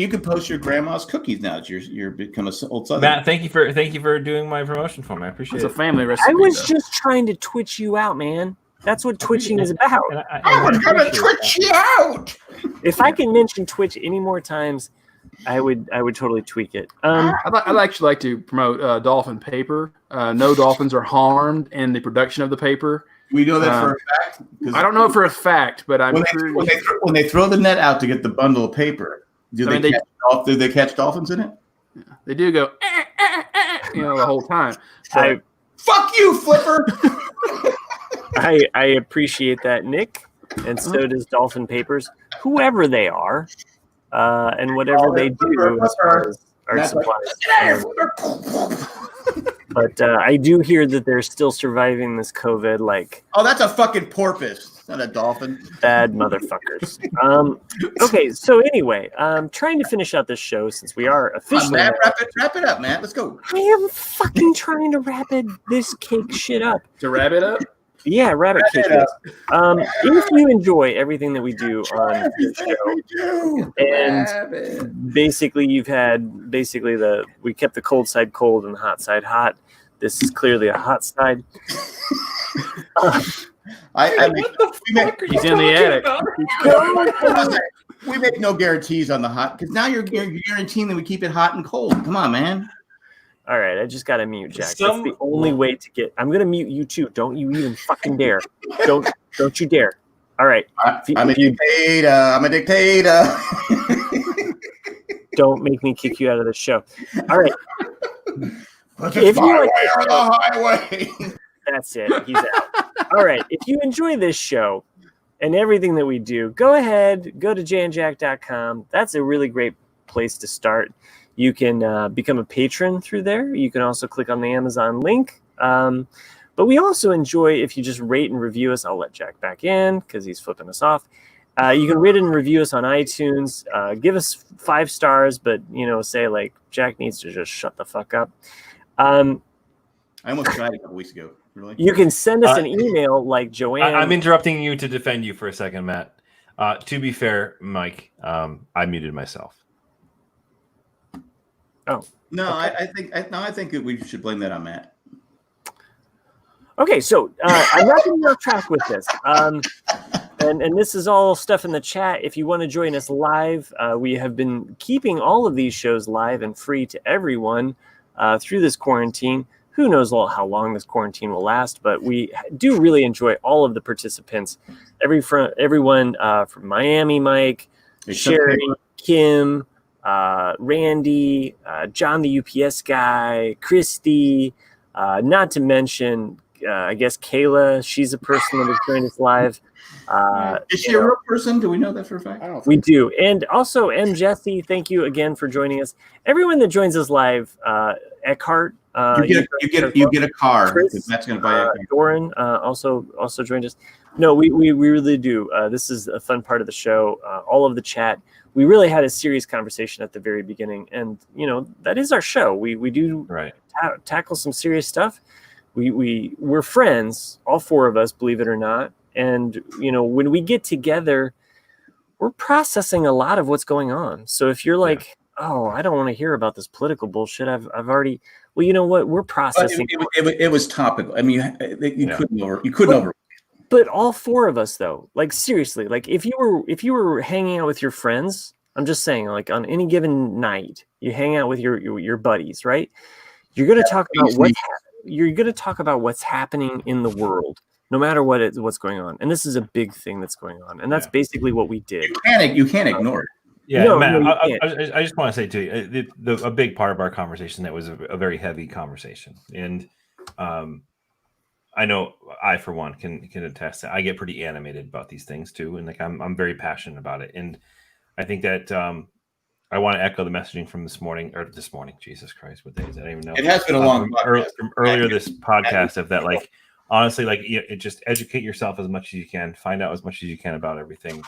can post your grandma's cookies now. You're become a old Southern. Matt, thank you for doing my promotion for me. I appreciate It's a it. family recipe. I was though. just trying to twitch you out, man. That's what twitching is about. And I was gonna twitch you out. If I can mention Twitch any more times, I would totally tweak it. I'd actually like to promote dolphin paper. No dolphins are harmed in the production of the paper. We know that for a fact. 'Cause I don't know it for a fact, but I'm when sure. when they throw the net out to get the bundle of paper, do they catch dolphins in it? They do go, the whole time. So, Fuck you, Flipper. I appreciate that, Nick, and so does Dolphin Papers, whoever they are, and whatever they do as far as art supplies. But I do hear that they're still surviving this COVID, like Oh, that's a fucking porpoise, not a dolphin. bad motherfuckers. Okay, so anyway, trying to finish out this show since we are Come on, officially. Matt, wrap it up, man. Let's go. I am fucking trying to wrap this cake shit up. to wrap it up, Yeah, rabbit Wrap cake. it up. If you enjoy everything that we do on this show, and basically we kept the cold side cold and the hot side hot. This is clearly a hot side. he's in the attic. We make no guarantees on the hot because now you're guaranteeing that we keep it hot and cold. Come on, man. All right, I just got to mute Jack. That's the only way to get. I'm gonna mute you too. Don't you even fucking dare. Don't you dare. All right. I'm a dictator. I'm a dictator. Don't make me kick you out of the show. All right. If you like or the highway. That's it. He's out. All right. If you enjoy this show and everything that we do, go ahead, go to janjack.com. That's a really great place to start. You can become a patron through there. You can also click on the Amazon link. But we also enjoy if you just rate and review us. I'll let Jack back in because he's flipping us off. You can rate and review us on iTunes. Give us 5 stars, but say like Jack needs to just shut the fuck up. I almost died a couple weeks ago. Really? You can send us an email like Joanne. I'm interrupting you to defend you for a second, Matt. To be fair, Mike, I muted myself. Oh no, okay. I think that we should blame that on Matt. Okay, so I'm wrapping off track with this. And this is all stuff in the chat. If you want to join us live, we have been keeping all of these shows live and free to everyone through this quarantine. Who knows how long this quarantine will last, but we do really enjoy all of the participants. Everyone from Miami, Mike, Sherry, Kim, Randy, John the UPS guy, Christy, not to mention, I guess, Kayla. She's a person that has joined us live. Is she a real person? Do we know that for a fact? I don't think We do. And also, M. Jesse, thank you again for joining us. Everyone that joins us live, Eckhart. You get a car. Chris, That's going to buy a car. Doran also joined us. No, we really do. This is a fun part of the show. All of the chat. We really had a serious conversation at the very beginning, and that is our show. We do tackle some serious stuff. We're friends, all 4 of us, believe it or not. And when we get together, we're processing a lot of what's going on. So if you're like, oh, I don't want to hear about this political bullshit, I've already. Well, you know what? We're processing. It was topical. I mean, you couldn't over. But all 4 of us, though, like seriously, like if you were hanging out with your friends, I'm just saying, like on any given night, you hang out with your buddies, right? You're going to talk about what's happening in the world, no matter what's going on. And this is a big thing that's going on, and that's basically what we did. You can't ignore it. Yeah, No, Matt, no, I just want to say to you, a big part of our conversation that was a very heavy conversation, and I know I, for one, can attest that I get pretty animated about these things too, and like I'm very passionate about it, and I think that I want to echo the messaging from this morning. Jesus Christ, what day is that? I don't even know. It has been a long from earlier this podcast of that, like honestly, like just educate yourself as much as you can, find out as much as you can about everything.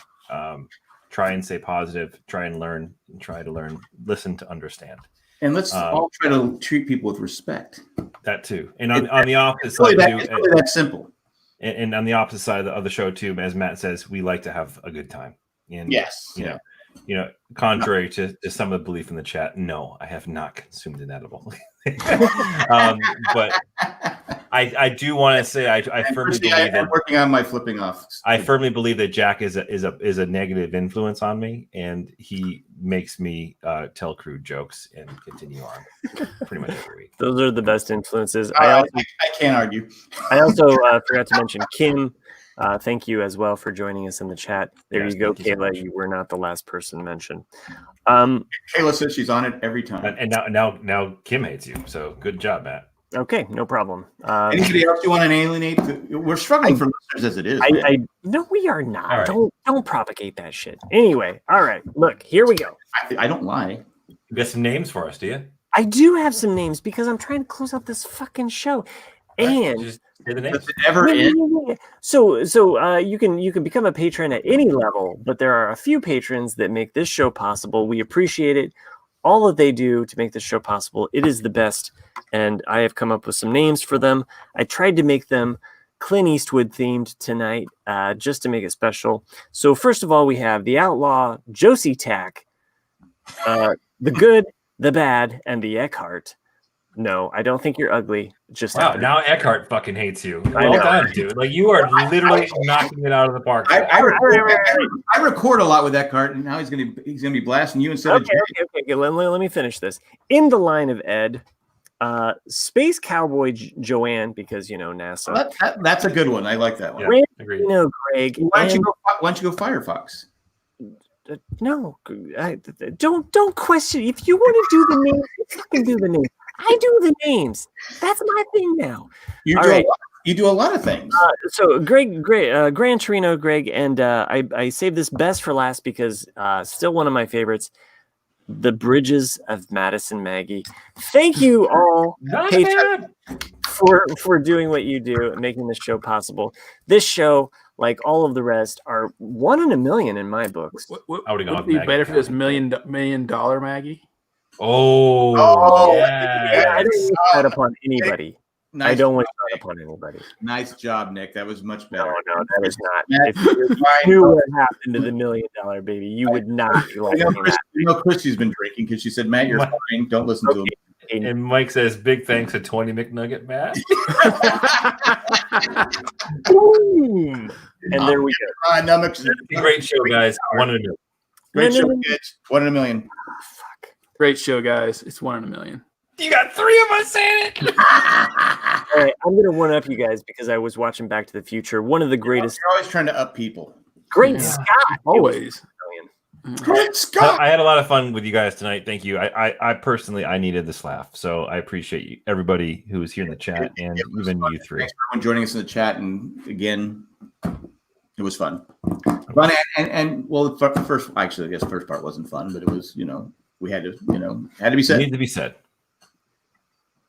Try and stay positive, try and learn, listen to understand. And let's all try to treat people with respect. That too. And on the opposite It's really side that, too, it's really that simple. and on the opposite side of the show too, as Matt says, we like to have a good time. And Yes. you know, contrary to some of the belief in the chat, no, I have not consumed an edible. But I do want to say I firmly believe that I'm working on my flipping off. I firmly believe that Jack is a negative influence on me, and he makes me tell crude jokes and continue on pretty much every week. Those are the best influences. I can't argue. I also forgot to mention Kim. Thank you as well for joining us in the chat. There Yes, you go, thank you so Kayla. much. You were not the last person mentioned. Kayla says she's on it every time. And now Kim hates you, so good job, Matt. Okay, no problem. Anybody else you want to alienate? We're struggling for listeners as it is. man. No, we are not. All right. Don't propagate that shit. Anyway, all right. Look, here we go. I don't lie. You got some names for us, do you? I do have some names because I'm trying to close out this fucking show. And Just say the names. Does it ever end? So you can become a patron at any level, but there are a few patrons that make this show possible. We appreciate it. All that they do to make this show possible, it is the best. And I have come up with some names for them. I tried to make them Clint Eastwood themed tonight, just to make it special. So first of all, we have the outlaw Josie Tack, the good, the bad, and the Eckhart. No, I don't think you're ugly. Just Wow, now Eckhart fucking hates you. I Well know. done, dude. Like you are literally knocking it out of the park. I record a lot with Eckhart, and now he's gonna be blasting you instead of Okay. Let me finish this. In the line of Ed, Space Cowboy Joanne, because NASA. That's a good one. I like that one. Yeah, agreed. Greg. Why don't you go Firefox? No, don't question. If you want to do the name, fucking do the name. I do the names. That's my thing now. You do a lot of things. So Gran Torino, Greg, and I saved this best for last because still one of my favorites. The Bridges of Madison Maggie. Thank you all, Not patrons, bad. for doing what you do and making this show possible. This show, like all of the rest, are 1 in a million in my books. I would've gone Would it be with better Maggie. if it was $1 million Maggie? Oh, yeah. I don't wish that upon anybody. Nice, I don't wish that upon anybody. nice job, Nick. That was much better. No, that is not. Matt, If you fine. knew what happened to the $1 million baby, you would not be I like know Christy's been drinking because she said, "Matt, you're fine. Don't listen to him." And Mike says, "Big thanks to 20 McNugget, Matt." Boom! And there we go. Great show, guys. 1 in a million. Great No, show, no, no. kids. 1 in a million. Great show, guys. It's 1 in a million. You got 3 of us saying it. All right, I'm gonna one up you guys because I was watching Back to the Future. One of the greatest, You're always trying to up people. great Yeah. Scott. Always. Great Scott. I had a lot of fun with you guys tonight. Thank you. I personally, I needed this laugh. So I appreciate you, everybody who was here in the chat, and It was even fun. you three. Thanks for everyone joining us in the chat. And again, it was fun. Fun and well, the first, actually, I guess the first part wasn't fun, but it was, we had to, had to be It said. needs to be said.